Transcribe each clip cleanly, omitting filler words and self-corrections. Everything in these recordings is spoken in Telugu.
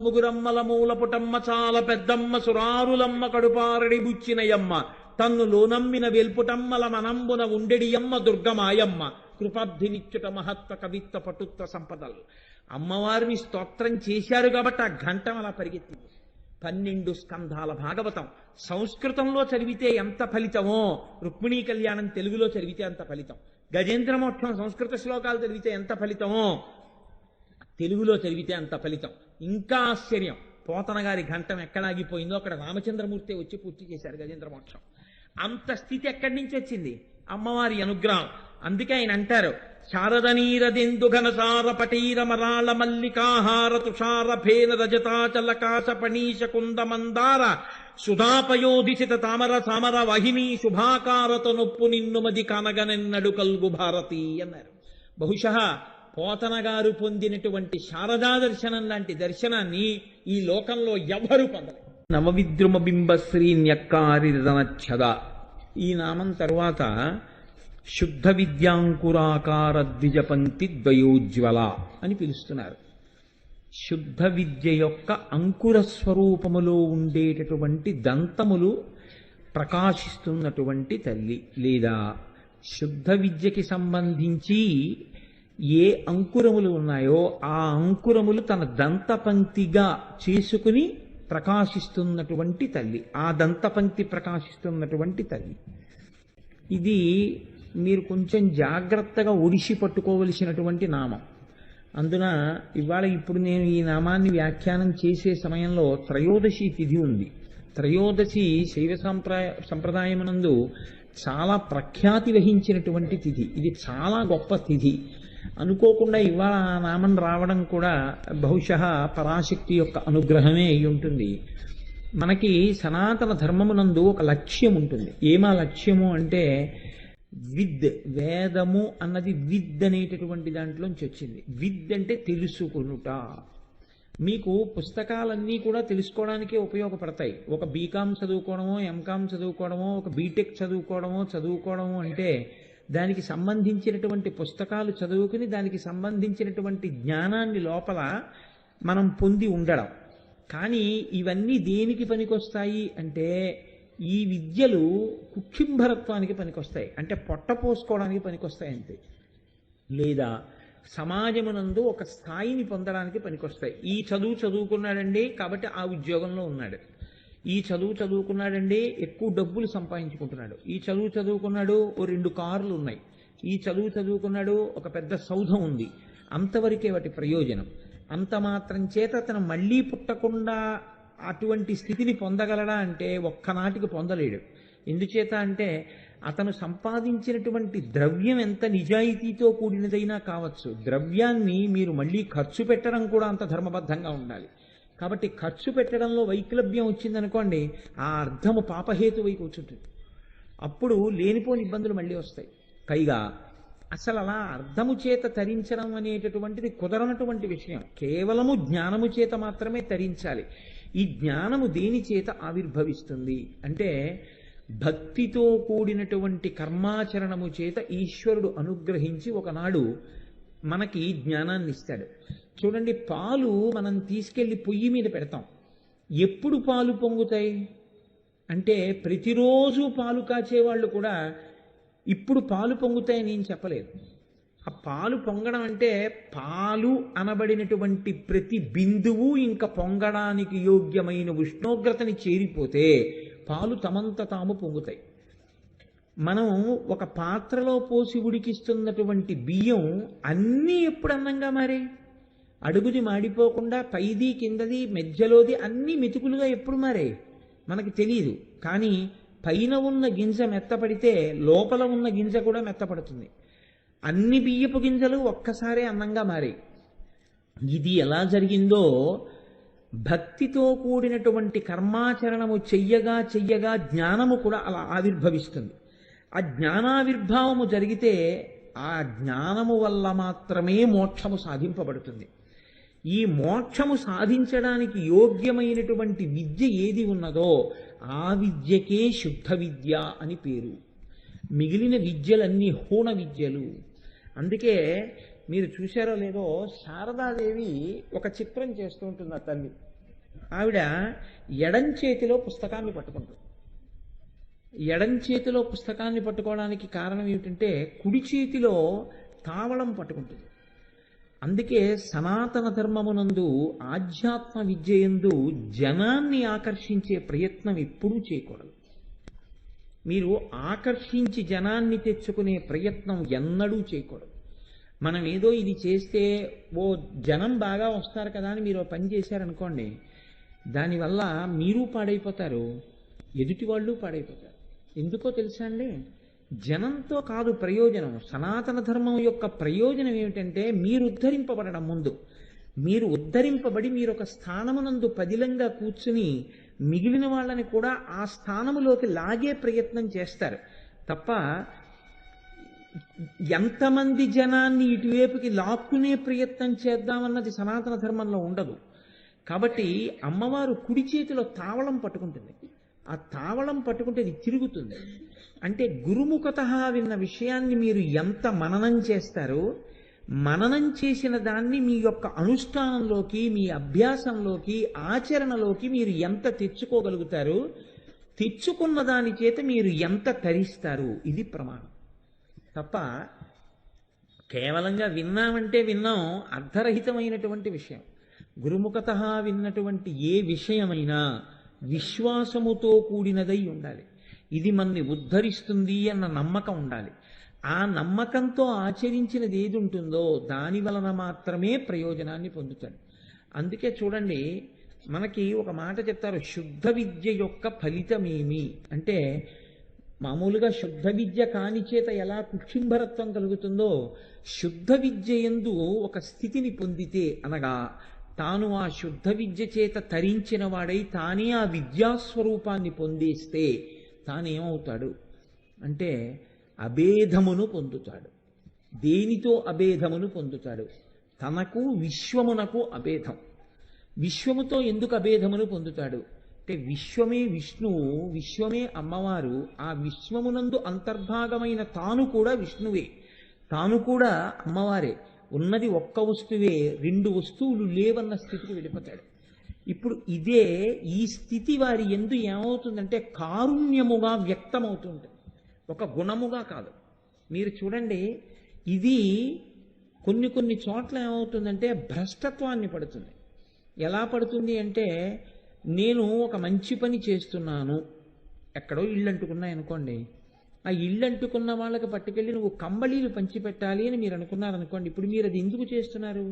ముగురమ్మల మూలపుటమ్మ చాలా పెద్దమ్మ సురారులమ్మ కడుపారడి బుచ్చినయమ్మ తన్నులో నమ్మిన వెల్పుటమ్మల మనంబున ఉండెడియమ్మ దుర్గమాయమ్మ కృపాబ్ధినిచ్చుట మహత్వ కవిత్వ పటుత్వ సంపదలు. అమ్మవారిని స్తోత్రం చేశారు కాబట్టి ఆ ఘంటం అలా పరిగెత్తింది. 12 స్కంధాల భాగవతం సంస్కృతంలో చదివితే ఎంత ఫలితమో, రుక్మిణీ కళ్యాణం తెలుగులో చదివితే అంత ఫలితం. గజేంద్రమోక్షం సంస్కృత శ్లోకాలు చదివితే ఎంత ఫలితమో తెలుగులో చదివితే అంత ఫలితం. ఇంకా ఆశ్చర్యం, పోతన గారి ఘంటం ఎక్కడాగిపోయిందో అక్కడ రామచంద్రమూర్తి వచ్చి పూర్తి చేశారు గజేంద్రమోక్షం. అంత స్థితి ఎక్కడి నుంచి వచ్చింది? అమ్మవారి అనుగ్రహం. అందుకే ఆయన అంటారు, శారదనీరదెందు ఘనసార పటీర మరాళ మల్లికాహార తుషార భేన రజతాచలకాశ పణీష కుంద మందార సుధాపయోధిసిత తామర సామర వాహిని శుభాకారత నొప్పు నిన్ను మది కనగనెన్నడు కల్గు భారతి అన్నారు. బహుశః పోతన గారు పొందినటువంటి శారదా దర్శనం లాంటి దర్శనాన్ని ఈ లోకంలో ఎవ్వరూ పొందలేదు. నవవిద్రుమ బింబ శ్రీన్యక్కారిదనచ్చద ఈ నామం తరువాత శుద్ధ విద్యాంకురాకార ద్విజపంక్తి ద్వయోజ్వల అని పిలుస్తున్నారు. శుద్ధ విద్య యొక్క అంకుర స్వరూపములో ఉండేటటువంటి దంతములు ప్రకాశిస్తున్నటువంటి తల్లి, లేదా శుద్ధ విద్యకి సంబంధించి ఏ అంకురములు ఉన్నాయో ఆ అంకురములు తన దంతపంక్తిగా చేసుకుని ప్రకాశిస్తున్నటువంటి తల్లి, ఆ దంతపంక్తి ప్రకాశిస్తున్నటువంటి తల్లి. ఇది మీరు కొంచెం జాగ్రత్తగా ఒడిసి పట్టుకోవలసినటువంటి నామం. అందున ఇప్పుడు నేను ఈ నామాన్ని వ్యాఖ్యానం చేసే సమయంలో త్రయోదశి తిథి ఉంది. త్రయోదశి శైవ సంప్రదాయమునందు చాలా ప్రఖ్యాతి వహించినటువంటి తిథి. ఇది చాలా గొప్ప తిథి. అనుకోకుండా ఇవాళ ఆ నామం రావడం కూడా బహుశః పరాశక్తి యొక్క అనుగ్రహమే అయి ఉంటుంది. మనకి సనాతన ధర్మమునందు ఒక లక్ష్యం ఉంటుంది. ఏమా లక్ష్యము అంటే విద్, వేదము అన్నది విద్ అనేటటువంటి దాంట్లోంచి వచ్చింది. విద్ అంటే తెలుసుకొనుట. మీకు పుస్తకాలన్నీ కూడా తెలుసుకోవడానికే ఉపయోగపడతాయి. ఒక బీకామ్ చదువుకోవడమో, ఎంకామ్ చదువుకోవడమో, ఒక బీటెక్ చదువుకోవడమో అంటే దానికి సంబంధించినటువంటి పుస్తకాలు చదువుకుని దానికి సంబంధించినటువంటి జ్ఞానాన్ని లోపల మనం పొంది ఉండడం. కానీ ఇవన్నీ దేనికి పనికొస్తాయి అంటే ఈ విద్యలు కుక్షింభరత్వానికి పనికొస్తాయి, అంటే పొట్ట పోసుకోవడానికి పనికొస్తాయి అంతే. లేదా సమాజమునందు ఒక స్థాయిని పొందడానికి పనికొస్తాయి. ఈ చదువుకున్నాడండి కాబట్టి ఆ ఉద్యోగంలో ఉన్నాడు, ఈ చదువుకున్నాడండి ఎక్కువ డబ్బులు సంపాదించుకుంటున్నాడు, ఈ చదువుకున్నాడు ఓ 2 కార్లు ఉన్నాయి, ఈ చదువుకున్నాడు ఒక పెద్ద సౌధం ఉంది, అంతవరకే వాటి ప్రయోజనం. అంత మాత్రం చేత అతను మళ్ళీ పుట్టకుండా అటువంటి స్థితిని పొందగలడా అంటే ఒక్కనాటికి పొందలేడు. ఎందుచేత అంటే అతను సంపాదించినటువంటి ద్రవ్యం ఎంత నిజాయితీతో కూడినదైనా కావచ్చు, ద్రవ్యాన్ని మీరు మళ్ళీ ఖర్చు పెట్టడం కూడా అంత ధర్మబద్ధంగా ఉండాలి. కాబట్టి ఖర్చు పెట్టడంలో వైక్లభ్యం వచ్చిందనుకోండి, ఆ అర్థము పాపహేతువై కూర్చుంటుంది. అప్పుడు లేనిపోని ఇబ్బందులు మళ్ళీ వస్తాయి. పైగా అసలు అలా అర్థము చేత తరించడం అనేటటువంటిది కుదరనటువంటి విషయం. కేవలము జ్ఞానము చేత మాత్రమే తరించాలి. ఈ జ్ఞానము దేని చేత ఆవిర్భవిస్తుంది అంటే భక్తితో కూడినటువంటి కర్మాచరణము చేత ఈశ్వరుడు అనుగ్రహించి ఒకనాడు మనకి జ్ఞానాన్ని ఇస్తాడు. చూడండి, పాలు మనం తీసుకెళ్లి పొయ్యి మీద పెడతాం. ఎప్పుడు పాలు పొంగుతాయి అంటే ప్రతిరోజు పాలు కాచేవాళ్ళు కూడా ఇప్పుడు పాలు పొంగుతాయని ఏం చెప్పలేదు. ఆ పాలు పొంగడం అంటే పాలు అనబడినటువంటి ప్రతి బిందువు ఇంకా పొంగడానికి యోగ్యమైన ఉష్ణోగ్రతని చేరిపోతే పాలు తమంత తాము పొంగుతాయి. మనం ఒక పాత్రలో పోసి ఉడికిస్తున్నటువంటి బియ్యం అన్నీ ఎప్పుడు అన్నంగా మారే? అడుగుది మాడిపోకుండా పైది కిందది మధ్యలోది అన్నీ మెతుకులుగా ఎప్పుడు మారే మనకి తెలియదు. కానీ పైన ఉన్న గింజ మెత్తపడితే లోపల ఉన్న గింజ కూడా మెత్తపడుతుంది. అన్ని బియ్యపు గింజలు ఒక్కసారే అన్నంగా మారాయి. ఇది ఎలా జరిగిందో భక్తితో కూడినటువంటి కర్మాచరణము చెయ్యగా జ్ఞానము కూడా అలా ఆవిర్భవిస్తుంది. ఆ జ్ఞానావిర్భావము జరిగితే ఆ జ్ఞానము వల్ల మాత్రమే మోక్షము సాధింపబడుతుంది. ఈ మోక్షము సాధించడానికి యోగ్యమైనటువంటి విద్య ఏది ఉన్నదో ఆ విద్యకే శుద్ధ విద్య అని పేరు. మిగిలిన విద్యలన్నీ హూణ విద్యలు. అందుకే మీరు చూశారో లేదో శారదాదేవి ఒక చిత్రం చేస్తూ ఉంటుంది ఆ తల్లి. ఆవిడ ఎడం చేతిలో పుస్తకాన్ని పట్టుకుంటుంది. ఎడం చేతిలో పుస్తకాన్ని పట్టుకోవడానికి కారణం ఏమిటంటే కుడి చేతిలో తావళం పట్టుకుంటుంది. అందుకే సనాతన ధర్మమునందు ఆధ్యాత్మ విద్యయందు జనాన్ని ఆకర్షించే ప్రయత్నం ఎప్పుడూ చేయకూడదు. మీరు ఆకర్షించి జనాన్ని తెచ్చుకునే ప్రయత్నం ఎన్నడూ చేయకూడదు. మనం ఏదో ఇది చేస్తే ఓ జనం బాగా వస్తారు కదా అని మీరు పని చేశారనుకోండి, దానివల్ల మీరు పాడైపోతారు, ఎదుటి వాళ్ళు పాడైపోతారు. ఎందుకో తెలుసా అండి? జనంతో కాదు ప్రయోజనం. సనాతన ధర్మం యొక్క ప్రయోజనం ఏమిటంటే మీరు ఉద్ధరింపబడడం. ముందు మీరు ఉద్ధరింపబడి మీరు ఒక స్థానమునందు పదిలంగా కూర్చుని మిగిలిన వాళ్ళని కూడా ఆ స్థానములోకి లాగే ప్రయత్నం చేస్తారు తప్ప ఎంతమంది జనాన్ని ఇటువైపుకి లాక్కునే ప్రయత్నం చేద్దామన్నది సనాతన ధర్మంలో ఉండదు. కాబట్టి అమ్మవారు కుడి చేతిలో తావళం పట్టుకుంటుంది. ఆ తావళం పట్టుకుంటే అది తిరుగుతుంది. అంటే గురుముఖత విన్న విషయాన్ని మీరు ఎంత మననం చేస్తారో, మననం చేసిన దాన్ని మీ యొక్క అనుష్ఠానంలోకి, మీ అభ్యాసంలోకి, ఆచరణలోకి మీరు ఎంత తెచ్చుకోగలుగుతారు, తెచ్చుకున్న దాని చేత మీరు ఎంత తరిస్తారు, ఇది ప్రమాణం. తప్ప కేవలంగా విన్నామంటే విన్నాం, అర్థరహితమైనటువంటి విషయం. గురుముఖత విన్నటువంటి ఏ విషయమైనా విశ్వాసముతో కూడినదై ఉండాలి. ఇది మనని ఉద్ధరిస్తుంది అన్న నమ్మకం ఉండాలి. ఆ నమ్మకంతో ఆచరించినది ఏది ఉంటుందో దాని వలన మాత్రమే ప్రయోజనాన్ని పొందుతాడు. అందుకే చూడండి, మనకి ఒక మాట చెప్తారు, శుద్ధ విద్య యొక్క ఫలితమేమి అంటే, మామూలుగా శుద్ధ విద్య కాని చేత ఎలా కుక్షింభరత్వం కలుగుతుందో, శుద్ధ విద్య యందు ఒక స్థితిని పొందితే, అనగా తాను ఆ శుద్ధ విద్య చేత తరించిన వాడై తానే ఆ విద్యాస్వరూపాన్ని పొందేస్తే తానేమవుతాడు అంటే అభేదమును పొందుతాడు. దేనితో అభేదమును పొందుతాడు? తనకు విశ్వమునకు అభేదం. విశ్వముతో ఎందుకు అభేదమును పొందుతాడు అంటే, విశ్వమే విష్ణువు, విశ్వమే అమ్మవారు. ఆ విశ్వమునందు అంతర్భాగమైన తాను కూడా విష్ణువే, తాను కూడా అమ్మవారే. ఉన్నది ఒక్క వస్తువే, రెండు వస్తువులు లేవన్న స్థితికి వెళ్ళిపోతాడు. ఇప్పుడు ఇదే ఈ స్థితి వారి యందు ఏమవుతుందంటే కారుణ్యముగా వ్యక్తమవుతుంది, ఒక గుణముగా కాదు. మీరు చూడండి, ఇది కొన్ని కొన్ని చోట్ల ఏమవుతుందంటే భ్రష్టత్వాన్ని పడుతుంది. ఎలా పడుతుంది అంటే, నేను ఒక మంచి పని చేస్తున్నాను, ఎక్కడో ఇళ్ళు అంటుకున్నాయనుకోండి, ఆ ఇళ్ళు అంటుకున్న వాళ్ళకి పట్టుకెళ్ళి నువ్వు కంబళీలు పంచిపెట్టాలి అని మీరు అనుకున్నారనుకోండి. ఇప్పుడు మీరు అది ఎందుకు చేస్తున్నారు?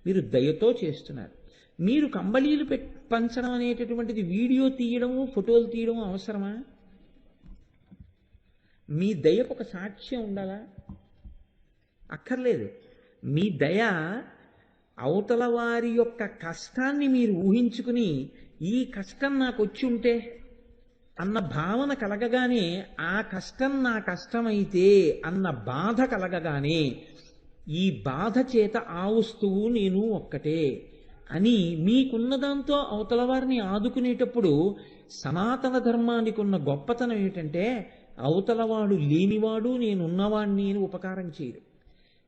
మీరు దయతో చేస్తున్నారు. మీరు కంబళీలు పంచడం అనేటటువంటిది వీడియో తీయడము, ఫోటోలు తీయడము అవసరమా? మీ దయకు ఒక సాక్ష్యం ఉండాలా? అక్కర్లేదు. మీ దయ అవతల వారి యొక్క కష్టాన్ని మీరు ఊహించుకుని, ఈ కష్టం నాకు వచ్చి ఉంటే అన్న భావన కలగగానే, ఆ కష్టం నా కష్టమైతే అన్న బాధ కలగగానే, ఈ బాధ చేత ఆ వస్తువు నేను ఒక్కటే అని మీకున్న దాంతో అవతల వారిని ఆదుకునేటప్పుడు, సనాతన ధర్మానికి ఉన్న గొప్పతనం ఏమిటంటే, అవతలవాడు లేనివాడు నేనున్నవాడిని అని ఉపకారం చేయరు.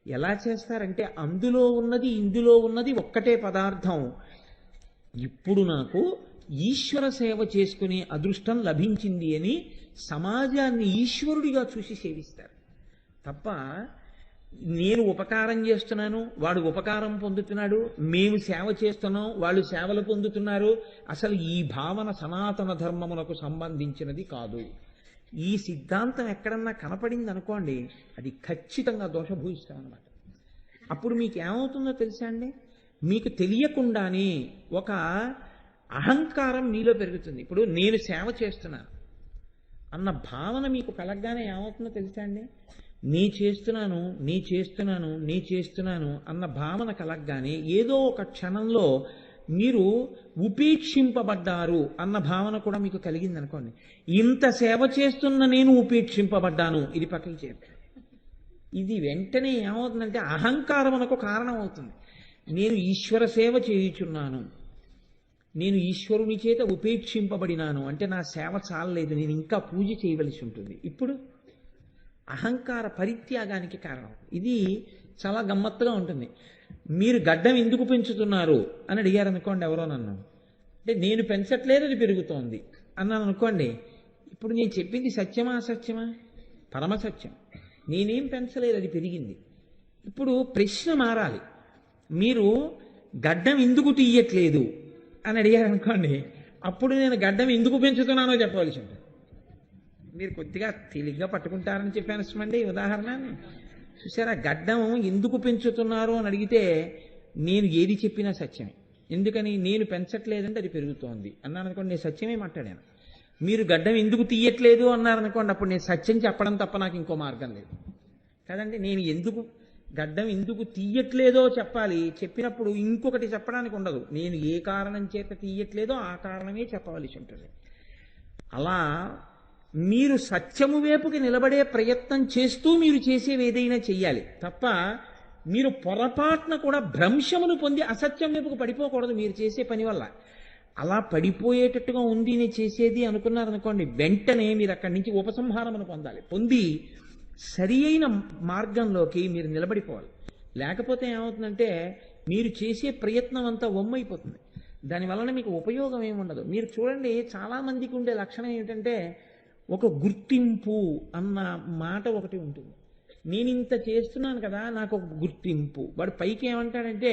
ఎలా చేస్తారంటే, అందులో ఉన్నది ఇందులో ఉన్నది ఒక్కటే పదార్థం, ఇప్పుడు నాకు ఈశ్వర సేవ చేసుకునే అదృష్టం లభించింది అని సమాజాన్ని ఈశ్వరుడిగా చూసి సేవిస్తారు తప్ప, నేను ఉపకారం చేస్తున్నాను, వాడు ఉపకారం పొందుతున్నాడు, మేము సేవ చేస్తున్నాం, వాళ్ళు సేవలు పొందుతున్నారు, అసలు ఈ భావన సనాతన ధర్మమునకు సంబంధించినది కాదు. ఈ సిద్ధాంతం ఎక్కడన్నా కనపడింది అనుకోండి, అది ఖచ్చితంగా దోషభూయిస్తాం అన్నమాట. అప్పుడు మీకు ఏమవుతుందో తెలుసా అండి? మీకు తెలియకుండానే ఒక అహంకారం మీలో పెరుగుతుంది. ఇప్పుడు నేను సేవ చేస్తున్నాను అన్న భావన మీకు కలగగానే ఏమవుతుందో తెలుసా అండి? నీ చేస్తున్నాను అన్న భావన కలగగానే ఏదో ఒక క్షణంలో మీరు ఉపేక్షింపబడ్డారు అన్న భావన కూడా మీకు కలిగింది అనుకోండి. ఇంత సేవ చేస్తున్న నేను ఉపేక్షింపబడ్డాను, ఇది పక్కకి చేయాలి. ఇది వెంటనే ఏమవుతుందంటే అహంకారమునకు కారణం అవుతుంది. నేను ఈశ్వర సేవ చేయుచున్నాను, నేను ఈశ్వరుని చేత ఉపేక్షింపబడినాను అంటే నా సేవ చాలలేదు, నేను ఇంకా పూజ చేయవలసి ఉంటుంది. ఇప్పుడు అహంకార పరిత్యాగానికి కారణం. ఇది చాలా గమ్మత్తుగా ఉంటుంది. మీరు గడ్డం ఎందుకు పెంచుతున్నారు అని అడిగారు అనుకోండి ఎవరో నన్ను, అంటే నేను పెంచట్లేదు అది పెరుగుతోంది అన్నాను అనుకోండి, ఇప్పుడు నేను చెప్పింది సత్యమా అసత్యమా? పరమసత్యం. నేనేం పెంచలేదు, అది పెరిగింది. ఇప్పుడు ప్రశ్న మారాలి. మీరు గడ్డం ఎందుకు తీయట్లేదు అని అడిగారు అనుకోండి, అప్పుడు నేను గడ్డం ఎందుకు పెంచుతున్నానో చెప్పవలసి ఉంటుంది. మీరు కొద్దిగా తేలిగ్గా పట్టుకుంటారని చెప్పాను సుమండి ఉదాహరణ. చూసారా, గడ్డం ఎందుకు పెంచుతున్నారు అని అడిగితే నేను ఏది చెప్పినా సత్యమే. ఎందుకని? నేను పెంచట్లేదంటే అది పెరుగుతోంది అన్నాను అనుకోండి, నేను సత్యమే మాట్లాడాను. మీరు గడ్డం ఎందుకు తీయట్లేదు అన్నారనుకోండి, అప్పుడు నేను సత్యం చెప్పడం తప్ప నాకు ఇంకో మార్గం లేదు కదండి. నేను గడ్డం ఎందుకు తీయట్లేదో చెప్పాలి, చెప్పినప్పుడు ఇంకొకటి చెప్పడానికి ఉండదు. నేను ఏ కారణం చేత తీయట్లేదో ఆ కారణమే చెప్పవలసి ఉంటుంది. అలా మీరు సత్యము వైపుకి నిలబడే ప్రయత్నం చేస్తూ మీరు చేసేవి ఏదైనా చెయ్యాలి తప్ప మీరు పొరపాటున కూడా భ్రంశమును పొంది అసత్యం వైపుకు పడిపోకూడదు మీరు చేసే పని వల్ల. అలా పడిపోయేటట్టుగా ఉంది నేను చేసేది అనుకున్నారనుకోండి, వెంటనే మీరు అక్కడి నుంచి ఉపసంహారమును పొంది సరి అయిన మార్గంలోకి మీరు నిలబడిపోవాలి. లేకపోతే ఏమవుతుందంటే మీరు చేసే ప్రయత్నం అంతా వమ్మైపోతుంది. దానివలన మీకు ఉపయోగం ఏముండదు. మీరు చూడండి, చాలామందికి ఉండే లక్షణం ఏమిటంటే ఒక గుర్తింపు అన్న మాట ఒకటి ఉంటుంది. నేను ఇంత చేస్తున్నాను కదా, నాకు ఒక గుర్తింపు. వాడు పైకి ఏమంటాడంటే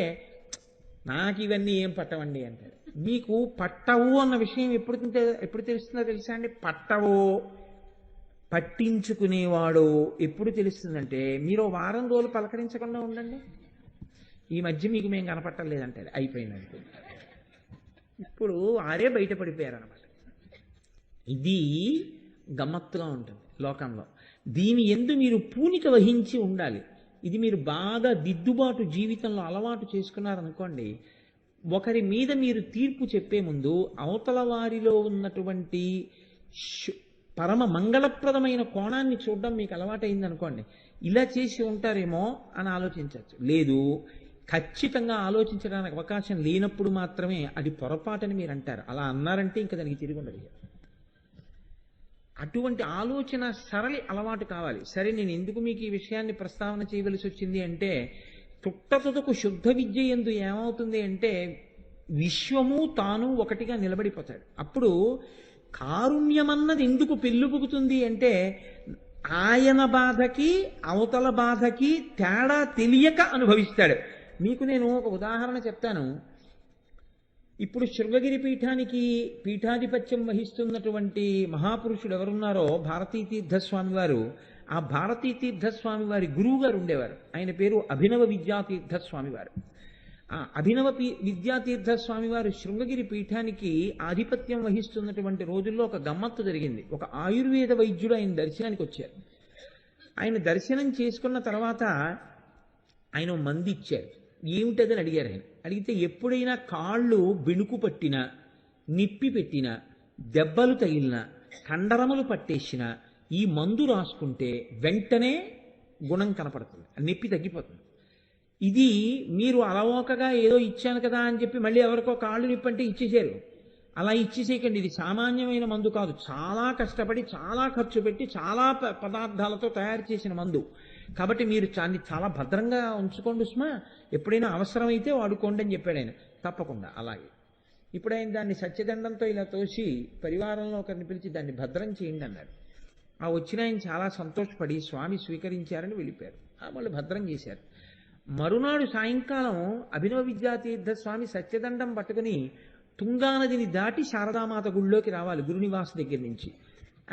నాకు ఇవన్నీ ఏం పట్టవండి అంటాడు. మీకు పట్టవు అన్న విషయం ఎప్పుడు తెలుస్తుందో తెలుసా అండి? పట్టవో పట్టించుకునేవాడు ఎప్పుడు తెలుస్తుందంటే మీరు వారం రోజులు పలకరించకుండా ఉండండి, ఈ మధ్య మీకు మేము కనపట్టలేదంటాడు, అయిపోయిందంటే ఇప్పుడు ఆరే బయటపడిపోయారు అనమాట. ఇది గమ్మత్తుగా ఉంటుంది లోకంలో. దీని యందు మీరు పూనిక వహించి ఉండాలి. ఇది మీరు బాగా దిద్దుబాటు జీవితంలో అలవాటు చేసుకున్నారనుకోండి, ఒకరి మీద మీరు తీర్పు చెప్పే ముందు అవతల వారిలో ఉన్నటువంటి పరమ మంగళప్రదమైన కోణాన్ని చూడడం మీకు అలవాటైంది అనుకోండి, ఇలా చేసి ఉంటారేమో అని ఆలోచించవచ్చు. లేదు, ఖచ్చితంగా ఆలోచించడానికి అవకాశం లేనప్పుడు మాత్రమే అది పొరపాటని మీరు అంటారు. అలా అన్నారంటే ఇంకా దానికి తిరిగి ఉండదు. అటువంటి ఆలోచన సరళి అలవాటు కావాలి. సరే, నేను ఎందుకు మీకు ఈ విషయాన్ని ప్రస్తావన చేయవలసి వచ్చింది అంటే, తుట్టతుదకు శుద్ధ విద్య యందు ఏమవుతుంది అంటే విశ్వము తాను ఒకటిగా నిలబడిపోతాడు. అప్పుడు కారుణ్యమన్నది ఎందుకు పెళ్ళుబుకుతుంది అంటే ఆయన బాధకి అవతల బాధకి తేడా తెలియక అనుభవిస్తాడు. మీకు నేను ఒక ఉదాహరణ చెప్తాను. ఇప్పుడు శృంగగిరి పీఠానికి పీఠాధిపత్యం వహిస్తున్నటువంటి మహాపురుషుడు ఎవరున్నారో భారతీ తీర్థస్వామి వారు, ఆ భారతీ తీర్థస్వామి వారి గురువు గారు ఉండేవారు. ఆయన పేరు అభినవ విద్యాతీర్థస్వామి వారు. ఆ అభినవ విద్యాతీర్థస్వామి వారు శృంగగిరి పీఠానికి ఆధిపత్యం వహిస్తున్నటువంటి రోజుల్లో ఒక గమ్మత్తు జరిగింది. ఒక ఆయుర్వేద వైద్యుడు ఆయన దర్శనానికి వచ్చారు. ఆయన దర్శనం చేసుకున్న తర్వాత ఆయన మంది ఇచ్చారు. ఏమిటదని అడిగారు. ఆయన అడిగితే ఎప్పుడైనా కాళ్ళు బెణుకు పట్టినా, నిప్పి పెట్టినా, దెబ్బలు తగిలినా, కండరములు పట్టేసినా ఈ మందు రాసుకుంటే వెంటనే గుణం కనపడుతుంది, నొప్పి తగ్గిపోతుంది. ఇది మీరు అలవోకగా ఏదో ఇచ్చాను కదా అని చెప్పి మళ్ళీ ఎవరికో కాళ్ళు నొప్పి అంటే ఇచ్చేసారు. అలా ఇచ్చేసేయకండి. ఇది సామాన్యమైన మందు కాదు. చాలా కష్టపడి, చాలా ఖర్చు పెట్టి, చాలా పదార్థాలతో తయారు చేసిన మందు. కాబట్టి మీరు చాలా భద్రంగా ఉంచుకోండి సుమా, ఎప్పుడైనా అవసరమైతే వాడుకోండి అని చెప్పాడు ఆయన. తప్పకుండా అలాగే. ఇప్పుడు ఆయన దాన్ని సత్యదండంతో ఇలా తోసి పరివారంలో ఒకరిని పిలిచి దాన్ని భద్రం చేయండి అన్నారు. ఆ వచ్చిన ఆయన చాలా సంతోషపడి స్వామి స్వీకరించారని వెళ్ళిపోయారు. వాళ్ళు భద్రం చేశారు. మరునాడు సాయంకాలం అభినవ విద్యాతీర్థ స్వామి సత్యదండం పట్టుకుని తుంగానదిని దాటి శారదామాత గుళ్ళోకి రావాలి గురునివాస దగ్గర నుంచి.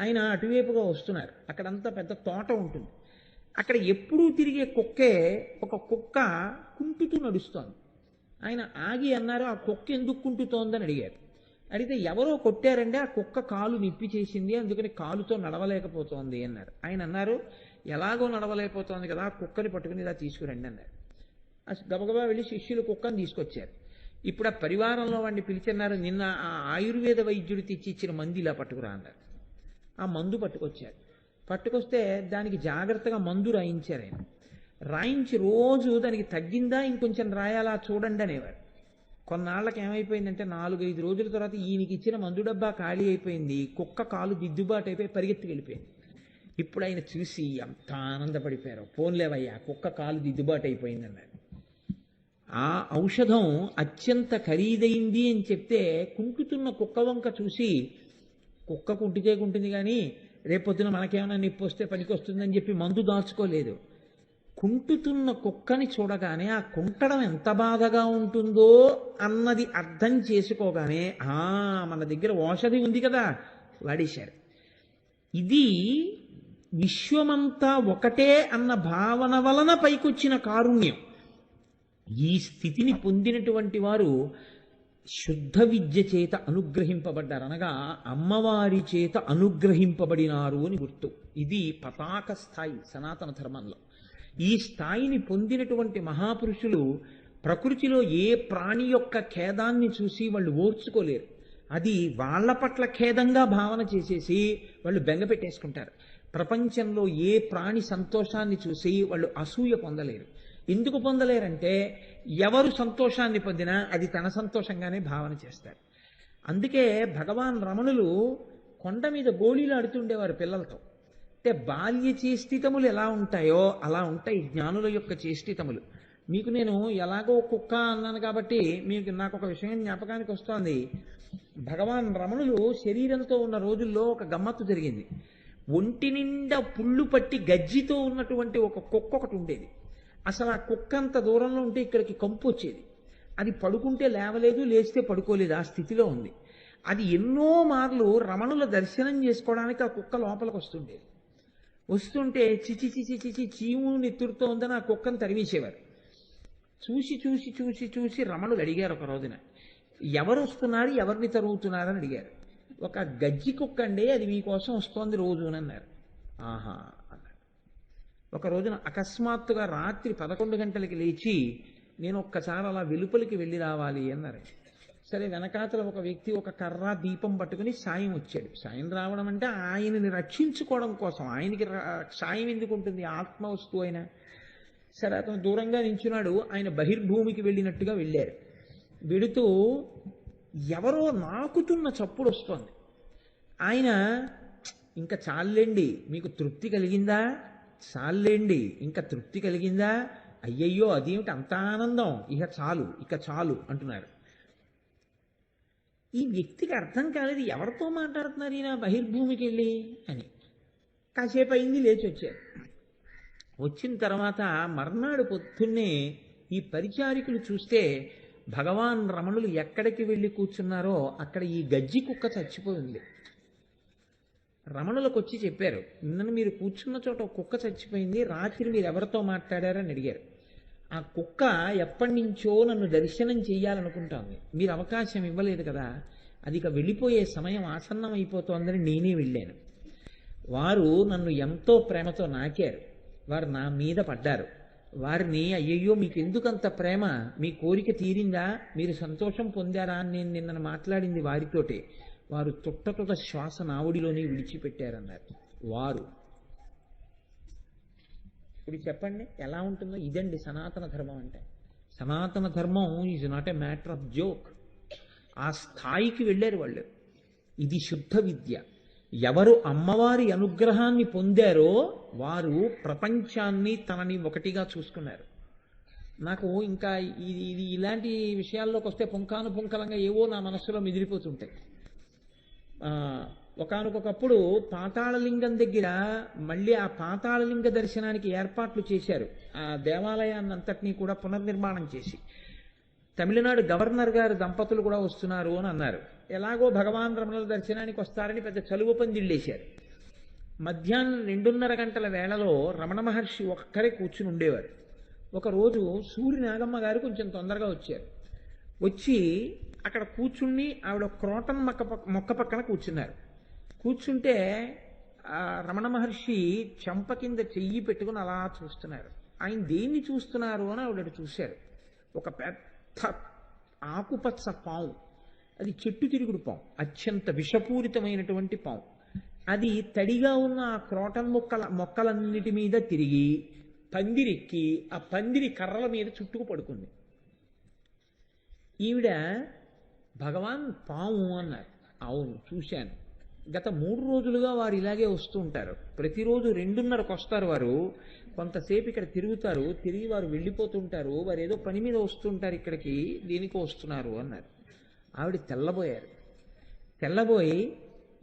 ఆయన అటువైపుగా వస్తున్నారు. అక్కడంతా పెద్ద తోట ఉంటుంది. అక్కడ ఎప్పుడూ తిరిగే కుక్కే ఒక కుక్క కుంటుతూ నడుస్తోంది. ఆయన ఆగి అన్నారు, ఆ కుక్క ఎందుకు కుంటుతోందని అడిగారు. అడిగితే ఎవరో కొట్టారండి, ఆ కుక్క కాలు నిప్పి చేసింది, అందుకని కాలుతో నడవలేకపోతోంది అన్నారు. ఆయన అన్నారు, ఎలాగో నడవలేకపోతోంది కదా, ఆ కుక్కని పట్టుకుని ఇలా తీసుకురండి అన్నారు. గబగబా వెళ్ళి శిష్యులు కుక్కను తీసుకొచ్చారు. ఇప్పుడు ఆ పరివారంలో వాడిని పిలిచిన్నారు. నిన్న ఆ ఆయుర్వేద వైద్యుడు తెచ్చి ఇచ్చిన మందు ఇలా పట్టుకురా అన్నారు. ఆ మందు పట్టుకొచ్చారు. పట్టుకొస్తే దానికి జాగ్రత్తగా మందు రాయించారు. ఆయన రాయించి రోజు దానికి తగ్గిందా ఇంకొంచెం రాయాలా చూడండి అనేవారు. కొన్నాళ్ళకి ఏమైపోయిందంటే 4-5 రోజుల తర్వాత ఈయనకి ఇచ్చిన మందు డబ్బా ఖాళీ అయిపోయింది. కుక్క కాలు దిద్దుబాటు అయిపోయి పరిగెత్తి వెళ్ళిపోయింది. ఇప్పుడు ఆయన చూసి ఎంత ఆనందపడిపోయారు. పోన్లేవయ్యా, కుక్క కాలు దిద్దుబాటు అయిపోయింది అన్నారు. ఆ ఔషధం అత్యంత ఖరీదైంది అని చెప్తే కుంటుతున్న కుక్క వంక చూసి కుక్క కుంటితే కుంటుంది కానీ రేపొద్దున మనకేమైనా నొప్పి వస్తే పనికొస్తుందని చెప్పి మందు దాచుకోలేదు. కుంటుతున్న కుక్కని చూడగానే ఆ కుంటడం ఎంత బాధగా ఉంటుందో అన్నది అర్థం చేసుకోగానే మన దగ్గర ఔషధి ఉంది కదా వాడేశారు. ఇది విశ్వమంతా ఒకటే అన్న భావన వలన పైకొచ్చిన కారుణ్యం. ఈ స్థితిని పొందినటువంటి వారు శుద్ధ విద్య చేత అనుగ్రహింపబడ్డారు, అనగా అమ్మవారి చేత అనుగ్రహింపబడినారు అని గుర్తు. ఇది పతాక స్థాయి సనాతన ధర్మంలో. ఈ స్థాయిని పొందినటువంటి మహాపురుషులు ప్రకృతిలో ఏ ప్రాణి యొక్క ఖేదాన్ని చూసి వాళ్ళు ఓర్చుకోలేరు. అది వాళ్ళ పట్ల ఖేదంగా భావన చేసేసి వాళ్ళు బెంగ పెట్టేసుకుంటారు. ప్రపంచంలో ఏ ప్రాణి సంతోషాన్ని చూసి వాళ్ళు అసూయ పొందలేరు. ఎందుకు పొందలేరంటే ఎవరు సంతోషాన్ని పొందినా అది తన సంతోషంగానే భావన చేస్తారు. అందుకే భగవాన్ రమణులు కొండ మీద గోళీలు ఆడుతుండేవారు పిల్లలతో. అంటే బాల్య చేష్టితములు ఎలా ఉంటాయో అలా ఉంటాయి జ్ఞానుల యొక్క చేష్టితములు. మీకు నేను ఎలాగో కుక్క అన్నాను కాబట్టి మీకు నాకు ఒక విషయం జ్ఞాపకానికి వస్తోంది. భగవాన్ రమణులు శరీరంతో ఉన్న రోజుల్లో ఒక గమ్మత్తు జరిగింది. ఒంటి నిండా పుళ్ళు పట్టి గజ్జితో ఉన్నటువంటి ఒక కుక్క ఒకటి ఉండేది. అసలు ఆ కుక్క అంత దూరంలో ఉంటే ఇక్కడికి కంపు వచ్చేది. అది పడుకుంటే లేవలేదు, లేస్తే పడుకోలేదు, ఆ స్థితిలో ఉంది. అది ఎన్నో మార్లు రమణుల దర్శనం చేసుకోవడానికి ఆ కుక్క లోపలికి వస్తుండేది. వస్తుంటే చిచి చిచి చిచి చీము నెత్తురుతో ఉందని ఆ కుక్కను తరిమేసేవారు. చూసి చూసి చూసి చూసి రమణులు అడిగారు ఒక రోజున, ఎవరు వస్తున్నారు, ఎవరిని తరుగుతున్నారని అడిగారు. ఒక గజ్జి కుక్క అండి, అది మీకోసం వస్తోంది రోజు అని అన్నారు. ఆహా అన్నారు. ఒక రోజున అకస్మాత్తుగా రాత్రి 11 గంటలకి లేచి నేను ఒక్కసారి అలా వెలుపలికి వెళ్ళి రావాలి అన్నారు. సరే, వెనకాతల ఒక వ్యక్తి ఒక కర్ర దీపం పట్టుకుని సాయం వచ్చాడు. సాయం రావడం అంటే ఆయనని రక్షించుకోవడం కోసం. ఆయనకి సాయం ఎందుకు ఉంటుంది, ఆత్మ వస్తువు అయినా. సరే, అతను దూరంగా నించున్నాడు. ఆయన బహిర్భూమికి వెళ్ళినట్టుగా వెళ్ళారు. వెడుతూ ఎవరో నాకుతున్న చప్పుడు వస్తోంది. ఆయన ఇంకా చాలండి, మీకు తృప్తి కలిగిందా, చాలండి ఇంకా తృప్తి కలిగిందా, అయ్యయ్యో అదేమిటి అంత ఆనందం, ఇక చాలు ఇక చాలు అంటున్నారు. ఈ వ్యక్తికి అర్థం కాలేదు, ఎవరితో మాట్లాడుతున్నారు ఈయన బహిర్భూమికి వెళ్ళి అని. కాసేపు అయింది, లేచి వచ్చారు. వచ్చిన తర్వాత మర్నాడు పొద్దున్నే ఈ పరిచారికులు చూస్తే భగవాన్ రమణులు ఎక్కడికి వెళ్ళి కూర్చున్నారో అక్కడ ఈ గజ్జి కుక్క చచ్చిపోయింది. రమణులకు వచ్చి చెప్పారు, నిన్న మీరు కూర్చున్న చోట ఒక కుక్క చచ్చిపోయింది, రాత్రి మీరు ఎవరితో మాట్లాడారని అడిగారు. ఆ కుక్క ఎప్పటి నుంచో నన్ను దర్శనం చెయ్యాలనుకుంటాను, మీరు అవకాశం ఇవ్వలేదు కదా, అది ఇక వెళ్ళిపోయే సమయం ఆసన్నం అయిపోతోందని నేనే వెళ్ళాను. వారు నన్ను ఎంతో ప్రేమతో నాకారు, వారు నా మీద పడ్డారు. వారిని అయ్యయ్యో మీకు ఎందుకంత ప్రేమ, మీ కోరిక తీరిందా, మీరు సంతోషం పొందారా అని నేను నిన్న మాట్లాడింది వారితోటే. వారు తుట్టతుట శ్వాస నావుడిలోనే విడిచిపెట్టారన్నారు. వారు ఇప్పుడు చెప్పండి ఎలా ఉంటుందో. ఇదండి సనాతన ధర్మం అంటే. సనాతన ధర్మం is not a matter of joke. ఆ స్థాయికి వెళ్ళారు వాళ్ళు. ఇది శుద్ధ విద్య. ఎవరు అమ్మవారి అనుగ్రహాన్ని పొందారో వారు ప్రపంచాన్ని తనని ఒకటిగా చూసుకున్నారు. నాకు ఇంకా ఇది ఇలాంటి విషయాల్లోకి వస్తే పుంఖానుపుంఖలంగా ఏవో నా మనస్సులో మిదిలిపోతుంటాయి. ఒకానొకప్పుడు పాతాళలింగం దగ్గర మళ్ళీ ఆ పాతాళలింగ దర్శనానికి ఏర్పాట్లు చేశారు. ఆ దేవాలయాన్ని అంతటినీ కూడా పునర్నిర్మాణం చేసి తమిళనాడు గవర్నర్ గారు దంపతులు కూడా వస్తున్నారు అని అన్నారు. ఎలాగో భగవాన్ రమణుల దర్శనానికి వస్తారని పెద్ద చలువ పందిళ్ళేశారు. మధ్యాహ్నం 2:30 గంటల వేళలో రమణ మహర్షి ఒక్కరే కూర్చుని ఉండేవారు. ఒకరోజు సూర్య నాగమ్మ గారు కొంచెం తొందరగా వచ్చారు. వచ్చి అక్కడ కూర్చుని ఆవిడ క్రోటన్ మొక్క పక్కన కూర్చున్నారు. కూర్చుంటే రమణ మహర్షి చెంప కింద చెయ్యి పెట్టుకుని అలా చూస్తున్నారు. ఆయన దేన్ని చూస్తున్నారు అని ఆవిడ చూశారు. ఒక పెద్ద ఆకుపచ్చ పాము, అది చెట్టు తిరుగుడు పాము, అత్యంత విషపూరితమైనటువంటి పాము. అది తడిగా ఉన్న ఆ క్రోటన్ మొక్కలన్నిటి మీద తిరిగి పందిరెక్కి ఆ పందిరి కర్రల మీద చుట్టుకు పడుకుంది. ఈవిడ భగవాన్ పాము అన్నారు. అవును చూశాను, గత 3 రోజులుగా వారు ఇలాగే వస్తూ ఉంటారు. ప్రతిరోజు 2:30కు వస్తారు వారు. కొంతసేపు ఇక్కడ తిరుగుతారు, తిరిగి వారు వెళ్ళిపోతుంటారు. వారు ఏదో పని మీద వస్తుంటారు, ఇక్కడికి దేనికో వస్తున్నారు అన్నారు. ఆవిడ తెల్లబోయారు. తెల్లబోయి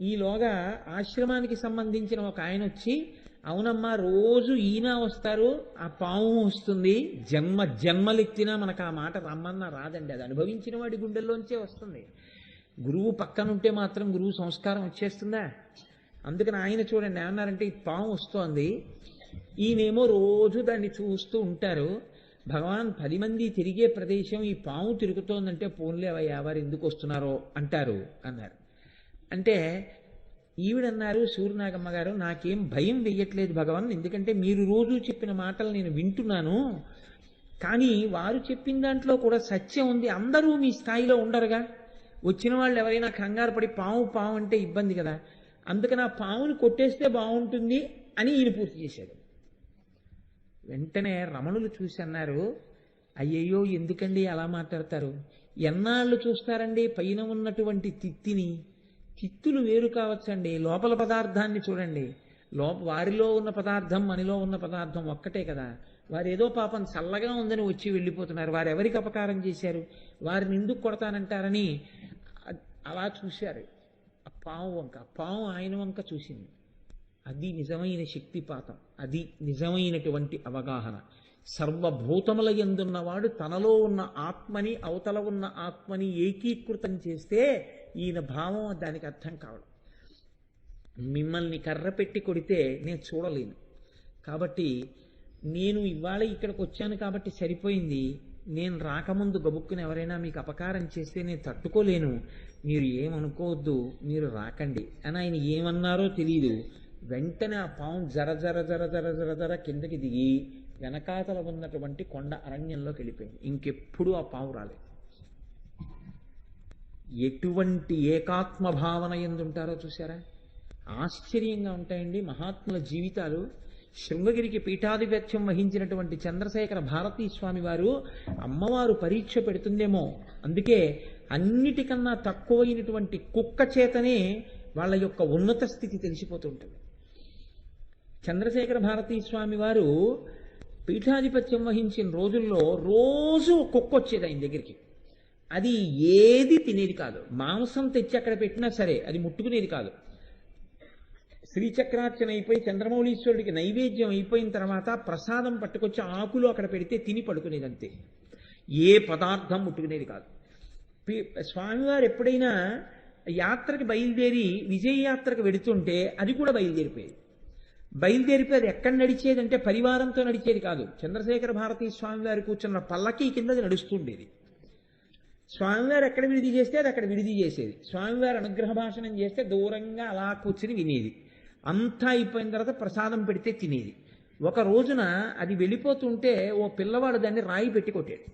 ఈలోగా ఆశ్రమానికి సంబంధించిన ఒక ఆయన వచ్చి, అవునమ్మా, రోజు ఈయన వస్తారు, ఆ పాము వస్తుంది, జన్మలెత్తినా మనకు ఆ మాట రమ్మన్నా రాదండి, అది అనుభవించిన వాడి గుండెల్లోంచే వస్తుంది. గురువు పక్కనుంటే మాత్రం గురువు సంస్కారం వచ్చేస్తుందా? అందుకని ఆయన చూడండి ఏమన్నారంటే, ఈ పాము వస్తోంది, ఈయనేమో రోజు దాన్ని చూస్తూ ఉంటారు. భగవాన్ 10 మంది తిరిగే ప్రదేశం ఈ పాము తిరుగుతోందంటే పోన్లేవయ్యా, వారు ఎందుకు వస్తున్నారో అంటారు అన్నారు. అంటే ఈవిడన్నారు, సూర్యనాగమ్మ గారు, నాకేం భయం వెయ్యట్లేదు భగవాన్, ఎందుకంటే మీరు రోజు చెప్పిన మాటలు నేను వింటున్నాను. కానీ వారు చెప్పిన దాంట్లో కూడా సత్యం ఉంది. అందరూ మీ స్థాయిలో ఉండరుగా. వచ్చిన వాళ్ళు ఎవరైనా కంగారు పడి పాము పాము అంటే ఇబ్బంది కదా, అందుకని ఆ పాముని కొట్టేస్తే బాగుంటుంది అని ఈయన పూర్తి చేశాడు. వెంటనే రమణులు చూసి అన్నారు, అయ్యయ్యో ఎందుకండి అలా మాట్లాడతారు? ఎన్నాళ్ళు చూస్తారండి పైన ఉన్నటువంటి తిత్తిని? తిత్తులు వేరు కావచ్చండి, లోపల పదార్థాన్ని చూడండి. వారిలో ఉన్న పదార్థం మనలో ఉన్న పదార్థం ఒక్కటే కదా. వారు ఏదో పాపం చల్లగా ఉందని వచ్చి వెళ్ళిపోతున్నారు. వారు ఎవరికి అపకారం చేశారు? వారిని ఎందుకు కొడతానంటారని అలా చూశారు. ఆ పాము వంక, పాము ఆయన వంక చూసింది. అది నిజమైన శక్తిపాతం, అది నిజమైనటువంటి అవగాహన. సర్వభూతముల యందున్నవాడు తనలో ఉన్న ఆత్మని అవతల ఉన్న ఆత్మని ఏకీకృతం చేస్తే ఈయన భావం దానికి అర్థం కావడం. మిమ్మల్ని కర్ర పెట్టి కొడితే నేను చూడలేను, కాబట్టి నేను ఇవాళ ఇక్కడికి వచ్చాను కాబట్టి సరిపోయింది. నేను రాకముందు గబుక్కుని ఎవరైనా మీకు అపకారం చేస్తే నేను తట్టుకోలేను, మీరు ఏమనుకోవద్దు, మీరు రాకండి అని ఆయన ఏమన్నారో తెలియదు. వెంటనే ఆ పాము జర జర జర జర జర జర కిందకి దిగి వెనకాతల ఉన్నటువంటి కొండ అరణ్యంలోకి వెళ్ళిపోయింది. ఇంకెప్పుడు ఆ పాము రాలేదు. ఎటువంటి ఏకాత్మ భావన ఎందుంటారో చూసారా? ఆశ్చర్యంగా ఉంటాయండి మహాత్ముల జీవితాలు. శృంగగిరికి పీఠాధిపత్యం వహించినటువంటి చంద్రశేఖర భారతీ స్వామి వారు అమ్మవారు పరీక్ష పెడుతుందేమో, అందుకే అన్నిటికన్నా తక్కువైనటువంటి కుక్క చేతనే వాళ్ళ యొక్క ఉన్నత స్థితి తెలిసిపోతుంటుంది. చంద్రశేఖర భారతీ స్వామి వారు పీఠాధిపత్యం వహించిన రోజుల్లో రోజు కుక్క వచ్చేది ఆయన దగ్గరికి. అది ఏది తినేది కాదు, మాంసం తెచ్చి అక్కడ పెట్టినా సరే అది ముట్టుకునేది కాదు. శ్రీచక్రార్చన అయిపోయి చంద్రమౌళీశ్వరుడికి నైవేద్యం అయిపోయిన తర్వాత ప్రసాదం పట్టుకొచ్చి ఆకులు అక్కడ పెడితే తిని పడుకునేది అంతే, ఏ పదార్థం ముట్టుకునేది కాదు. స్వామివారు ఎప్పుడైనా యాత్రకి బయలుదేరి విజయయాత్రకు వెడుతుంటే అది కూడా బయలుదేరిపోయేది. అది ఎక్కడ నడిచేది అంటే పరివారంతో నడిచేది కాదు. చంద్రశేఖర భారతీ స్వామివారు కూర్చున్న పల్లకి కింద అది నడుస్తుండేది. స్వామివారు ఎక్కడ విడిది చేస్తే అది అక్కడ విడిది చేసేది. స్వామివారు అనుగ్రహ భాషణం చేస్తే దూరంగా అలా కూర్చుని వినేది. అంతా అయిపోయిన తర్వాత ప్రసాదం పెడితే తినేది. ఒక రోజున అది వెళ్ళిపోతుంటే ఓ పిల్లవాడు దాన్ని రాయి పెట్టి కొట్టాడు.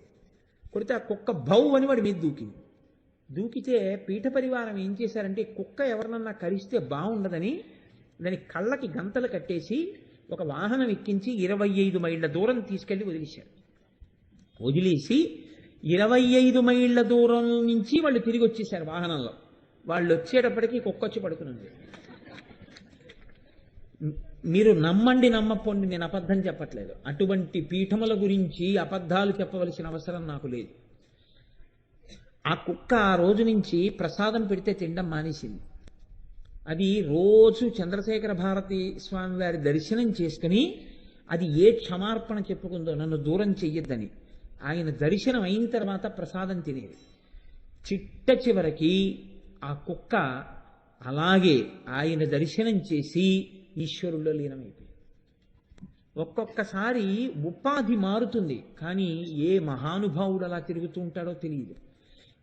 కొడితే ఆ కుక్క భౌ అని వాడి మీద దూకింది. దూకితే పీఠ పరివారం ఏం చేశారంటే, కుక్క ఎవరినన్నా కరిస్తే బాగుండదని దాని కళ్ళకి గంతలు కట్టేసి ఒక వాహనం ఎక్కించి 25 మైళ్ళ దూరం తీసుకెళ్లి వదిలేశారు. వదిలేసి 25 మైళ్ళ దూరం నుంచి వాళ్ళు తిరిగి వచ్చేసారు వాహనంలో. వాళ్ళు వచ్చేటప్పటికి కుక్క వచ్చి పడుకున్నది. మీరు నమ్మండి నమ్మపోండి, నేను అబద్ధం చెప్పట్లేదు. అటువంటి పీఠముల గురించి అబద్ధాలు చెప్పవలసిన అవసరం నాకు లేదు. ఆ కుక్క ఆ రోజు నుంచి ప్రసాదం పెడితే తినడం మానేసింది. అది రోజు చంద్రశేఖర భారతీ స్వామి వారి దర్శనం చేసుకుని అది ఏ క్షమార్పణ చెప్పుకుందో, నన్ను దూరం చెయ్యొద్దని. ఆయన దర్శనం అయిన తర్వాత ప్రసాదం తినేది. చిట్ట చివరికి ఆ కుక్క అలాగే ఆయన దర్శనం చేసి ఈశ్వరుల్లో లీనమైపోయింది. ఒక్కొక్కసారి ఉపాధి మారుతుంది, కానీ ఏ మహానుభావుడు అలా తిరుగుతూ ఉంటాడో తెలియదు.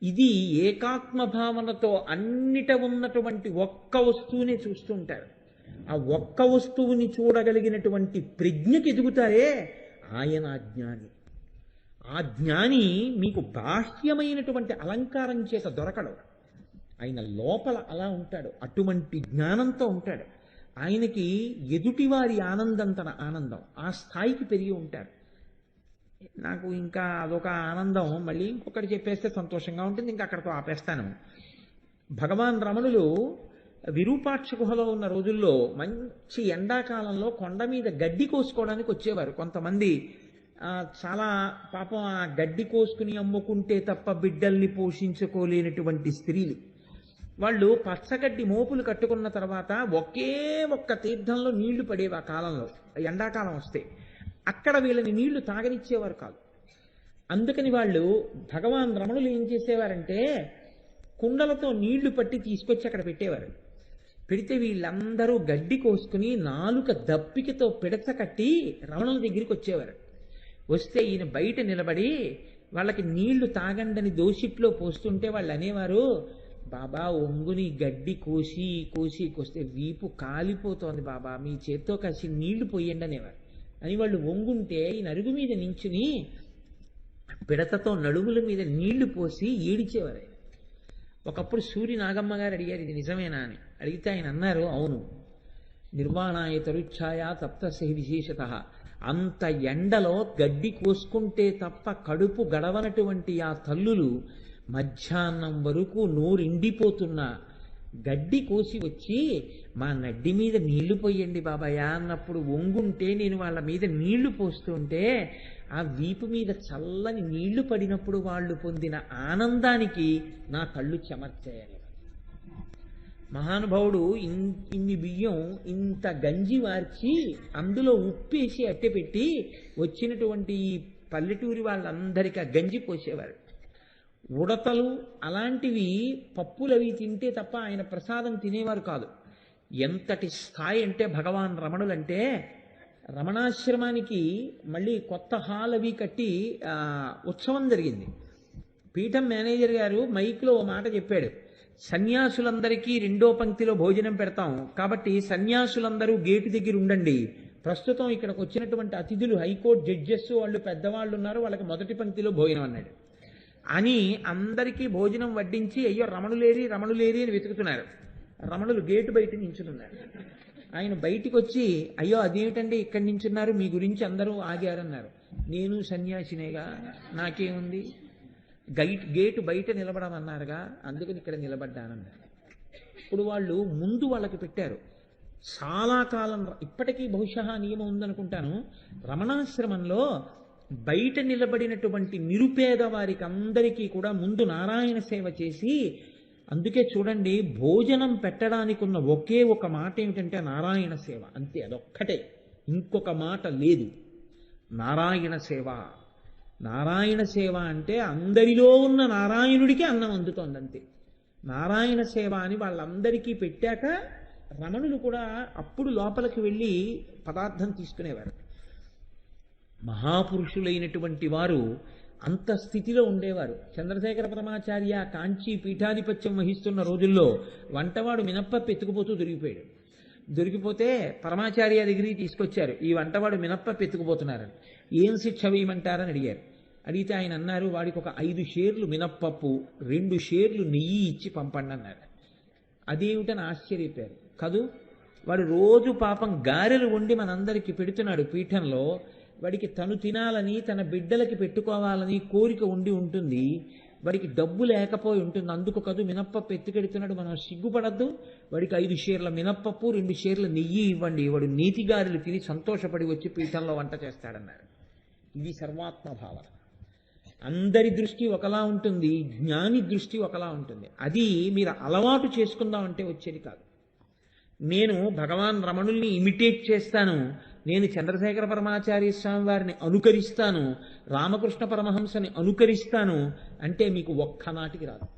ఇది ఏకాత్మ భావనతో అన్నిట ఉన్నటువంటి ఒక్క వస్తువునే చూస్తూ ఉంటారు. ఆ ఒక్క వస్తువుని చూడగలిగినటువంటి ప్రజ్ఞకి ఎదుగుతారే ఆయన జ్ఞాని. ఆ జ్ఞాని మీకు బాహ్యమైనటువంటి అలంకారం చేత దొరకడు, ఆయన లోపల అలా ఉంటాడు, అటువంటి జ్ఞానంతో ఉంటాడు. ఆయనకి ఎదుటివారి ఆనందం తన ఆనందం, ఆ స్థాయికి పెరిగి ఉంటారు. నాకు ఇంకా అదొక ఆనందం, మళ్ళీ ఇంకొకటి చెప్పేస్తే సంతోషంగా ఉంటుంది, ఇంకా అక్కడితో ఆపేస్తాను. భగవాన్ రమణులు విరూపాక్ష గుహలో ఉన్న రోజుల్లో మంచి ఎండాకాలంలో కొండ మీద గడ్డి కోసుకోవడానికి వచ్చేవారు కొంతమంది. చాలా పాపం ఆ గడ్డి కోసుకుని అమ్ముకుంటే తప్ప బిడ్డల్ని పోషించుకోలేనటువంటి స్త్రీలు. వాళ్ళు పచ్చగడ్డి మోపులు కట్టుకున్న తర్వాత ఒకే ఒక్క తీర్థంలో నీళ్లు పడేవి ఆ కాలంలో, ఎండాకాలం వస్తే. అక్కడ వీళ్ళని నీళ్లు తాగనిచ్చేవారు కాదు. అందుకని వాళ్ళు భగవాన్ రమణులు ఏం చేసేవారంటే కుండలతో నీళ్లు పట్టి తీసుకొచ్చి అక్కడ పెట్టేవారు. పెడితే వీళ్ళందరూ గడ్డి కోసుకుని నాలుక దప్పికతో పిడచ కట్టి రమణుల దగ్గరికి వచ్చేవారు. వస్తే ఈయన బయట నిలబడి వాళ్ళకి నీళ్లు తాగండని దోసిట్లో పోస్తుంటే వాళ్ళు అనేవారు, బాబా ఒంగుని గడ్డి కోస్తే వీపు కాలిపోతోంది బాబా, మీ చేత్తో కాసి నీళ్లు పోయండి అనేవారు. అని వాళ్ళు ఒంగుంటే ఈ నరుగు మీద నించుని పిడతతో నడుముల మీద నీళ్లు పోసి ఏడిచేవారు. ఒకప్పుడు సూర్య నాగమ్మ గారు అడిగారు, ఇది నిజమేనా అని. అడిగితే ఆయన అన్నారు, అవును, నిర్వాణాయ తరుచ్ఛాయ తప్తస్య విశేషత. అంత ఎండలో గడ్డి కోసుకుంటే తప్ప కడుపు గడవనటువంటి ఆ తల్లులు మధ్యాహ్నం వరకు నోరిండిపోతున్నా గడ్డి కోసి వచ్చి మా నడ్డి మీద నీళ్లు పోయండి బాబాయ్ అన్నప్పుడు ఒంగుంటే నేను వాళ్ళ మీద నీళ్లు పోస్తుంటే ఆ వీపు మీద చల్లని నీళ్లు పడినప్పుడు వాళ్ళు పొందిన ఆనందానికి నా కళ్ళు చెమర్చాయని. మహానుభావుడు ఇన్ని బియ్యం ఇంత గంజి వార్చి అందులో ఉప్పేసి అట్టెపెట్టి వచ్చినటువంటి ఈ పల్లెటూరి వాళ్ళందరికీ ఆ గంజి పోసేవారు. ఉడతలు అలాంటివి పప్పులవి తింటే తప్ప ఆయన ప్రసాదం తినేవారు కాదు. ఎంతటి స్థాయి అంటే భగవాన్ రమణులంటే రమణాశ్రమానికి మళ్ళీ కొత్త హాల్ అవి కట్టి ఉత్సవం జరిగింది. పీఠం మేనేజర్ గారు మైక్లో ఓ మాట చెప్పాడు, సన్యాసులందరికీ రెండో పంక్తిలో భోజనం పెడతాం కాబట్టి సన్యాసులందరూ గేటు దగ్గర ఉండండి, ప్రస్తుతం ఇక్కడికి వచ్చినటువంటి అతిథులు హైకోర్టు జడ్జెస్ వాళ్ళు పెద్దవాళ్ళు ఉన్నారు, వాళ్ళకి మొదటి పంక్తిలో భోజనం అన్నాడు. అని అందరికీ భోజనం వడ్డించి అయ్యో రమణులేరి అని వెతుకుతున్నారు. రమణులు గేటు బయట నించున్నారు. ఆయన బయటికి వచ్చి అయ్యో అదేమిటండి ఇక్కడి నించున్నారు, మీ గురించి అందరూ ఆగారన్నారు. నేను సన్యాసినేగా, నాకేముంది, గేటు బయట నిలబడమన్నారుగా, అందుకని ఇక్కడ నిలబడ్డానన్నారు. ఇప్పుడు వాళ్ళు ముందు వాళ్ళకి పెట్టారు. చాలా కాలం ఇప్పటికీ బహుశా నియమం ఉందనుకుంటాను, రమణాశ్రమంలో బయట నిలబడినటువంటి నిరుపేద వారికి అందరికీ కూడా ముందు నారాయణ సేవ చేసి, అందుకే చూడండి భోజనం పెట్టడానికి ఉన్న ఒకే ఒక మాట ఏమిటంటే నారాయణ సేవ, అంతే, అదొక్కటే, ఇంకొక మాట లేదు. నారాయణ సేవ. నారాయణ సేవ అంటే అందరిలో ఉన్న నారాయణుడికి అన్నం అందుతోంది, అంతే. నారాయణ సేవ అని వాళ్ళందరికీ పెట్టాక రమణులు కూడా అప్పుడు లోపలికి వెళ్ళి పదార్థం తీసుకునేవారు. మహాపురుషులైనటువంటి వారు అంత స్థితిలో ఉండేవారు. చంద్రశేఖర పరమాచార్య కాంచీ పీఠాధిపత్యం వహిస్తున్న రోజుల్లో వంటవాడు మినప్పప్పు ఎత్తుకుపోతూ దొరికిపోతే పరమాచార్య దగ్గరికి తీసుకొచ్చారు, ఈ వంటవాడు మినప్పప్పు ఎత్తుకుపోతున్నారని, ఏం శిక్ష వేయమంటారని అడిగారు. అడిగితే ఆయన అన్నారు, వాడికి ఒక 5 షేర్లు మినప్పప్పు 2 షేర్లు నెయ్యి ఇచ్చి పంపండి అన్నారు. అదేమిటని ఆశ్చర్యపోయారు. కదూ, వాడు రోజు పాపం గారెలు వండి మనందరికీ పెడుతున్నాడు పీఠంలో, వాడికి తను తినాలని తన బిడ్డలకి పెట్టుకోవాలని కోరిక ఉండి ఉంటుంది, వాడికి డబ్బు లేకపోయి ఉంటుంది, అందుకు కదూ మినప్పప్పు ఎత్తుకెడుతున్నాడు. మనం సిగ్గుపడద్దు, వాడికి 5 షేర్ల మినప్పప్పు 2 షేర్ల నెయ్యి ఇవ్వండి, వాడు నీతి గారెలు తిని సంతోషపడి వచ్చి పీఠంలో వంట చేస్తాడన్నారు. ఇది సర్వాత్మ భావన. అందరి దృష్టి ఒకలా ఉంటుంది, జ్ఞాని దృష్టి ఒకలా ఉంటుంది. అది మీరు అలవాటు చేసుకుందామంటే వచ్చేది కాదు. నేను భగవాన్ రమణుల్ని ఇమిటేట్ చేస్తాను, నేను చంద్రశేఖర పరమాచార్య స్వామి వారిని అనుకరిస్తాను, రామకృష్ణ పరమహంసని అనుకరిస్తాను అంటే మీకు ఒక్కనాటికి రాదు.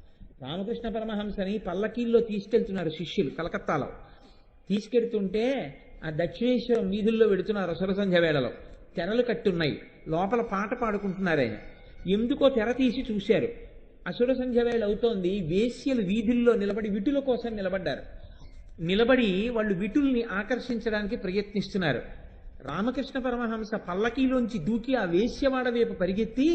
రామకృష్ణ పరమహంసని పల్లకీల్లో తీసుకెళ్తున్నారు శిష్యులు కలకత్తాలో. తీసుకెడుతుంటే ఆ దక్షిణేశ్వరం వీధుల్లో వెడుతున్నారు అసుర సంధ్య వేళలో, తెరలు కట్టున్నాయి, లోపల పాట పాడుకుంటున్నారు. ఆయన ఎందుకో తెర తీసి చూశారు, అసుర సంధ్య వేళ అవుతోంది, వేశ్యలు వీధుల్లో నిలబడి విటుల కోసం నిలబడ్డారు. నిలబడి వాళ్ళు విటుల్ని ఆకర్షించడానికి ప్రయత్నిస్తున్నారు. రామకృష్ణ పరమహంస పల్లకీలోంచి దూకి ఆ వేశ్యవాడ వైపు పరిగెత్తి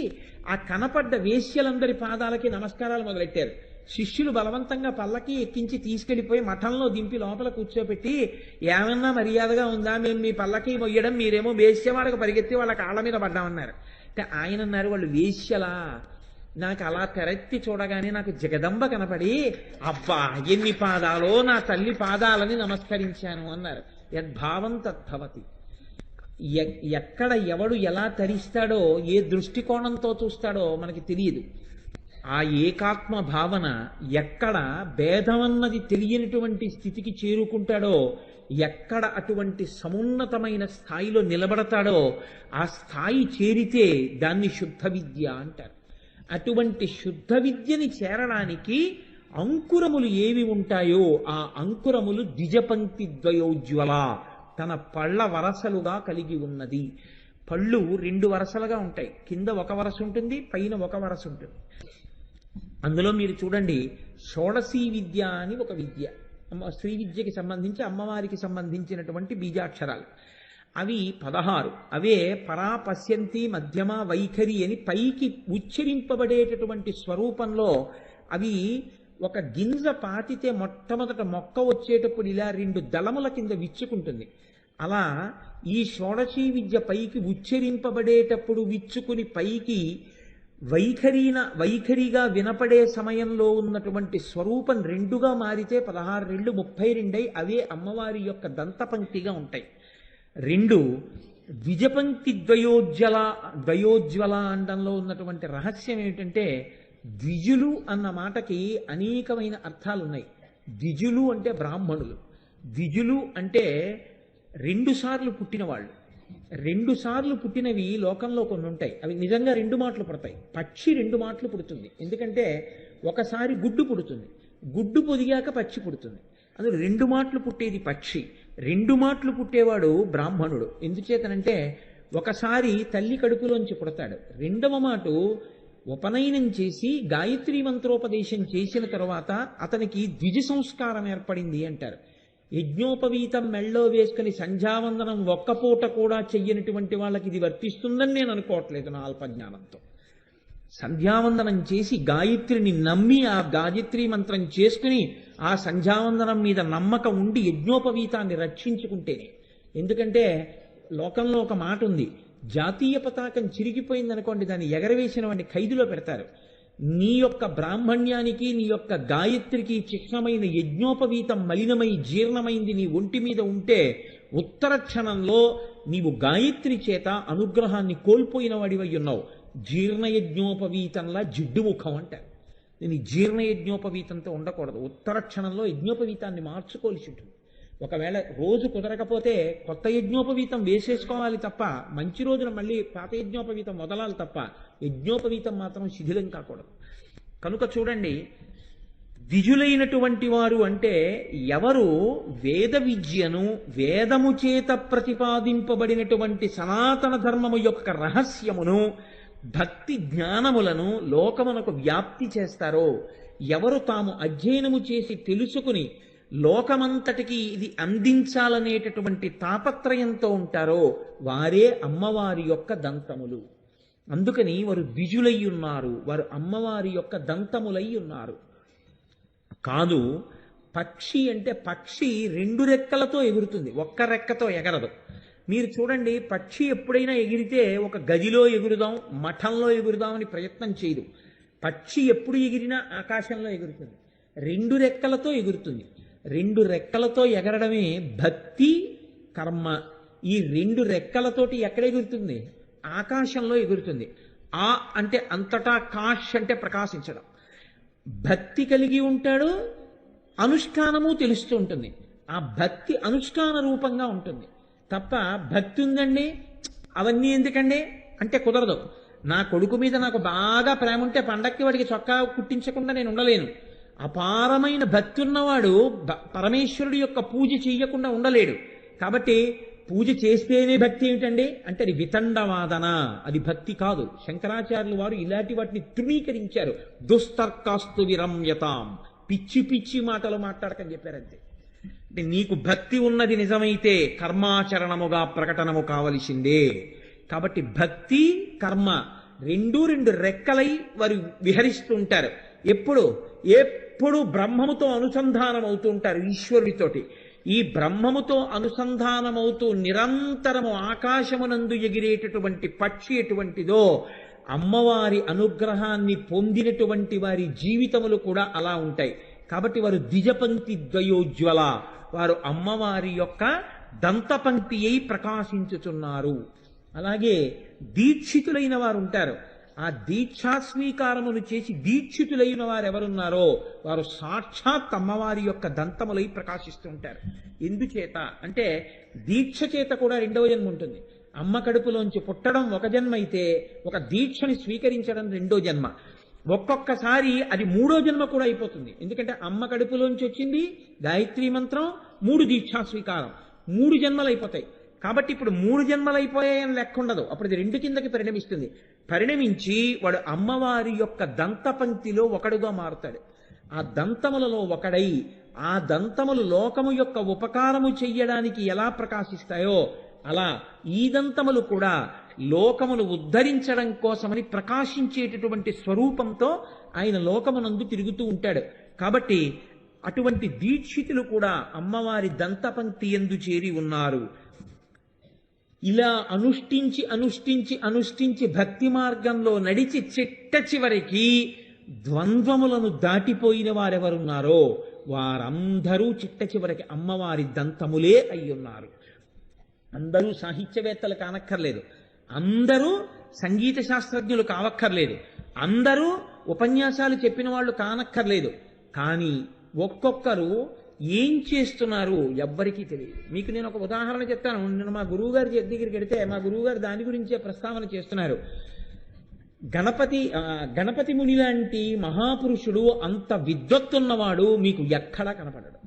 ఆ కనపడ్డ వేశ్యలందరి పాదాలకి నమస్కారాలు మొదలెట్టారు. శిష్యులు బలవంతంగా పల్లకి ఎక్కించి తీసుకెళ్లిపోయి మఠంలో దింపి లోపల కూర్చోబెట్టి, ఏమన్నా మర్యాదగా ఉందా, మేము మీ పల్లకి మొయ్యడం, మీరేమో వేశ్యవాడకు పరిగెత్తి వాళ్ళ కాళ్ళ మీద పడ్డామన్నారు. అంటే ఆయన అన్నారు, వాళ్ళు వేశ్యలా, నాకు అలా తెరెత్తి చూడగానే నాకు జగదంబ కనపడి, అబ్బా ఎన్ని పాదాలో నా తల్లి పాదాలని నమస్కరించాను అన్నారు. యద్భావం తద్భవతి. ఎక్కడ ఎవడు ఎలా తరిస్తాడో, ఏ దృష్టికోణంతో చూస్తాడో మనకి తెలియదు. ఆ ఏకాత్మ భావన ఎక్కడ భేదమన్నది తెలియనటువంటి స్థితికి చేరుకుంటాడో, ఎక్కడ అటువంటి సమున్నతమైన స్థాయిలో నిలబడతాడో, ఆ స్థాయి చేరితే దాన్ని శుద్ధ విద్య అంటారు. అటువంటి శుద్ధ విద్యని చేరడానికి అంకురములు ఏవి ఉంటాయో ఆ అంకురములు ద్విజపంక్తి ద్వయోజ్వల, తన పళ్ళ వరసలుగా కలిగి ఉన్నది. పళ్ళు 2 వరసలుగా ఉంటాయి. కింద ఒక వరస ఉంటుంది, పైన ఒక వరస ఉంటుంది. అందులో మీరు చూడండి, షోడశీ విద్య అని ఒక విద్య, శ్రీ విద్యకి సంబంధించి అమ్మవారికి సంబంధించినటువంటి బీజాక్షరాలు. అవి 16. అవే పరా, పశ్యంతి, మధ్యమ, వైఖరి అని పైకి ఉచ్చరింపబడేటటువంటి స్వరూపంలో అవి ఒక గింజ పాతితే మొట్టమొదట మొక్క వచ్చేటప్పుడు ఇలా 2 దళముల కింద విచ్చుకుంటుంది. అలా ఈ షోడశీ విద్య పైకి ఉచ్చరింపబడేటప్పుడు విచ్చుకుని పైకి వైఖరిగా వినపడే సమయంలో ఉన్నటువంటి స్వరూపం 2గా మారితే 16 రెళ్ళు 32 అవే అమ్మవారి యొక్క దంతపంక్తిగా ఉంటాయి. 2 ద్విజపంక్తి ద్వయోజ్వల అండంలో ఉన్నటువంటి రహస్యం ఏమిటంటే, ద్విజులు అన్న మాటకి అనేకమైన అర్థాలు ఉన్నాయి. ద్విజులు అంటే బ్రాహ్మణులు, ద్విజులు అంటే 2 సార్లు పుట్టిన వాళ్ళు. 2 సార్లు పుట్టినవి లోకంలో కొన్ని ఉంటాయి, అవి నిజంగా 2 మాటలు పుడతాయి. పక్షి 2 మాటలు పుడుతుంది, ఎందుకంటే ఒకసారి గుడ్డు పుడుతుంది, గుడ్డు పొదిగాక పక్షి పుడుతుంది. అందులో 2 మాటలు పుట్టేది పక్షి, 2 మాటలు పుట్టేవాడు బ్రాహ్మణుడు. ఎందుచేతనంటే ఒకసారి తల్లి కడుపులోంచి పుడతాడు, 2వ మాట ఉపనయనం చేసి గాయత్రీ మంత్రోపదేశం చేసిన తరువాత అతనికి ద్విజ సంస్కారం ఏర్పడింది అంటారు. యజ్ఞోపవీతం మెళ్ళో వేసుకుని సంధ్యావందనం ఒక్కపూట కూడా చెయ్యనటువంటి వాళ్ళకి ఇది వర్తిస్తుందని నేను అనుకోవట్లేదు నా అల్పజ్ఞానంతో. సంధ్యావందనం చేసి గాయత్రిని నమ్మి ఆ గాయత్రీ మంత్రం చేసుకుని ఆ సంధ్యావందనం మీద నమ్మకం ఉండి యజ్ఞోపవీతాన్ని రక్షించుకుంటేనే. ఎందుకంటే లోకంలో ఒక మాట ఉంది, జాతీయ పతాకం చిరిగిపోయిందనుకోండి, దాన్ని ఎగరవేసిన వాడిని ఖైదులో పెడతారు. నీ యొక్క బ్రాహ్మణ్యానికి, నీ యొక్క గాయత్రికి చిహ్నమైన యజ్ఞోపవీతం మలినమై జీర్ణమైంది నీ ఒంటి మీద ఉంటే ఉత్తర క్షణంలో నీవు గాయత్రి చేత అనుగ్రహాన్ని కోల్పోయిన వాడివై ఉన్నావు. జీర్ణయజ్ఞోపవీతంలా జిడ్డు ముఖం అంటారు. నేను జీర్ణయజ్ఞోపవీతంతో ఉండకూడదు, ఉత్తర క్షణంలో యజ్ఞోపవీతాన్ని మార్చుకోవాల్సి ఉంటుంది. ఒకవేళ రోజు కుదరకపోతే కొత్త యజ్ఞోపవీతం వేసేసుకోవాలి తప్ప, మంచి రోజున మళ్ళీ పాత యజ్ఞోపవీతం వదలాలి తప్ప యజ్ఞోపవీతం మాత్రం శిథిలం కాకూడదు. కనుక చూడండి, ద్విజులైనటువంటి వారు అంటే ఎవరు వేద విద్యను, వేదము చేత ప్రతిపాదింపబడినటువంటి సనాతన ధర్మము యొక్క రహస్యమును, భక్తి జ్ఞానములను లోకమునకు వ్యాప్తి చేస్తారో, ఎవరు తాము అధ్యయనము చేసి తెలుసుకుని లోకమంతటికి ఇది అందించాలనేటటువంటి తాపత్రయంతో ఉంటారో వారే అమ్మవారి యొక్క దంతములు. అందుకని వారు ద్విజులై ఉన్నారు, వారు అమ్మవారి యొక్క దంతములై ఉన్నారు. కాదు, పక్షి అంటే పక్షి 2 రెక్కలతో ఎగురుతుంది, ఒక్క రెక్కతో ఎగరదు. మీరు చూడండి, పక్షి ఎప్పుడైనా ఎగిరితే ఒక గదిలో ఎగురుదాం, మఠంలో ఎగురుదామని ప్రయత్నం చేయదు. పక్షి ఎప్పుడు ఎగిరినా ఆకాశంలో ఎగురుతుంది, 2 రెక్కలతో ఎగురుతుంది. 2 రెక్కలతో ఎగరడమే భక్తి కర్మ. ఈ 2 రెక్కలతోటి ఎక్కడ ఎగురుతుంది? ఆకాశంలో ఎగురుతుంది. ఆ అంటే అంతటా, కాష్ అంటే ప్రకాశించడం. భక్తి కలిగి ఉంటాడు, అనుష్ఠానము తెలుస్తూ ఉంటుంది. ఆ భక్తి అనుష్ఠాన రూపంగా ఉంటుంది తప్ప, భక్తి ఉందండి అవన్నీ ఎందుకండి అంటే కుదరదు. నా కొడుకు మీద నాకు బాగా ప్రేమ ఉంటే పండక్కి వాడికి చొక్కా కుట్టించకుండా నేను ఉండలేను. అపారమైన భక్తి ఉన్నవాడు పరమేశ్వరుడి యొక్క పూజ చెయ్యకుండా ఉండలేడు. కాబట్టి పూజ చేస్తేనే భక్తి ఏమిటండి అంటే అది వితండవాదన, అది భక్తి కాదు. శంకరాచార్యులు వారు ఇలాంటి వాటిని తృణీకరించారు. దుస్తర్కాస్తు విరమ్యతాం, పిచ్చి పిచ్చి మాటలు మాట్లాడకని చెప్పారంతే. అంటే నీకు భక్తి ఉన్నది నిజమైతే కర్మాచరణముగా ప్రకటనము కావలసిందే. కాబట్టి భక్తి కర్మ 2 రెక్కలై వారు విహరిస్తూ ఉంటారు. ఎప్పుడు బ్రహ్మముతో అనుసంధానం అవుతూ ఉంటారు, ఈశ్వరుడితోటి. ఈ బ్రహ్మముతో అనుసంధానమవుతూ నిరంతరము ఆకాశమునందు ఎగిరేటటువంటి పక్షి ఎటువంటిదో అమ్మవారి అనుగ్రహాన్ని పొందినటువంటి వారి జీవితములు కూడా అలా ఉంటాయి. కాబట్టి వారు ద్విజపంక్తి ద్వయోజ్వల, వారు అమ్మవారి యొక్క దంతపంక్తి అయి ప్రకాశించుచున్నారు. అలాగే దీక్షితులైన వారు ఉంటారు. ఆ దీక్షాస్వీకారములు చేసి దీక్షితులైన వారు ఎవరున్నారో వారు సాక్షాత్ అమ్మవారి యొక్క దంతములై ప్రకాశిస్తుంటారు. ఎందుచేత అంటే దీక్ష చేత కూడా రెండవ జన్మ ఉంటుంది. అమ్మ కడుపులోంచి పుట్టడం ఒక జన్మ అయితే, ఒక దీక్షని స్వీకరించడం రెండో జన్మ. ఒక్కొక్కసారి అది మూడో జన్మ కూడా అయిపోతుంది. ఎందుకంటే అమ్మ కడుపులోంచి వచ్చింది గాయత్రీ మంత్రం, 3 దీక్షా స్వీకారం, 3 జన్మలు అయిపోతాయి. కాబట్టి ఇప్పుడు 3 జన్మలు అయిపోయాయని లెక్క ఉండదు. అప్పుడు అది 2 కిందకి పరిణమిస్తుంది. పరిణమించి వాడు అమ్మవారి యొక్క దంతపంక్తిలో ఒకడుగా మారుతాడు. ఆ దంతములలో ఒకడై ఆ దంతములు లోకము యొక్క ఉపకారము చెయ్యడానికి ఎలా ప్రకాశిస్తాయో అలా ఈ దంతములు కూడా లోకమును ఉద్ధరించడం కోసమని ప్రకాశించేటటువంటి స్వరూపంతో ఆయన లోకమునందు తిరుగుతూ ఉంటాడు. కాబట్టి అటువంటి దీక్షితులు కూడా అమ్మవారి దంతపంక్తి యందు చేరి ఉన్నారు. ఇలా అనుష్ఠించి అనుష్ఠించి అనుష్ఠించి భక్తి మార్గంలో నడిచి చిట్ట చివరికి ద్వంద్వములను దాటిపోయిన వారెవరున్నారో వారందరూ చిట్ట చివరికి అమ్మవారి దంతములే అయ్యున్నారు. అందరూ సాహిత్యవేత్తలు కానక్కర్లేదు, అందరూ సంగీత శాస్త్రజ్ఞులు కావక్కర్లేదు, అందరూ ఉపన్యాసాలు చెప్పిన వాళ్ళు కానక్కర్లేదు. కానీ ఒక్కొక్కరు ఏం చేస్తున్నారు ఎవ్వరికీ తెలియదు. మీకు నేను ఒక ఉదాహరణ చెప్తాను. నేను మా గురువు గారి దగ్గరికి వెడితే మా గురువు గారు దాని గురించే ప్రస్తావన చేస్తున్నారు. గణపతి ముని లాంటి మహాపురుషుడు, అంత విద్వత్తున్నవాడు మీకు ఎక్కడా కనపడడు.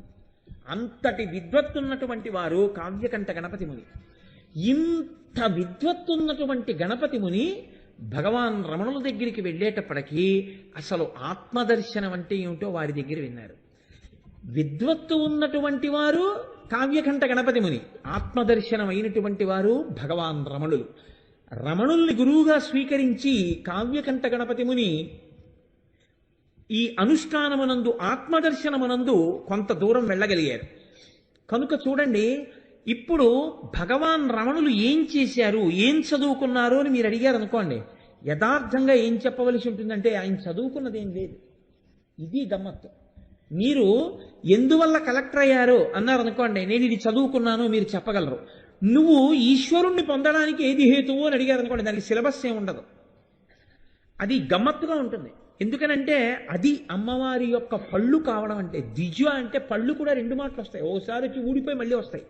అంతటి విద్వత్తున్నటువంటి వారు కావ్యకంఠ గణపతి ముని. ఇంత విద్వత్తున్నటువంటి గణపతి ముని భగవాన్ రమణుల దగ్గరికి వెళ్ళేటప్పటికీ అసలు ఆత్మదర్శనం అంటే ఏమిటో వారి దగ్గర విన్నారు. విద్వత్తు ఉన్నటువంటి వారు కావ్యకంఠ గణపతి ముని, ఆత్మదర్శనం అయినటువంటి వారు భగవాన్ రమణులు. రమణుల్ని గురువుగా స్వీకరించి కావ్యకంఠ గణపతి ముని ఈ అనుష్ఠానమునందు ఆత్మదర్శనమునందు కొంత దూరం వెళ్ళగలిగారు. కనుక చూడండి, ఇప్పుడు భగవాన్ రమణులు ఏం చేశారు, ఏం చదువుకున్నారు అని మీరు అడిగారు అనుకోండి, యథార్థంగా ఏం చెప్పవలసి ఉంటుందంటే ఆయన చదువుకున్నది ఏం లేదు. ఇది గమ్మత్తు. మీరు ఎందువల్ల కలెక్టర్ అయ్యారో అన్నారు అనుకోండి, నేను ఇది చదువుకున్నాను మీరు చెప్పగలరు. నువ్వు ఈశ్వరుణ్ణి పొందడానికి ఏది హేతువు అని అడిగారు అనుకోండి, దానికి సిలబస్ ఏమి ఉండదు. అది గమ్మత్తుగా ఉంటుంది. ఎందుకనంటే అది అమ్మవారి యొక్క పళ్ళు కావడం. అంటే ద్విజ అంటే పళ్ళు కూడా 2 మాటలు వస్తాయి, ఓసారి వచ్చి ఊడిపోయి మళ్ళీ వస్తాయి.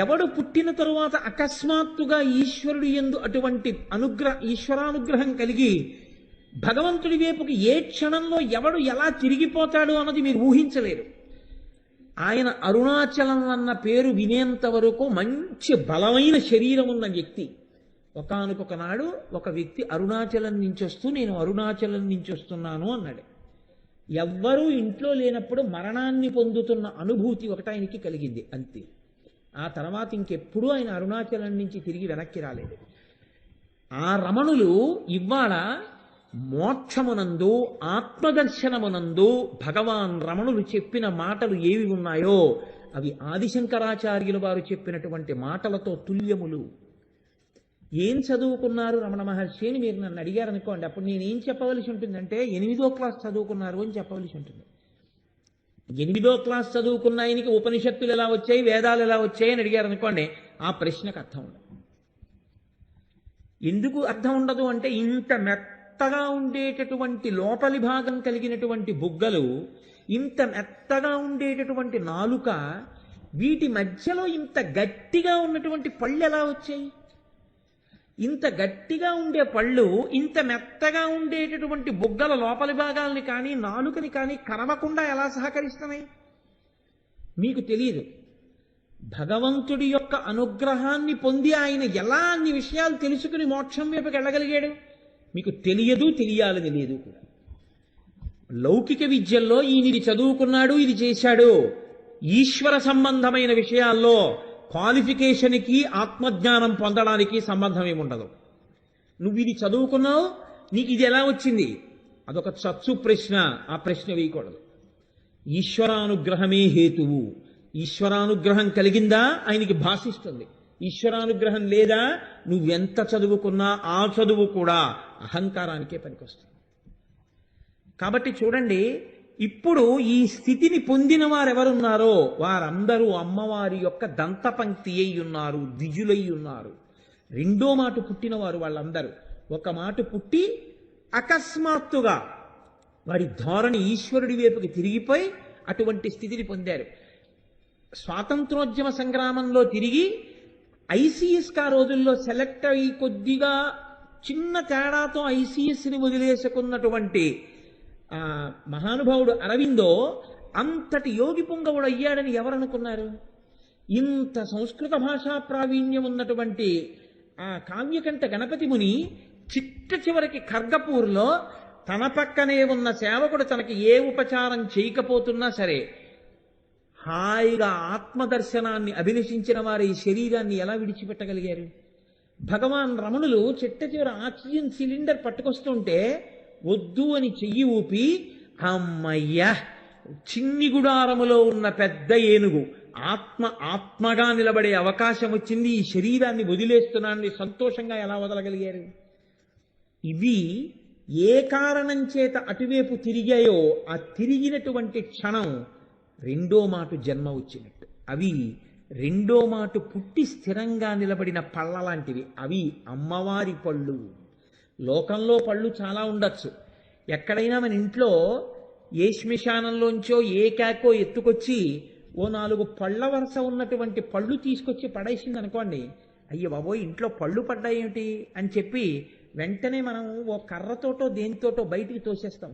ఎవడు పుట్టిన తరువాత అకస్మాత్తుగా ఈశ్వరుడు యందు అటువంటి ఈశ్వరానుగ్రహం కలిగి భగవంతుడి వైపుకి ఏ క్షణంలో ఎవడు ఎలా తిరిగిపోతాడు అన్నది మీరు ఊహించలేరు. ఆయన అరుణాచలం అన్న పేరు వినేంత వరకు మంచి బలమైన శరీరం ఉన్న వ్యక్తి. ఒకానొక నాడు ఒక వ్యక్తి అరుణాచలం నుంచి వస్తూ నేను అరుణాచలం నుంచి వస్తున్నాను అన్నాడు. ఎవ్వరూ ఇంట్లో లేనప్పుడు మరణాన్ని పొందుతున్న అనుభూతి ఒకటి ఆయనకి కలిగింది, అంతే. ఆ తర్వాత ఇంకెప్పుడూ ఆయన అరుణాచలం నుంచి తిరిగి వెనక్కి రాలేదు. ఆ రమణులు ఇవాళ మోక్షమునందు ఆత్మదర్శనమునందు భగవాన్ రమణులు చెప్పిన మాటలు ఏవి ఉన్నాయో అవి ఆదిశంకరాచార్యులు వారు చెప్పినటువంటి మాటలతో తుల్యములు. ఏం చదువుకున్నారు రమణ మహర్షి అని మీరు నన్ను అడిగారు అనుకోండి, అప్పుడు నేనేం చెప్పవలసి ఉంటుందంటే 8వ క్లాస్ చదువుకున్నారు అని చెప్పవలసి ఉంటుంది. 8వ క్లాస్ చదువుకున్న ఆయనకి ఉపనిషత్తులు ఎలా వచ్చాయి, వేదాలు ఎలా వచ్చాయి అని అడిగారు అనుకోండి, ఆ ప్రశ్నకు అర్థం ఉండదు. ఎందుకు అర్థం ఉండదు అంటే ఇంత మెత్తగా ఉండేటటువంటి లోపలి భాగం కలిగినటువంటి బుగ్గలు, ఇంత మెత్తగా ఉండేటటువంటి నాలుక, వీటి మధ్యలో ఇంత గట్టిగా ఉన్నటువంటి పళ్ళు ఎలా వచ్చాయి? ఇంత గట్టిగా ఉండే పళ్ళు ఇంత మెత్తగా ఉండేటటువంటి బుగ్గల లోపలి భాగాల్ని కానీ నాలుకని కానీ కరవకుండా ఎలా సహకరిస్తున్నాయి? మీకు తెలియదు. భగవంతుడి యొక్క అనుగ్రహాన్ని పొంది ఆయన ఎలా అన్ని విషయాలు తెలుసుకుని మోక్షం వైపుకి వెళ్ళగలిగాడు? మీకు తెలియదు, తెలియాలని లేదు కూడా. లౌకిక విద్యల్లో ఈయన ఇది చదువుకున్నాడు, ఇది చేశాడు. ఈశ్వర సంబంధమైన విషయాల్లో క్వాలిఫికేషన్కి ఆత్మజ్ఞానం పొందడానికి సంబంధం ఏముండదు. నువ్వు ఇది చదువుకున్నావు, నీకు ఇది ఎలా వచ్చింది? అదొక చచ్చు ప్రశ్న, ఆ ప్రశ్న వేయకూడదు. ఈశ్వరానుగ్రహమే హేతువు. ఈశ్వరానుగ్రహం కలిగిందా ఆయనకి భాషిస్తుంది. ఈశ్వరానుగ్రహం లేదా, నువ్వెంత చదువుకున్నా ఆ చదువు కూడా అహంకారానికే పనికొస్తుంది. కాబట్టి చూడండి, ఇప్పుడు ఈ స్థితిని పొందిన వారెవరున్నారో వారందరూ అమ్మవారి యొక్క దంతపంక్తి అయి ఉన్నారు, ద్విజులై ఉన్నారు. రెండో మాట పుట్టినవారు వాళ్ళందరూ. ఒక మాట పుట్టి అకస్మాత్తుగా వారి ధోరణి ఈశ్వరుడి వైపుకి తిరిగిపోయి అటువంటి స్థితిని పొందారు. స్వాతంత్రోద్యమ సంగ్రామంలో తిరిగి ఐసీఎస్కి ఆ రోజుల్లో సెలెక్ట్ అయ్యి కొద్దిగా చిన్న తేడాతో ఐసీఎస్ని వదిలేసుకున్నటువంటి మహానుభావుడు అరవిందో అంతటి యోగి పుంగవుడు అయ్యాడని ఎవరనుకున్నారు? ఇంత సంస్కృత భాషా ప్రావీణ్యం ఉన్నటువంటి ఆ కావ్యకంఠ గణపతి ముని చిట్ట చివరికి ఖర్గపూర్లో తన పక్కనే ఉన్న సేవకుడు తనకి ఏ ఉపచారం చేయకపోతున్నా సరే హాయిగా ఆత్మదర్శనాన్ని అభిలషించిన వారి ఈ శరీరాన్ని ఎలా విడిచిపెట్టగలిగారు? భగవాన్ రమణులు చిట్ట చివరి ఆక్సిజన్ సిలిండర్ పట్టుకొస్తుంటే వద్దు అని చెయ్యి ఊపి, అమ్మయ్యా చిన్ని గుడారములో ఉన్న పెద్ద ఏనుగు ఆత్మగా నిలబడే అవకాశం వచ్చింది, ఈ శరీరాన్ని వదిలేస్తున్నానని సంతోషంగా ఎలా వదలగలిగారు? ఇవి ఏ కారణం చేత అటువైపు తిరిగాయో ఆ తిరిగినటువంటి క్షణం రెండో మాట జన్మ వచ్చినట్టు. అవి రెండో మాట పుట్టి స్థిరంగా నిలబడిన పళ్ళ లాంటివి. అవి అమ్మవారి పళ్ళు. లోకంలో పళ్ళు చాలా ఉండొచ్చు. ఎక్కడైనా మన ఇంట్లో ఏ శ్మశానంలోంచో ఏ కేకో ఎత్తుకొచ్చి ఓ 4 పళ్ళ వరుస ఉన్నటువంటి పళ్ళు తీసుకొచ్చి పడేసింది అనుకోండి, అయ్యో బాబోయ్ ఇంట్లో పళ్ళు పడ్డాయేమిటి అని చెప్పి వెంటనే మనం ఓ కర్రతోటో దేనితోటో బయటికి తోసేస్తాం.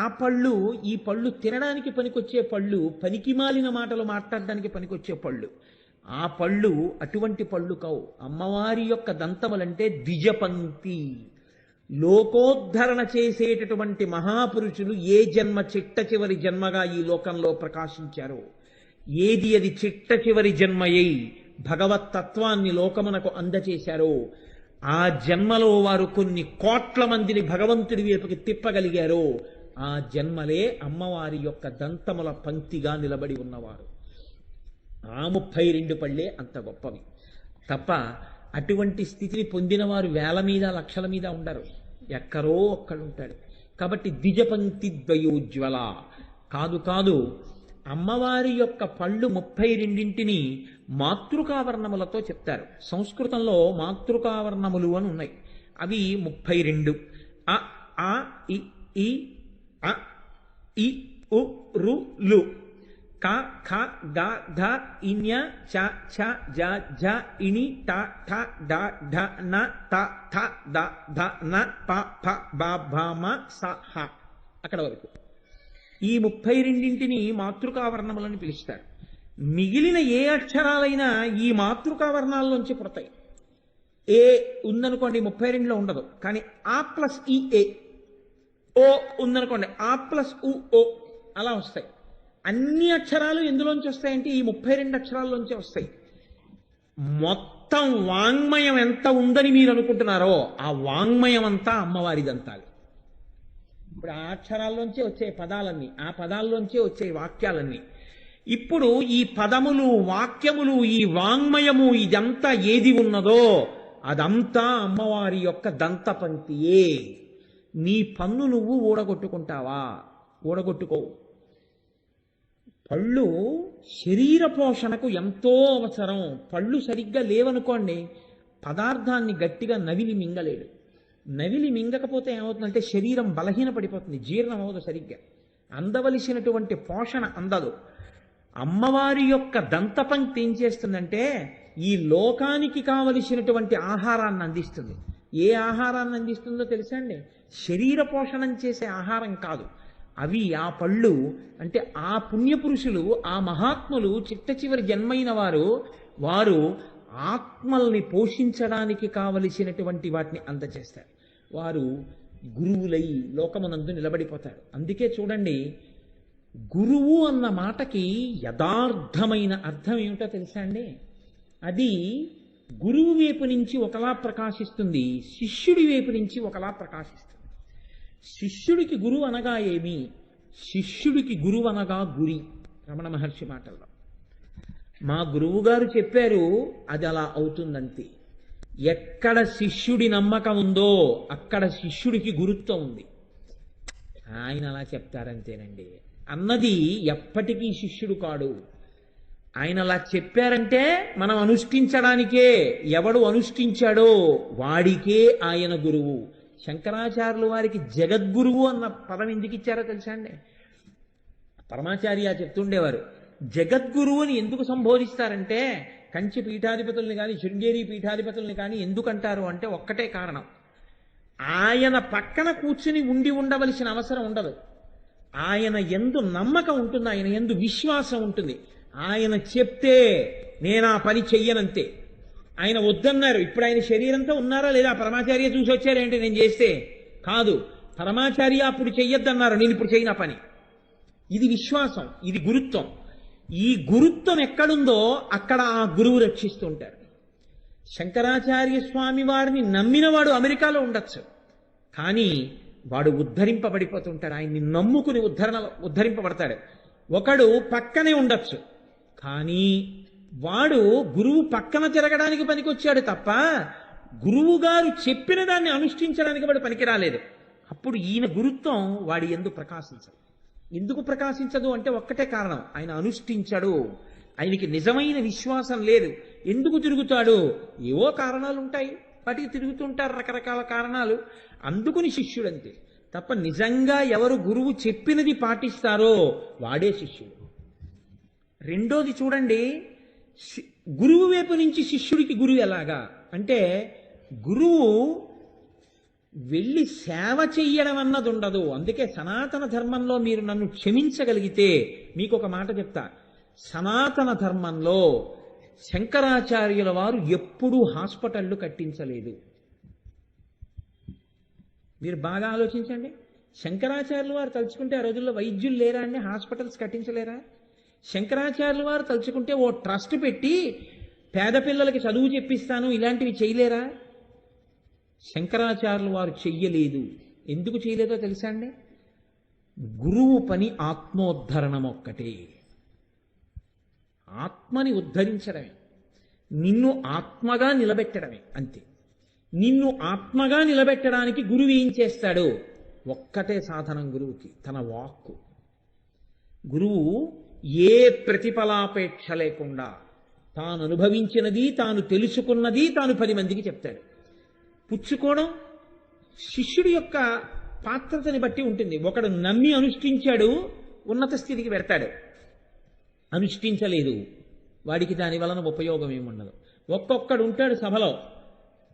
ఆ పళ్ళు ఈ పళ్ళు తినడానికి పనికొచ్చే పళ్ళు, పనికిమాలిన మాటలు మాట్లాడడానికి పనికొచ్చే పళ్ళు. ఆ పళ్ళు అటువంటి పళ్ళు కావు. అమ్మవారి యొక్క దంతములంటే ద్విజపంక్తి, లోకోద్ధరణ చేసేటటువంటి మహాపురుషులు ఏ జన్మ చిట్ట చివరి జన్మగా ఈ లోకంలో ప్రకాశించారో, ఏది అది చిట్ట చివరి జన్మయ్యి భగవత్తత్వాన్ని లోకమునకు అందచేశారో, ఆ జన్మలో వారు కొన్ని కోట్ల మందిని భగవంతుడి వైపుకి తిప్పగలిగారో, ఆ జన్మలే అమ్మవారి యొక్క దంతముల పంక్తిగా నిలబడి ఉన్నవారు. ఆ 32 పళ్ళే అంత గొప్పవి తప్ప అటువంటి స్థితిని పొందిన వారు వేల మీద లక్షల మీద ఉండరు, ఎక్కడో ఒక్కడుంటాడు. కాబట్టి ద్విజపంక్తి ద్వయోజ్వల కాదు. అమ్మవారి యొక్క పళ్ళు 32ంటిని మాతృకావర్ణములతో చెప్తారు. సంస్కృతంలో మాతృకావర్ణములు అని ఉన్నాయి. అవి 32. అ ఆ ఇ ఈ అ ఇ ఉ రు లు, క ఖ గ ఘ ఇన్య చ ఛ జ ఝ ఇణి ట ఠ డ ఢ న త థ ద ధ న ప ఫ బ భ మ స హ. అక్కడ వరకు ఈ 32ంటిని మాతృకావర్ణములని పిలుస్తారు. మిగిలిన ఏ అక్షరాలైనా ఈ మాతృకావర్ణాల్లోంచి పుడతాయి. ఏ ఉందనుకోండి 32లో ఉండదు, కానీ ఆ ప్లస్ ఈ ఏ, ఓ ఉందనుకోండి ఆ ప్లస్ ఉ ఓ, అలా వస్తాయి. అన్ని అక్షరాలు ఎందులోంచి వస్తాయంటే ఈ 32 అక్షరాల్లోంచి వస్తాయి. మొత్తం వాంగ్మయం ఎంత ఉందని మీరు అనుకుంటున్నారో ఆ వాంగ్మయం అంతా అమ్మవారి దంతాలు. ఇప్పుడు ఆ అక్షరాల్లోంచే వచ్చే పదాలన్నీ, ఆ పదాల్లోంచే వచ్చే వాక్యాలన్నీ. ఇప్పుడు ఈ పదములు, వాక్యములు, ఈ వాంగ్మయము, ఇదంతా ఏది ఉన్నదో అదంతా అమ్మవారి యొక్క దంతపంక్తియే. నీ పన్ను నువ్వు ఊడగొట్టుకుంటావా? ఊడగొట్టుకోవు. పళ్ళు శరీర పోషణకు ఎంతో అవసరం. పళ్ళు సరిగ్గా లేవనుకోండి, పదార్థాన్ని గట్టిగా నవిలి మింగలేడు. నవిలి మింగకపోతే ఏమవుతుందంటే శరీరం బలహీనపడిపోతుంది, జీర్ణం అవ్వదు సరిగ్గా, అందవలసినటువంటి పోషణ అందదు. అమ్మవారి యొక్క దంతపంక్తి ఏం చేస్తుందంటే ఈ లోకానికి కావలసినటువంటి ఆహారాన్ని అందిస్తుంది. ఏ ఆహారాన్ని అందిస్తుందో తెలుసా అండి? శరీర పోషణం చేసే ఆహారం కాదు. అవి ఆ పళ్ళు అంటే ఆ పుణ్యపురుషులు, ఆ మహాత్ములు చిట్ట చివరి జన్మైన వారు ఆత్మల్ని పోషించడానికి కావలసినటువంటి వాటిని అందచేస్తారు. వారు గురువులై లోకమునందు నిలబడిపోతారు. అందుకే చూడండి, గురువు అన్న మాటకి యథార్థమైన అర్థం ఏమిటో తెలుసా అండి? అది గురువు వైపు నుంచి ఒకలా ప్రకాశిస్తుంది, శిష్యుడి వైపు నుంచి ఒకలా ప్రకాశిస్తుంది. శిష్యుడికి గురువు అనగా ఏమి? శిష్యుడికి గురువు అనగా గురి. రమణ మహర్షి మాటల్లో మా గురువు గారు చెప్పారు, అది అలా అవుతుందంతే. ఎక్కడ శిష్యుడి నమ్మకం ఉందో అక్కడ శిష్యుడికి గురుత్వం ఉంది. ఆయన అలా చెప్తారంతేనండి అన్నది ఎప్పటికీ శిష్యుడు కాడు. ఆయన అలా చెప్పారంటే మనం అనుష్ఠించడానికే. ఎవడు అనుష్ఠించాడో వాడికే ఆయన గురువు. శంకరాచార్యుల వారికి జగద్గురువు అన్న పదం ఎందుకు ఇచ్చారో తెలుసా అండి? పరమాచార్య చెప్తుండేవారు, జగద్గురువు అని ఎందుకు సంబోధిస్తారంటే, కంచి పీఠాధిపతుల్ని కానీ శృంగేరి పీఠాధిపతుల్ని కానీ ఎందుకంటారు అంటే ఒక్కటే కారణం. ఆయన పక్కన కూర్చుని ఉండవలసిన అవసరం ఉండదు. ఆయన యందు నమ్మకం ఉంటుంది, ఆయన యందు విశ్వాసం ఉంటుంది. ఆయన చెప్తే నేను ఆ పని చెయ్యనంతే. ఆయన వద్దన్నారు, ఇప్పుడు ఆయన శరీరంతో ఉన్నారా లేదా? పరమాచార్య చూసి వచ్చారేంటి నేను చేస్తే? కాదు, పరమాచార్య అప్పుడు చెయ్యొద్దన్నారు, నేను ఇప్పుడు చేయన పని. ఇది విశ్వాసం, ఇది గురుత్వం. ఈ గురుత్వం ఎక్కడుందో అక్కడ ఆ గురువు రక్షిస్తుంటారు. శంకరాచార్య స్వామి వారిని నమ్మినవాడు అమెరికాలో ఉండొచ్చు, కానీ వాడు ఉద్ధరింపబడిపోతుంటాడు. ఆయన్ని నమ్ముకుని ఉద్ధరింపబడతాడు. ఒకడు పక్కనే ఉండొచ్చు, కానీ వాడు గురువు పక్కన తిరగడానికి పనికొచ్చాడు తప్ప గురువు గారు చెప్పిన దాన్ని అనుష్ఠించడానికి వాడు పనికిరాలేదు. అప్పుడు ఈయన గురుత్వం వాడి యందు ప్రకాశించదు. ఎందుకు ప్రకాశించదు అంటే ఒక్కటే కారణం, ఆయన అనుష్ఠించడు. ఆయనకి నిజమైన విశ్వాసం లేదు. ఎందుకు తిరుగుతాడు? ఏవో కారణాలు ఉంటాయి, వాటికి తిరుగుతుంటారు, రకరకాల కారణాలు. అందుకుని శిష్యుడంతే తప్ప నిజంగా ఎవరు గురువు చెప్పినది పాటిస్తారో వాడే శిష్యుడు. రెండోది చూడండి, గురువు వైపు నుంచి శిష్యుడికి గురువు ఎలాగా అంటే, గురువు వెళ్ళి సేవ చెయ్యడం అన్నది ఉండదు. అందుకే సనాతన ధర్మంలో మీరు నన్ను క్షమించగలిగితే మీకు ఒక మాట చెప్తా. సనాతన ధర్మంలో శంకరాచార్యుల వారు ఎప్పుడూ హాస్పిటళ్ళు కట్టించలేదు. మీరు బాగా ఆలోచించండి. శంకరాచార్యుల వారు తలుచుకుంటే ఆ రోజుల్లో వైద్యులు లేరా అండి? హాస్పిటల్స్ కట్టించలేరా? శంకరాచార్యుల వారు తలుచుకుంటే ఓ ట్రస్ట్ పెట్టి పేద పిల్లలకి చదువు చెప్పిస్తాను ఇలాంటివి చేయలేరా? శంకరాచార్యుల వారు చెయ్యలేదు. ఎందుకు చేయలేదో తెలుసా అండి? గురువు పని ఆత్మోద్ధరణం ఒక్కటే. ఆత్మని ఉద్ధరించడమే, నిన్ను ఆత్మగా నిలబెట్టడమే, అంతే. నిన్ను ఆత్మగా నిలబెట్టడానికి గురువు ఏం చేస్తాడు? ఒక్కటే సాధనం గురువుకి, తన వాక్కు. గురువు ఏ ప్రతిఫలాపేక్ష లేకుండా తాను అనుభవించినది, తాను తెలుసుకున్నది తాను 10 మందికి చెప్తాడు. పుచ్చుకోవడం శిష్యుడి యొక్క పాత్రతని బట్టి ఉంటుంది. ఒకడు నమ్మి అనుష్ఠించాడు, ఉన్నత స్థితికి పెడతాడు. అనుష్ఠించలేదు, వాడికి దాని వలన ఉపయోగం ఏముండదు. ఒక్కొక్కడు ఉంటాడు సభలో,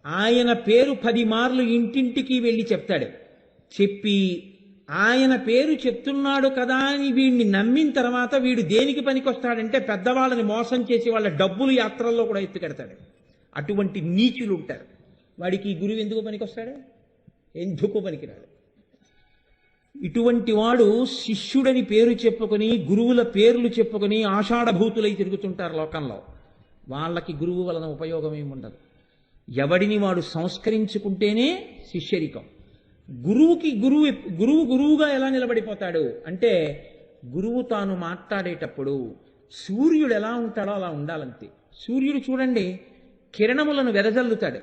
ఆయన పేరు 10 మార్లు ఇంటింటికి వెళ్ళి చెప్తాడు. చెప్పి ఆయన పేరు చెప్తున్నాడు కదా అని వీడిని నమ్మిన తర్వాత వీడు దేనికి పనికొస్తాడంటే పెద్దవాళ్ళని మోసం చేసి వాళ్ళ డబ్బులు యాత్రల్లో కూడా ఎత్తుకెడతాడు. అటువంటి నీచులు ఉంటారు. వాడికి ఈ గురువు ఎందుకు పనికొస్తాడు? ఎందుకు పనికిరాడు. ఇటువంటి వాడు శిష్యుడని పేరు చెప్పుకొని గురువుల పేర్లు చెప్పుకొని ఆషాఢభూతులై తిరుగుతుంటారు లోకంలో. వాళ్ళకి గురువు వలన ఉపయోగం ఏముండదు. ఎవడిని వాడు సంస్కరించుకుంటేనే శిష్యరికం. గురువుకి గురువుగా ఎలా నిలబడిపోతాడు అంటే, గురువు తాను మాట్లాడేటప్పుడు సూర్యుడు ఎలా ఉంటాడో అలా ఉండాలంతే. సూర్యుడు చూడండి, కిరణములను వెదజల్లుతాడు.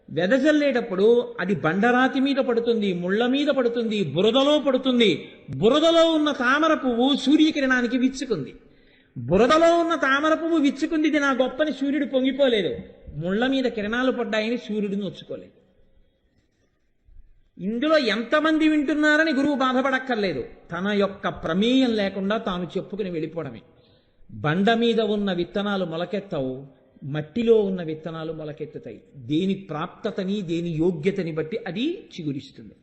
వెదజల్లేటప్పుడు అది బండరాతి మీద పడుతుంది, ముళ్ళ మీద పడుతుంది, బురదలో పడుతుంది. బురదలో ఉన్న తామర పువ్వు సూర్యకిరణానికి విచ్చుకుంది. బురదలో ఉన్న తామర పువ్వు విచ్చుకుంది, ఇది నా గొప్పని సూర్యుడు పొంగిపోలేదు. ముళ్ళ మీద కిరణాలు పడ్డాయని సూర్యుడిని నొచ్చుకోలేదు. ఇందులో ఎంతమంది వింటున్నారని గురువు బాధపడక్కర్లేదు. తన యొక్క ప్రమేయం లేకుండా తాను చెప్పుకుని వెళ్ళిపోవడమే. బండ మీద ఉన్న విత్తనాలు మొలకెత్తవు, మట్టిలో ఉన్న విత్తనాలు మొలకెత్తుతాయి. దేని ప్రాప్తతని, దేని యోగ్యతని బట్టి అది చిగురిస్తుంది.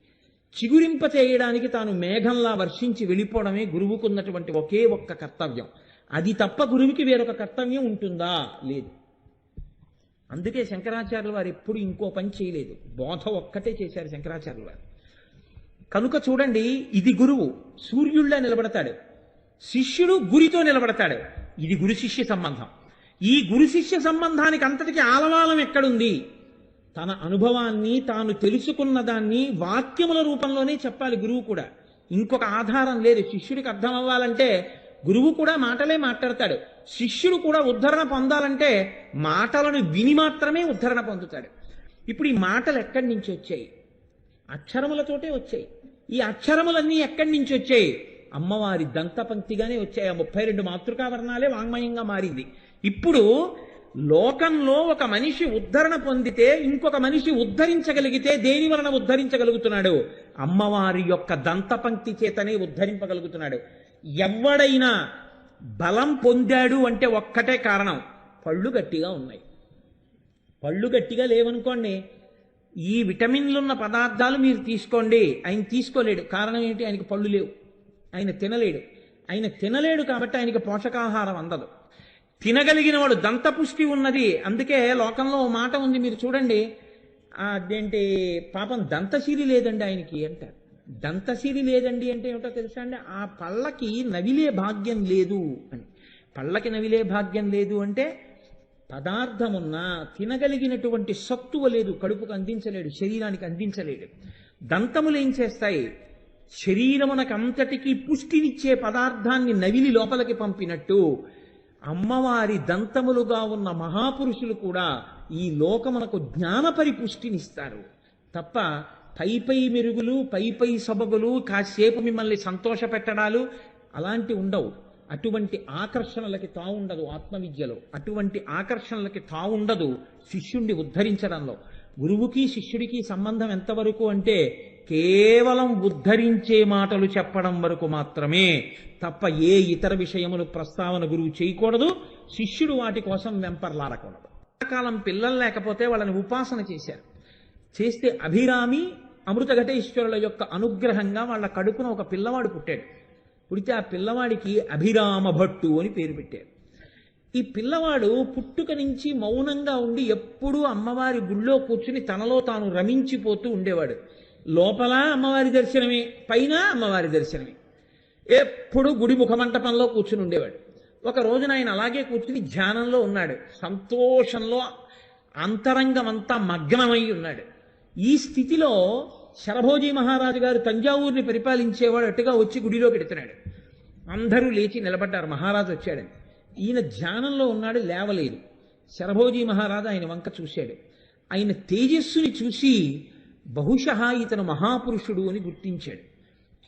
చిగురింప చేయడానికి తాను మేఘంలా వర్షించి వెళ్ళిపోవడమే గురువుకున్నటువంటి ఒకే ఒక్క కర్తవ్యం. అది తప్ప గురువుకి వేరొక కర్తవ్యం ఉంటుందా? లేదు. అందుకే శంకరాచార్యుల వారు ఎప్పుడు ఇంకో పని చేయలేదు, బోధ ఒక్కటే చేశారు శంకరాచార్యుల వారు. కనుక చూడండి, ఇది గురువు సూర్యుడిలా నిలబడతాడు, శిష్యుడు గురితో నిలబడతాడు. ఇది గురు శిష్య సంబంధం. ఈ గురు శిష్య సంబంధానికి అంతటికి ఆలవాలం ఎక్కడుంది? తన అనుభవాన్ని, తాను తెలుసుకున్న దాన్ని వాక్యముల రూపంలోనే చెప్పాలి గురువు కూడా. ఇంకొక ఆధారం లేదు. శిష్యుడికి అర్థం అవ్వాలంటే గురువు కూడా మాటలే మాట్లాడతాడు. శిష్యుడు కూడా ఉద్ధరణ పొందాలంటే మాటలను విని మాత్రమే ఉద్ధరణ పొందుతాడు. ఇప్పుడు ఈ మాటలు ఎక్కడి నుంచి వచ్చాయి? అక్షరములతోటే వచ్చాయి. ఈ అక్షరములన్నీ ఎక్కడి నుంచి వచ్చాయి? అమ్మవారి దంతపంక్తిగానే వచ్చాయి. ఆ 32 మాతృకావర్ణాలే వాంగ్మయంగా మారింది. ఇప్పుడు లోకంలో ఒక మనిషి ఉద్ధరణ పొందితే ఇంకొక మనిషి ఉద్ధరించగలిగితే దేని వలన ఉద్ధరించగలుగుతున్నాడు? అమ్మవారి యొక్క దంతపంక్తి చేతనే ఉద్ధరింపగలుగుతున్నాడు. ఎవడైనా బలం పొందాడు అంటే ఒక్కటే కారణం, పళ్ళు గట్టిగా ఉన్నాయి. పళ్ళు గట్టిగా లేవనుకోండి, ఈ విటమిన్లున్న పదార్థాలు మీరు తీసుకోండి, ఆయన తీసుకోలేడు. కారణం ఏంటి? ఆయనకి పళ్ళు లేవు, ఆయన తినలేడు. ఆయన తినలేడు కాబట్టి ఆయనకి పోషకాహారం అందదు. తినగలిగిన వాడు దంతపుష్టి ఉన్నది. అందుకే లోకంలో ఓ మాట ఉంది, మీరు చూడండి, అదేంటి పాపం దంతశీలి లేదండి ఆయనకి అంటారు. దంతశీలి లేదండి అంటే ఏమిటో తెలుసా అండి? ఆ పళ్ళకి నవిలే భాగ్యం లేదు అని. పళ్ళకి నవిలే భాగ్యం లేదు అంటే పదార్థమున్నా తినగలిగినటువంటి సత్తువ లేదు, కడుపుకు అందించలేడు, శరీరానికి అందించలేడు. దంతములు ఏం చేస్తాయి? శరీరమునకు అంతటికీ పుష్టినిచ్చే పదార్థాన్ని నవిలి లోపలికి పంపినట్టు అమ్మవారి దంతములుగా ఉన్న మహాపురుషులు కూడా ఈ లోకమునకు జ్ఞాన పరిపుష్టినిస్తారు తప్ప పై మెరుగులు, పై సబగులు, కాసేపు మిమ్మల్ని సంతోష పెట్టడాలు అలాంటి ఉండవు. అటువంటి ఆకర్షణలకి తావుండదు ఆత్మవిద్యలో. అటువంటి ఆకర్షణలకి తావుండదు శిష్యుణ్ణి ఉద్ధరించడంలో. గురువుకి శిష్యుడికి సంబంధం ఎంతవరకు అంటే కేవలం ఉద్ధరించే మాటలు చెప్పడం వరకు మాత్రమే తప్ప ఏ ఇతర విషయములు ప్రస్తావన గురువు చేయకూడదు, శిష్యుడు వాటి కోసం వెంపర్లాడకూడదు. కాలం పిల్లలు లేకపోతే వాళ్ళని ఉపాసన చేశారు. చేస్తే అభిరామి అమృతఘటేశ్వరుల యొక్క అనుగ్రహంగా వాళ్ళ కడుపున ఒక పిల్లవాడు పుట్టాడు. పుడితే ఆ పిల్లవాడికి అభిరామ భట్టు అని పేరు పెట్టారు. ఈ పిల్లవాడు పుట్టుక నుంచి మౌనంగా ఉండి ఎప్పుడూ అమ్మవారి గుళ్ళో కూర్చుని తనలో తాను రమించిపోతూ ఉండేవాడు. లోపల అమ్మవారి దర్శనమే, పైన అమ్మవారి దర్శనమే. ఎప్పుడు గుడి ముఖమంటపంలో కూర్చుని ఉండేవాడు. ఒక రోజున ఆయన అలాగే కూర్చుని ధ్యానంలో ఉన్నాడు. సంతోషంలో అంతరంగమంతా మగ్నమై ఉన్నాడు. ఈ స్థితిలో శరభోజీ మహారాజు గారు తంజావూరుని పరిపాలించేవాడు అట్టుగా వచ్చి గుడిలోకి ఎడుతున్నాడు. అందరూ లేచి నిలబడ్డారు, మహారాజు వచ్చాడని. ఈయన ధ్యానంలో ఉన్నాడు, లేవలేదు. శరభోజీ మహారాజు ఆయన వంక చూశాడు. ఆయన తేజస్సుని చూసి బహుశಃ ఇతను మహాపురుషుడు అని గుర్తించాడు.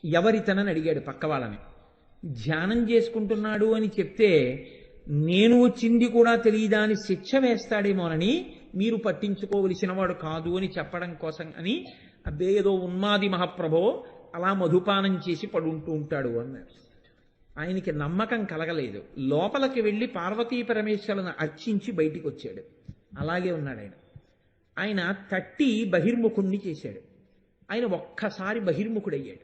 ఎవరితనని అడిగాడు పక్క వాళ్ళని. ధ్యానం చేసుకుంటున్నాడు అని చెప్తే నేను వచ్చింది కూడా తెలియదా అని శిక్ష వేస్తాడేమోనని మీరు పట్టించుకోవలసిన వాడు కాదు అని చెప్పడం కోసం అని, అబ్బే ఏదో ఉన్మాది మహాప్రభో అలా మధుపానం చేసి పడుంటూ ఉంటాడు అన్నారు. ఆయనకి నమ్మకం కలగలేదు. లోపలికి వెళ్ళి పార్వతీ పరమేశ్వరులను అర్చించి బయటికి వచ్చాడు. అలాగే ఉన్నాడు ఆయన. ఆయన తట్టి బహిర్ముఖుణ్ణి చేశాడు. ఆయన ఒక్కసారి బహిర్ముఖుడయ్యాడు.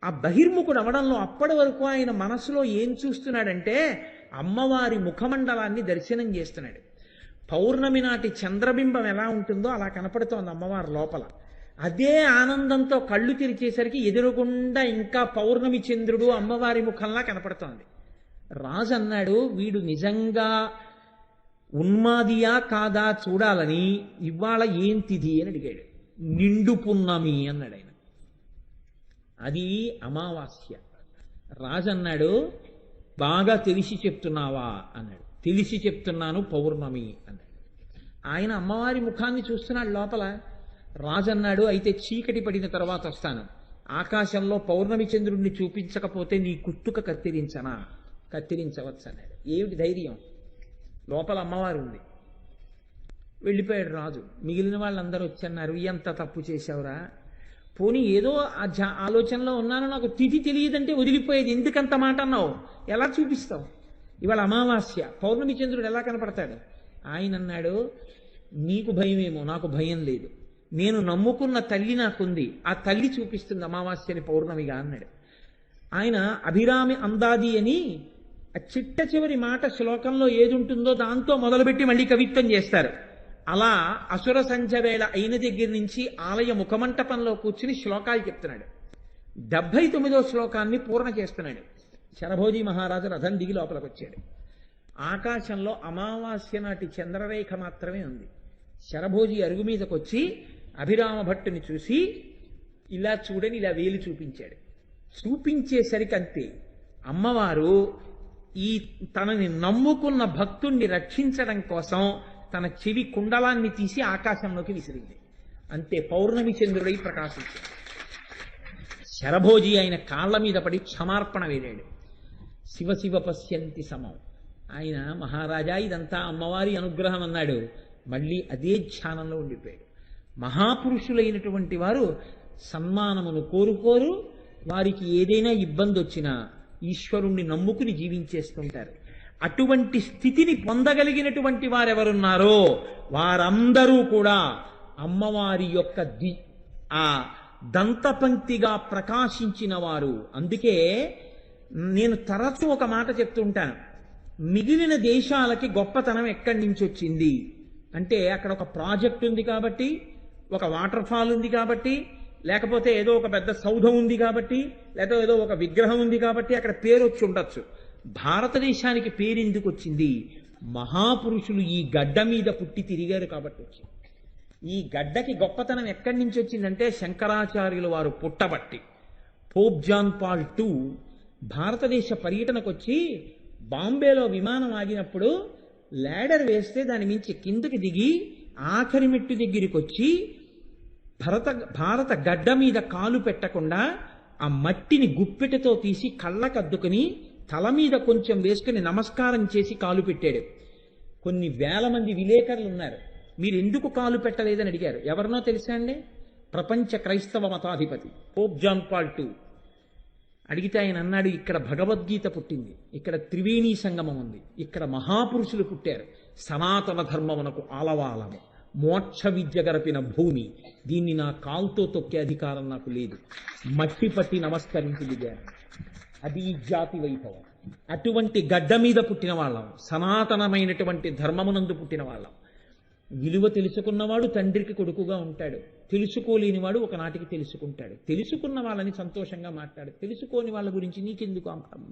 ఆ బహిర్ముఖుడు అవడంలో అప్పటి వరకు ఆయన మనసులో ఏం చూస్తున్నాడంటే అమ్మవారి ముఖమండలాన్ని దర్శనం చేస్తున్నాడు. పౌర్ణమి నాటి చంద్రబింబం ఎలా ఉంటుందో అలా కనపడుతోంది అమ్మవారి లోపల. అదే ఆనందంతో కళ్ళు తెరిచేసరికి ఎదురుగుండా ఇంకా పౌర్ణమి చంద్రుడు అమ్మవారి ముఖంలా కనపడుతోంది. రాజు అన్నాడు, వీడు నిజంగా ఉన్మాదియా కాదా చూడాలని ఇవాళ ఏం తిథి అని అడిగాడు. నిండు పున్నమి అన్నాడు ఆయన. అది అమావాస్య. రాజు అన్నాడు, బాగా తెలిసి చెప్తున్నావా అన్నాడు. తెలిసి చెప్తున్నాను, పౌర్ణమి అన్నాడు. ఆయన అమ్మవారి ముఖాన్ని చూస్తున్నాడు లోపల. రాజు అన్నాడు, అయితే చీకటి పడిన తర్వాత వస్తాను. ఆకాశంలో పౌర్ణమి చంద్రుడిని చూపించకపోతే నీ కుట్టుక కత్తిరించనా? కత్తిరించవచ్చు అన్నాడు. ఏమిటి ధైర్యం? లోపల అమ్మవారు ఉంది. వెళ్ళిపోయాడు రాజు. మిగిలిన వాళ్ళందరూ వచ్చన్నారు, ఎంత తప్పు చేశావురా, పోనీ ఏదో ఆలోచనలో ఉన్నాను, నాకు తిథి తెలియదంటే వదిలిపోయేది, ఎందుకంత మాట అన్నావు? ఎలా చూపిస్తావు? ఇవాళ అమావాస్య, పౌర్ణమి చంద్రుడు ఎలా కనపడతాడు? ఆయన అన్నాడు, నీకు భయమేమో, నాకు భయం లేదు. నేను నమ్ముకున్న తల్లి నాకుంది, ఆ తల్లి చూపిస్తుంది అమావాస్యని పౌర్ణమిగా అన్నాడు. ఆయన అభిరామి అందాది అని ఆ చిట్ట చివరి మాట శ్లోకంలో ఏది ఉంటుందో దాంతో మొదలుపెట్టి మళ్ళీ కవిత్వం చేస్తారు. అలా అసుర సంధ్య వేళ అయిన దగ్గర నుంచి ఆలయ ముఖమంటపంలో కూర్చుని శ్లోకాలు చెప్తున్నాడు. 79వ శ్లోకాన్ని పూర్ణ చేస్తున్నాడు. శరభోజీ మహారాజు రథం దిగి లోపలికి వచ్చాడు. ఆకాశంలో అమావాస్య నాటి చంద్రరేఖ మాత్రమే ఉంది. శరభోజీ అరుగు మీదకి వచ్చి అభిరామ భట్టుని చూసి ఇలా చూడని ఇలా వేలు చూపించాడు. చూపించేసరికి అంతే అమ్మవారు ఈ తనని నమ్ముకున్న భక్తుణ్ణి రక్షించడం కోసం తన చెవి కుండలాన్ని తీసి ఆకాశంలోకి విసిరింది. అంతే, పౌర్ణమి చంద్రుడై ప్రకాశించాడు. శరభోజి ఆయన కాళ్ళ మీద పడి క్షమార్పణ వేడాడు. శివ శివ పశ్యంతి సమం. ఆయన మహారాజా ఇదంతా అమ్మవారి అనుగ్రహం అన్నాడు. మళ్ళీ అదే ధ్యానంలో ఉండిపోయాడు. మహాపురుషులైనటువంటి వారు సన్మానమును కోరుకోరు. వారికి ఏదైనా ఇబ్బంది వచ్చినా ఈశ్వరుణ్ణి నమ్ముకుని జీవించేస్తుంటారు. అటువంటి స్థితిని పొందగలిగినటువంటి వారెవరున్నారో వారందరూ కూడా అమ్మవారి యొక్క ఆ దంతపంక్తిగా ప్రకాశించిన వారు. అందుకే నేను తరచూ ఒక మాట చెప్తుంటాను, మిగిలిన దేశాలకి గొప్పతనం ఎక్కడి నుంచి వచ్చింది అంటే అక్కడ ఒక ప్రాజెక్ట్ ఉంది కాబట్టి, ఒక వాటర్ ఫాల్ ఉంది కాబట్టి, లేకపోతే ఏదో ఒక పెద్ద సౌధం ఉంది కాబట్టి, లేకపోతే ఏదో ఒక విగ్రహం ఉంది కాబట్టి అక్కడ పేరు వచ్చి ఉండొచ్చు. భారతదేశానికి పేరు ఎందుకు వచ్చింది? మహాపురుషులు ఈ గడ్డ మీద పుట్టి తిరిగారు కాబట్టి వచ్చింది. ఈ గడ్డకి గొప్పతనం ఎక్కడి నుంచి వచ్చిందంటే శంకరాచార్యులు వారు పుట్టబట్టి. పోప్ జాన్ పాల్ II భారతదేశ పర్యటనకు వచ్చి బాంబేలో విమానం ఆగినప్పుడు ల్యాడర్ వేస్తే దాని మించి కిందకి దిగి ఆఖరి మెట్టు దగ్గరికి వచ్చి భారత గడ్డ మీద కాలు పెట్టకుండా ఆ మట్టిని గుప్పెటతో తీసి కళ్ళకద్దుకుని తల మీద కొంచెం వేసుకుని నమస్కారం చేసి కాలు పెట్టాడు. కొన్ని వేల మంది విలేకరులు ఉన్నారు. మీరు ఎందుకు కాలు పెట్టలేదని అడిగారు. ఎవరినో తెలుసా అండి? ప్రపంచ క్రైస్తవ మతాధిపతి పోప్ జాన్ పాల్ II. అడిగితే ఆయన అన్నాడు, ఇక్కడ భగవద్గీత పుట్టింది, ఇక్కడ త్రివేణీ సంగమం ఉంది, ఇక్కడ మహాపురుషులు పుట్టారు, సనాతన ధర్మమునకు ఆలవాలము, మోక్ష విద్య గరపిన భూమి, దీన్ని నా కాల్తో తొక్కే అధికారం నాకు లేదు. మట్టి పట్టి నమస్కరించి దిగాను. అది ఈ జాతి వైభవం. అటువంటి గడ్డ మీద పుట్టిన వాళ్ళం, సనాతనమైనటువంటి ధర్మమునందు పుట్టిన వాళ్ళం. విలువ తెలుసుకున్నవాడు తండ్రికి కొడుకుగా ఉంటాడు. తెలుసుకోలేనివాడు ఒకనాటికి తెలుసుకుంటాడు. తెలుసుకున్న వాళ్ళని సంతోషంగా మాట్లాడు, తెలుసుకోని వాళ్ళ గురించి నీకెందుకు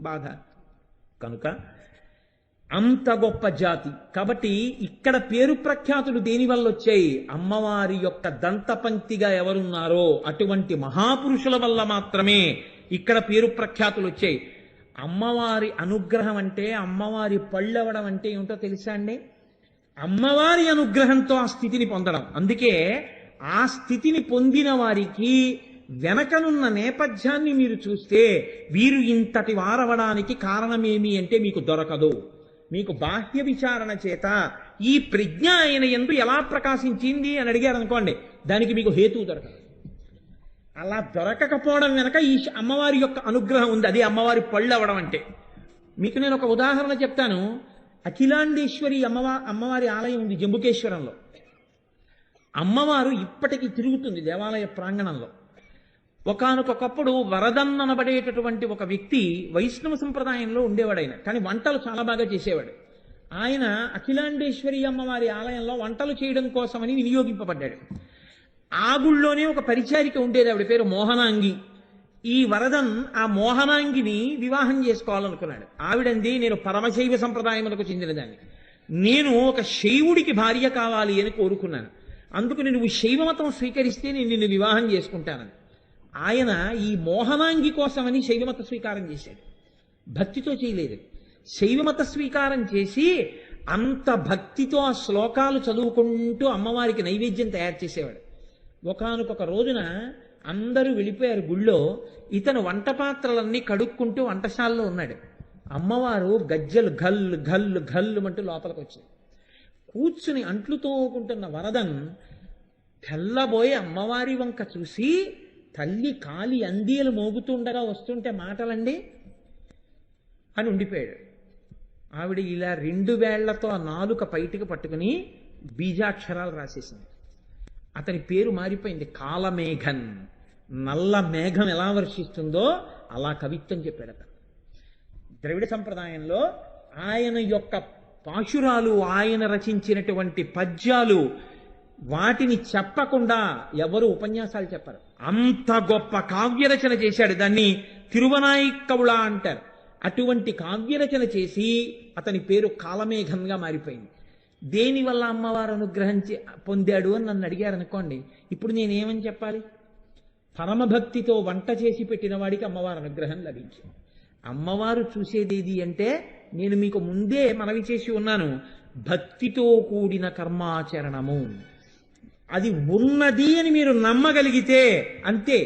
బాధ? కనుక అంత గొప్ప జాతి కాబట్టి ఇక్కడ పేరు ప్రఖ్యాతులు దేనివల్ల వచ్చాయి? అమ్మవారి యొక్క దంతపంక్తిగా ఎవరున్నారో అటువంటి మహాపురుషుల వల్ల మాత్రమే ఇక్కడ పేరు ప్రఖ్యాతులు వచ్చాయి. అమ్మవారి అనుగ్రహం అంటే, అమ్మవారి పళ్ళవడం అంటే ఏమిటో తెలుసా అండి? అమ్మవారి అనుగ్రహంతో ఆ స్థితిని పొందడం. అందుకే ఆ స్థితిని పొందిన వారికి వెనకనున్న నేపథ్యాన్ని మీరు చూస్తే వీరు ఇంతటి వారవడానికి కారణమేమి అంటే మీకు దొరకదు. మీకు బాహ్య విచారణ చేత ఈ ప్రజ్ఞ ఆయన యందు ఎలా ప్రకాశించింది అని అడిగారు అనుకోండి, దానికి మీకు హేతువు దొరకదు. అలా దొరకకపోవడం వెనక ఈ అమ్మవారి యొక్క అనుగ్రహం ఉంది. అది అమ్మవారి పళ్ళు అవడం అంటే. మీకు నేను ఒక ఉదాహరణ చెప్తాను. అఖిలాండేశ్వరి అమ్మవారి ఆలయం ఉంది జంబుకేశ్వరంలో. అమ్మవారు ఇప్పటికీ తిరుగుతుంది దేవాలయ ప్రాంగణంలో. ఒకానొకప్పుడు వరదన్ అనబడేటటువంటి ఒక వ్యక్తి వైష్ణవ సంప్రదాయంలో ఉండేవాడు. కానీ వంటలు చాలా బాగా చేసేవాడు. ఆయన అఖిలాండేశ్వరి అమ్మవారి ఆలయంలో వంటలు చేయడం కోసమని వినియోగింపబడ్డాడు. ఆ గుళ్ళోనే ఒక పరిచారిక ఉండేది, ఆవిడ పేరు మోహనాంగి. ఈ వరదన్ ఆ మోహనాంగిని వివాహం చేసుకోవాలనుకున్నాడు. ఆవిడంది, నేను పరమశైవ సంప్రదాయములకు చెందినదాన్ని, నేను ఒక శైవుడికి భార్య కావాలి అని కోరుకున్నాను, అందుకు నువ్వు శైవమతం స్వీకరిస్తే నేను నిన్ను వివాహం చేసుకుంటానని. ఆయన ఈ మోహనాంగి కోసమని శైవమత స్వీకారం చేశాడు. భక్తితో చేయలేదు, శైవమత స్వీకారం చేసి అంత భక్తితో ఆ శ్లోకాలు చదువుకుంటూ అమ్మవారికి నైవేద్యం తయారు చేసేవాడు. ఒకానొక రోజున అందరూ వెళ్ళిపోయారు గుళ్ళో. ఇతను వంట పాత్రలన్నీ కడుక్కుంటూ వంటశాలలో ఉన్నాడు. అమ్మవారు గజ్జలు గల్లు గల్లు గల్లు అంటూ లోపలికి వచ్చింది. కూర్చుని అంట్లు తోముకుంటున్న వరదన్ తెల్లబోయి అమ్మవారి వంక చూసి, తల్లి కాలి అందియలు మోగుతుండగా వస్తుంటే మాటలండి అని ఉండిపోయాడు. ఆవిడ ఇలా 2 వేళ్లతో ఆ నాలుక బయటికి పట్టుకుని బీజాక్షరాలు రాసేసింది. అతని పేరు మారిపోయింది, కాలమేఘన్. నల్ల మేఘం ఎలా వర్షిస్తుందో అలా కవిత్వం చెప్పాడు అతను. ద్రవిడ సంప్రదాయంలో ఆయన యొక్క పాశురాలు, ఆయన రచించినటువంటి పద్యాలు, వాటిని చెప్పకుండా ఎవరు ఉపన్యాసాలు చెప్పారు. అంత గొప్ప కావ్యరచన చేశాడు. దాన్ని తిరువనాయిక్కవుళ అంటారు. అటువంటి కావ్యరచన చేసి అతని పేరు కాలమేఘంగా మారిపోయింది. దేనివల్ల అమ్మవారు అనుగ్రహం పొందాడు అని నన్ను అడిగారు అనుకోండి, ఇప్పుడు నేనేమని చెప్పాలి? పరమభక్తితో వంట చేసి పెట్టిన వాడికి అమ్మవారి అనుగ్రహం లభించింది. అమ్మవారు చూసేదేది అంటే నేను మీకు ముందే మనవి చేసి ఉన్నాను, భక్తితో కూడిన కర్మాచరణము అది ఉన్నది అని మీరు నమ్మగలిగితే అంతే,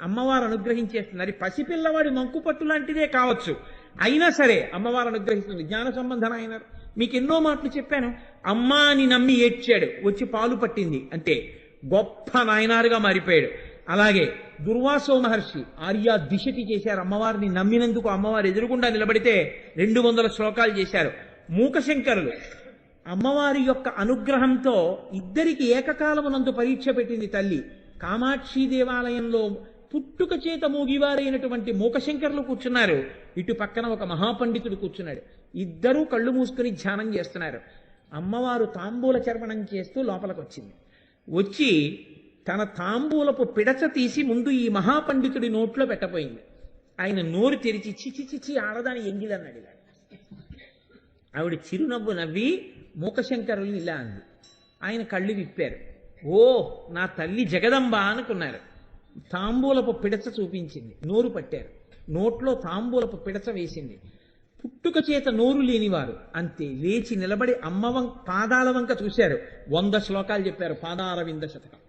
అమ్మవారు అనుగ్రహించేస్తున్నారు. పసిపిల్లవాడి మంకుపట్టు లాంటిదే కావచ్చు, అయినా సరే అమ్మవారు అనుగ్రహిస్తుంది. జ్ఞాన సంబంధన అయినారు. మీకు ఎన్నో మాటలు చెప్పాను. అమ్మ అని నమ్మి ఏడ్చాడు, వచ్చి పాలు పట్టింది, అంటే గొప్ప నాయనారుగా మారిపోయాడు. అలాగే దుర్వాసో మహర్షి ఆర్యా దిశతి చేశారు. అమ్మవారిని నమ్మినందుకు అమ్మవారు ఎదురుగుండా నిలబడితే 200 శ్లోకాలు చేశారు. మూకశంకరులు అమ్మవారి యొక్క అనుగ్రహంతో ఇద్దరికి ఏకకాలమునందు పరీక్ష పెట్టింది తల్లి. కామాక్షి దేవాలయంలో పుట్టుక చేత మూగివారైనటువంటి మూకశంకరులు కూర్చున్నారు, ఇటు పక్కన ఒక మహాపండితుడు కూర్చున్నాడు. ఇద్దరూ కళ్ళు మూసుకుని ధ్యానం చేస్తున్నారు. అమ్మవారు తాంబూల చర్వణం చేస్తూ లోపలికి వచ్చింది. వచ్చి తన తాంబూలపు పిడచ తీసి ముందు ఈ మహాపండితుడి నోట్లో పెట్టబోయింది. ఆయన నోరు తెరిచి చిచి చిచి ఆడదాని ఎంగిలన్నాడు. ఇలా ఆవిడ చిరునవ్వు నవ్వి మూకశంకరుల్ని ఇలా అంది. ఆయన కళ్ళు విప్పారు. ఓ నా తల్లి జగదంబ అనుకున్నారు. తాంబూలపు పిడచ చూపించింది, నోరు పట్టారు. నోట్లో తాంబూలపు పిడచ వేసింది. పుట్టుక చేత నోరు లేనివారు అంతే లేచి నిలబడి పాదాల వంక చూశారు. 100 శ్లోకాలు చెప్పారు. పాదారవింద శతకం.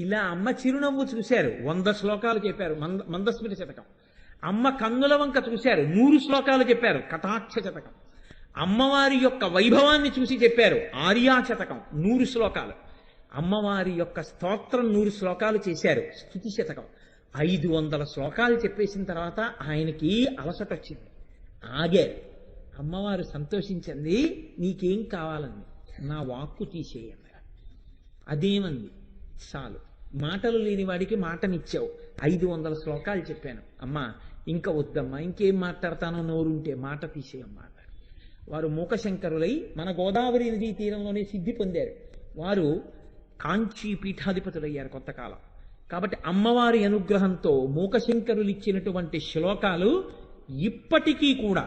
ఇలా అమ్మ చిరునవ్వు చూశారు, 100 శ్లోకాలు చెప్పారు. మందస్మిత శతకం. అమ్మ కన్నుల వంక చూశారు, 100 శ్లోకాలు చెప్పారు. కటాక్ష శతకం. అమ్మవారి యొక్క వైభవాన్ని చూసి చెప్పారు. ఆర్యా శతకం 100 శ్లోకాలు. అమ్మవారి యొక్క స్తోత్రం 100 శ్లోకాలు చేశారు. స్తుతి శతకం 500 శ్లోకాలు చెప్పేసిన తర్వాత ఆయనకి అలసట వచ్చింది, ఆగారు. అమ్మవారు సంతోషించింది. నీకేం కావాలండి? నా వాక్కు తీసేయండి. అదేమంది? చాలు, మాటలు లేని వాడికి మాటనిచ్చావు. 500 శ్లోకాలు చెప్పాను అమ్మా, ఇంకా వద్దమ్మా, ఇంకేం మాట్లాడతానో, నోరుంటే మాట తీసేయమ్మా అన్నారు. వారు మూకశంకరులై మన గోదావరి నదీ తీరంలోనే సిద్ధి పొందారు. వారు కాంచీ పీఠాధిపతులయ్యారు కొంతకాలం. కాబట్టి అమ్మవారి అనుగ్రహంతో మూకశంకరులు ఇచ్చినటువంటి శ్లోకాలు ఇప్పటికీ కూడా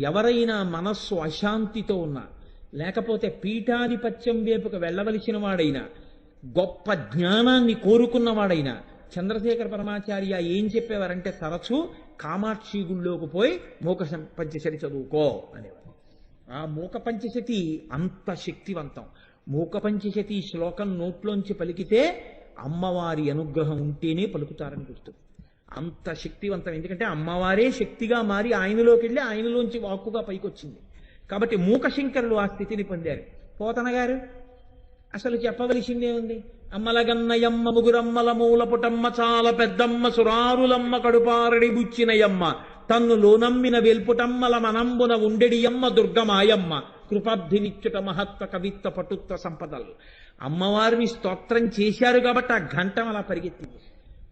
ఎవరైనా మనస్సు అశాంతితో ఉన్నా, లేకపోతే పీఠాధిపత్యం వైపుకు వెళ్ళవలసిన వాడైనా, గొప్ప జ్ఞానాన్ని కోరుకున్నవాడైనా, చంద్రశేఖర పరమాచార్య ఏం చెప్పేవారంటే తరచూ కామాక్షి గుళ్ళోకి పోయి మూక పంచశతి చదువుకో అనేవారు. ఆ మూక పంచశతి అంత శక్తివంతం. మూక పంచశతి శ్లోకం నోట్లోంచి పలికితే అమ్మవారి అనుగ్రహం ఉంటేనే పలుకుతారని గుర్తు. అంత శక్తివంతం. ఎందుకంటే అమ్మవారే శక్తిగా మారి ఆయనలోకి వెళ్ళి ఆయనలోంచి వాక్కుగా పైకొచ్చింది. కాబట్టి మూకశంకరులు ఆ స్థితిని పొందారు. పోతన గారు అసలు చెప్పవలసిందే ఉంది. అమ్మలగన్నయమ్మ ముగురమ్మల మూలపుటమ్మ చాలా పెద్దమ్మ సురారులమ్మ కడుపారడి బుచ్చినయమ్మ తన్ను లోనమ్మిన వెల్పుటమ్మల మనంబున ఉండెడియమ్మ దుర్గమాయమ్మ కృపాబ్ధినిచ్చుట మహత్వ కవిత్వ పటుత్వ సంపదలు. అమ్మవారిని స్తోత్రం చేశారు కాబట్టి ఆ ఘంటం అలా పరిగెత్తింది.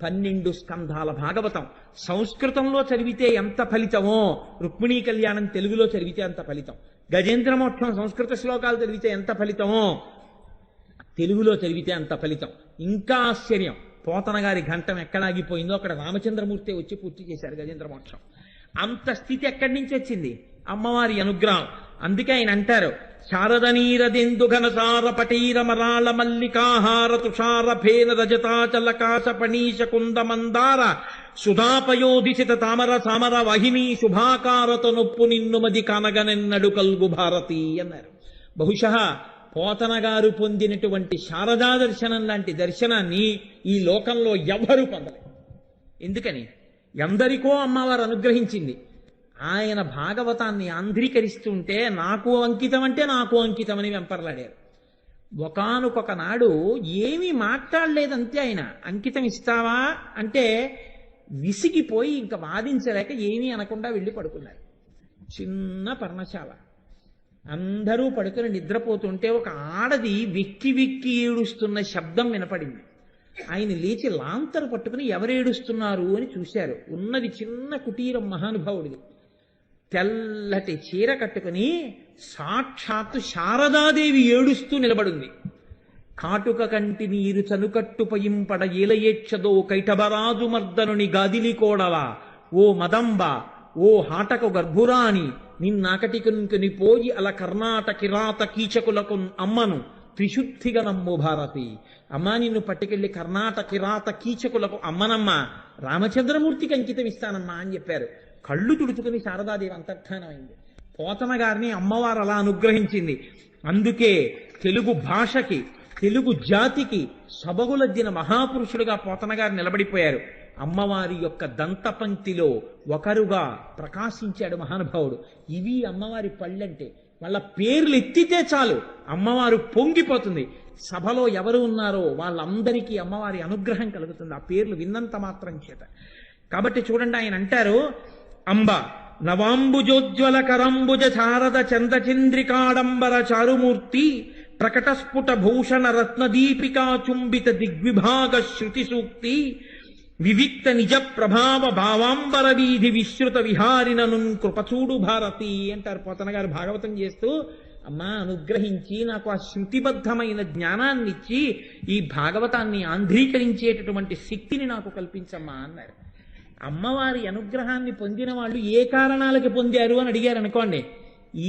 12 స్కంధాల భాగవతం సంస్కృతంలో చదివితే ఎంత ఫలితమో, రుక్మిణీ కళ్యాణం తెలుగులో చదివితే అంత ఫలితం. గజేంద్రమోక్షం సంస్కృత శ్లోకాలు చదివితే ఎంత ఫలితమో, తెలుగులో చదివితే అంత ఫలితం. ఇంకా ఆశ్చర్యం, పోతన గారి ఘంటం ఎక్కడాగిపోయిందో అక్కడ రామచంద్రమూర్తి వచ్చి పూర్తి చేశారు గజేంద్రమోక్షం. అంత స్థితి ఎక్కడి నుంచి వచ్చింది? అమ్మవారి అనుగ్రహం. అందుకే ఆయన అంటారు, శారదనీరదెందు ఘనసార పటీర మరాళ మల్లికాహార తుషార ఫేన రజతాచలకాశ పణీశ కుంద మందార సుధాపయోధిసిత తామర సామర వాహిని శుభాకారత నొప్పు నిన్ను మది కనగనెన్నడు కల్గు భారతి అన్నారు. బహుశః పోతన గారు పొందినటువంటి శారదా దర్శనం లాంటి దర్శనాన్ని ఈ లోకంలో ఎవ్వరూ పొందలేదు. ఎందుకని? ఎందరికో అమ్మవారు అనుగ్రహించింది. ఆయన భాగవతాన్ని ఆంధ్రీకరిస్తుంటే నాకు అంకితం అంటే నాకు అంకితం అని వెంపర్లాడారు. ఒకానొక నాడు ఏమీ మాట్లాడలేదంతే. ఆయన అంకితం ఇస్తావా అంటే విసిగిపోయి ఇంకా వాదించలేక ఏమీ అనకుండా వెళ్ళి పడుకున్నారు. చిన్న పర్ణశాల, అందరూ పడుకుని నిద్రపోతుంటే ఒక ఆడది వెక్కి వెక్కి ఏడుస్తున్న శబ్దం వినపడింది. ఆయన లేచి లాంతరు పట్టుకుని ఎవరేడుస్తున్నారు అని చూశారు. ఉన్నది చిన్న కుటీరం మహానుభావుడిది. తెల్లటి చీర కట్టుకుని సాక్షాత్తు శారదాదేవి ఏడుస్తూ నిలబడింది. కాటుక కంటి నీరు చనుకట్టు పయింపడ ఏలయేక్షదో కైటబరాజు మర్దనుని గాదిలి కోడలా ఓ మదంబ ఓ హాటకు గర్భురాని నిన్నాకటికుని పోయి అల కర్ణాటకిరాత కీచకులకు అమ్మను త్రిశుద్ధిగా నమ్ము భారతి. అమ్మా, నిన్ను పట్టుకెళ్ళి కర్ణాటకిరాత కీచకులకు అమ్మనమ్మ, రామచంద్రమూర్తికి అంకితం ఇస్తానమ్మా అని చెప్పారు. కళ్ళు తుడుచుకుని శారదాదేవి అంతర్ధానమైంది. పోతన గారిని అమ్మవారు అలా అనుగ్రహించింది. అందుకే తెలుగు భాషకి, తెలుగు జాతికి సబగులద్దిన మహాపురుషుడుగా పోతన గారు నిలబడిపోయారు. అమ్మవారి యొక్క దంతపంక్తిలో ఒకరుగా ప్రకాశించాడు మహానుభావుడు. ఇవి అమ్మవారి పళ్ళంటే. వాళ్ళ పేర్లు ఎత్తితే చాలు అమ్మవారు పొంగిపోతుంది. సభలో ఎవరు ఉన్నారో వాళ్ళందరికీ అమ్మవారి అనుగ్రహం కలుగుతుంది ఆ పేర్లు విన్నంత మాత్రం చేత. కాబట్టి చూడండి, ఆయన అంటారు, అంబ నవాంబుజోజ్వల కరంబుజ శారద చంద్రచంద్రికాడంబర చారుమూర్తి ప్రకటస్ఫుట భూషణ రత్నదీపికా చుంబిత దిగ్విభాగ శృతి సూక్తి వివిక్త నిజ ప్రభావ భావాంబర వీధి విశ్రుత విహారినను కృపచూడు భారతి అంటారు పోతన గారు భాగవతం చేస్తూ. అమ్మా, అనుగ్రహించి నాకు ఆ శృతిబద్ధమైన జ్ఞానాన్నిచ్చి ఈ భాగవతాన్ని ఆంధ్రీకరించేటటువంటి శక్తిని నాకు కల్పించమ్మా అన్నారు. అమ్మవారి అనుగ్రహాన్ని పొందిన వాళ్ళు ఏ కారణాలకి పొందారు అని అడిగారు అనుకోండి,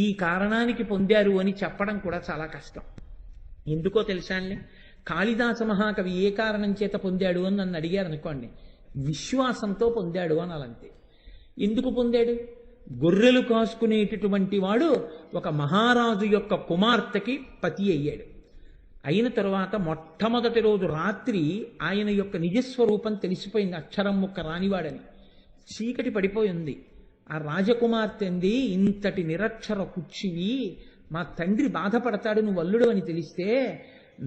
ఈ కారణానికి పొందారు అని చెప్పడం కూడా చాలా కష్టం. ఎందుకో తెలుసా అండి? కాళిదాస మహాకవి ఏ కారణం చేత పొందాడు అని నన్ను అడిగారు అనుకోండి, విశ్వాసంతో పొందాడు అనాలంతే. ఎందుకు పొందాడు? గొర్రెలు కాసుకునేటటువంటి వాడు ఒక మహారాజు యొక్క కుమార్తెకి పతి అయ్యాడు. అయిన తరువాత మొట్టమొదటి రోజు రాత్రి ఆయన యొక్క నిజస్వరూపం తెలిసిపోయింది, అక్షరం ముక్క రానివాడని. చీకటి పడిపోయింది. ఆ రాజకుమార్తె అంది, ఇంతటి నిరక్షర కుచ్చివి, మా తండ్రి బాధపడతాడు నువ్వు అల్లుడు అని తెలిస్తే,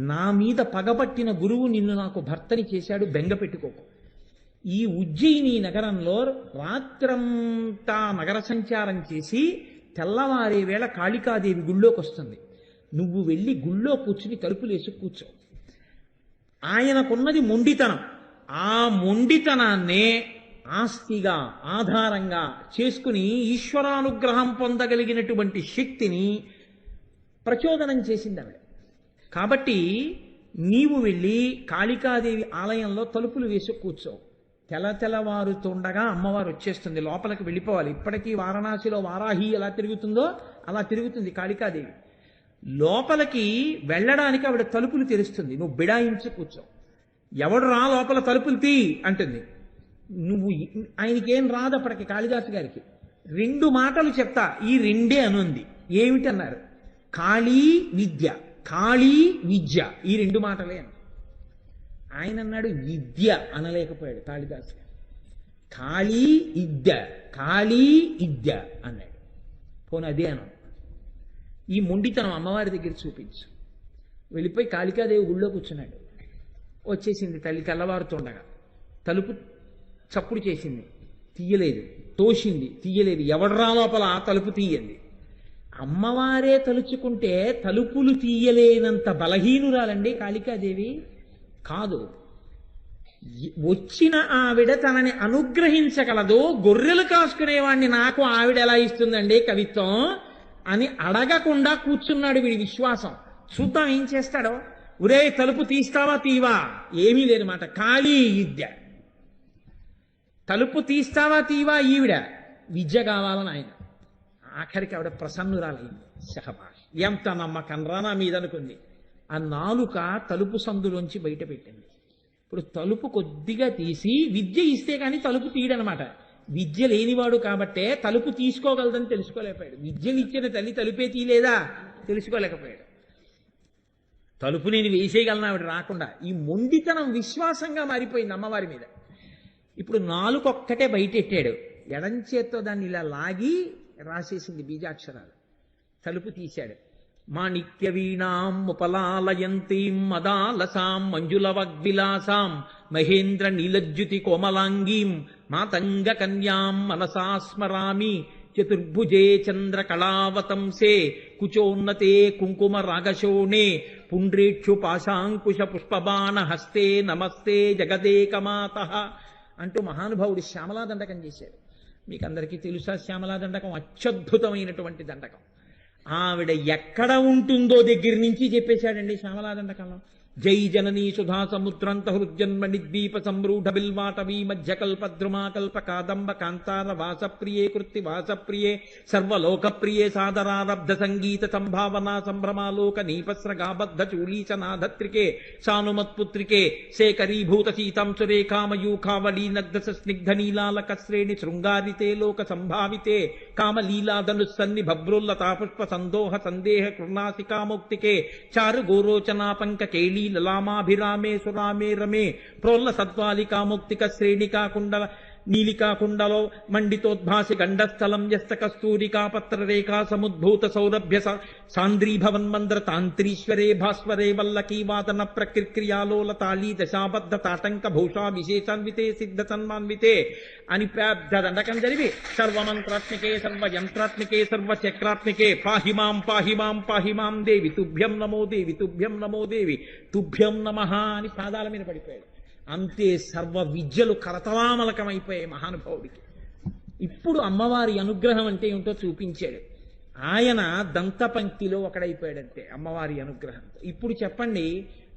నా మీద పగబట్టిన గురువు నిన్ను నాకు భర్తని చేశాడు, బెంగ పెట్టుకోకు. ఈ ఉజ్జయిని నగరంలో రాత్రంతా నగర సంచారం చేసి తెల్లవారే వేళ కాళికాదేవి గుళ్ళోకి వస్తుంది. నువ్వు వెళ్ళి గుళ్ళో కూర్చుని తలుపులేసి కూర్చో. ఆయనకున్నది మొండితనం. ఆ మొండితనాన్నే ఆస్తిగా ఆధారంగా చేసుకుని ఈశ్వరానుగ్రహం పొందగలిగినటువంటి శక్తిని ప్రచోదనం చేసింది ఆవిడ. కాబట్టి నీవు వెళ్ళి కాళికాదేవి ఆలయంలో తలుపులు వేసి కూర్చో. తెల్లవారుతుండగా అమ్మవారు వచ్చేస్తుంది, లోపలికి వెళ్ళిపోవాలి. ఇప్పటికీ వారణాసిలో వారాహి ఎలా తిరుగుతుందో అలా తిరుగుతుంది కాళికాదేవి. లోపలికి వెళ్ళడానికి ఆవిడ తలుపులు తెరుస్తుంది, నువ్వు బిడాయించి కూర్చో. ఎవడు రా లోపల తలుపులు తీ అంటుంది. నువ్వు ఆయనకేం రాదు అప్పటికి కాళిదాసు గారికి. 2 మాటలు చెప్తా, ఈ 2 అనుంది. ఏమిటన్నారు? కాళీ విద్య, కాళీ విద్య, ఈ 2 మాటలే అని. ఆయన అన్నాడు విద్య అనలేకపోయాడు కాళిదాసు గారు. కాళీ విద్య, కాళీ విద్య అన్నాడు. పోనీ అదే అను. ఈ మొండితనం అమ్మవారి దగ్గర చూపించు. వెళ్ళిపోయి కాళికాదేవి గుళ్ళో కూర్చున్నాడు. వచ్చేసింది తల్లి తెల్లవారుతుండగా. తలుపు చప్పుడు చేసింది, తీయలేదు. తోసింది, తీయలేదు. ఎవడ్రా లోపల తలుపు తీయండి. అమ్మవారే తలుచుకుంటే తలుపులు తీయలేనంత బలహీనురాలండి కాళికాదేవి కాదు. వచ్చిన ఆవిడ తనని అనుగ్రహించగలదు. గొర్రెలు కాసుకునేవాడిని నాకు ఆవిడ ఎలా ఇస్తుందండి కవిత్వం అని అడగకుండా కూర్చున్నాడు వీడి విశ్వాసం. చూద్దాం ఏం చేస్తాడో. ఒరే తలుపు తీస్తావా తీవా? ఏమీ లేదన్నమాట. ఖాళీ విద్య. తలుపు తీస్తావా తీవా ఈవిడ విద్య కావాలని ఆయన. ఆఖరికి ఆవిడ ప్రసన్నురాలైంది. శహబాష్, ఎంత నమ్మకం రా నా మీద అనుకుంది. ఆ నాలుక తలుపు సందులోంచి బయట పెట్టింది. ఇప్పుడు తలుపు కొద్దిగా తీసి విద్య ఇస్తే కానీ తలుపు తీయడనమాట. విద్య లేనివాడు కాబట్టే తలుపు తీసుకోగలదని తెలుసుకోలేకపోయాడు. విద్యనిచ్చిన తల్లి తలుపే తీయలేదా తెలుసుకోలేకపోయాడు. తలుపు నేను వేసేయగలను ఆవిడ రాకుండా. ఈ మొండితనం విశ్వాసంగా మారిపోయింది అమ్మవారి మీద. ఇప్పుడు నాలుకొక్కటే బయటెట్టాడు. ఎడంచేత్తో దాన్ని ఇలా లాగి రాసేసింది బీజాక్షరాలు. తలుపు తీశాడు. మాణిక్య వీణాం ఉపలాలయంతీం మదాలసాం మంజులవగ్విలాసాం మహేంద్ర నీలజ్యుతి కోమలాంగీం మాతంగ కన్యాం మనసా స్మరామి చతుర్భుజే చంద్ర కళావతంసే కుచోన్నతే కుంకుమ రాగశోణే పుండ్రేక్షు పాశాంకుశ పుష్పబాణ హస్తే నమస్తే జగదేకమాతః అంటూ మహానుభావుడు శ్యామలా దండకం చేశాడు. మీకు అందరికీ తెలుసా శ్యామలా దండకం అత్యద్భుతమైనటువంటి దండకం. ఆవిడ ఎక్కడ ఉంటుందో దగ్గర నుంచి చెప్పేశాడండి శ్యామలా దండకంలో. జై జననీ సుధా సముద్రంత హృద్జన్మణి ద్వీప సంరూఢ బిల్వాటవీ మధ్యకల్పద్రుమా కల్ప కాదంబ కాంతార వాసప్రియే కృత్తి వాసప్రియే సర్వలోకప్రియే సాదరారబ్ధ సంగీత సంభావనా సంభ్రమాలోక నీపస్రగాబద్ధ చూలీచనాధత్రికే సానుమత్పుత్రికే శేఖరీభూత సీతాంశురేఖామయూఖావళీనగ్ధ స్నిగ్ధ నీలాలక శ్రేణి శృంగారితే లోక సంభావితే కామలీలాధనుస్సన్ని భభ్రుల్లతా పుష్ప సందోహ సందేహ కృణాసికామౌక్తికే చారు గోరోచనా పంక కేళీ లలామాభిరామే సురామే రమే ప్రోల్ల సద్వాలికాముక్తిక శ్రేణికా కుండల నీలికా కుండలో మండితోద్భాసి గండస్థలం యస్త కస్తూరికా పత్రరేఖా సముద్భూత సౌరభ్య సాంద్రీభవన్మంద్ర తాంత్రీశ్వరే భాస్వరే వల్లకీ వాదన ప్రక్రియాలోల తాళీ దశాబద్ధ తాటంక భూషా విశేషాన్వితే సిద్ధ సన్మాన్వితే అని ప్రాబ్ధ దండకం జరివి సర్వమంత్రాత్మికే సర్వయంత్రాత్మికే సర్వచక్రాత్మికే పాహిమాం పాహిమాం పాహిమాం దేవి తుభ్యం నమో దేవి తుభ్యం నమో దేవి తుభ్యం నమః అని పాదాల మీద పడిపోయాడు. అంతే, సర్వ విద్యలు కరతలామలకమైపోయాయి మహానుభావుడికి. ఇప్పుడు అమ్మవారి అనుగ్రహం అంటే ఏమిటో చూపించాడు. ఆయన దంతపంక్తిలో ఒకడైపోయాడంతే అమ్మవారి అనుగ్రహంతో. ఇప్పుడు చెప్పండి,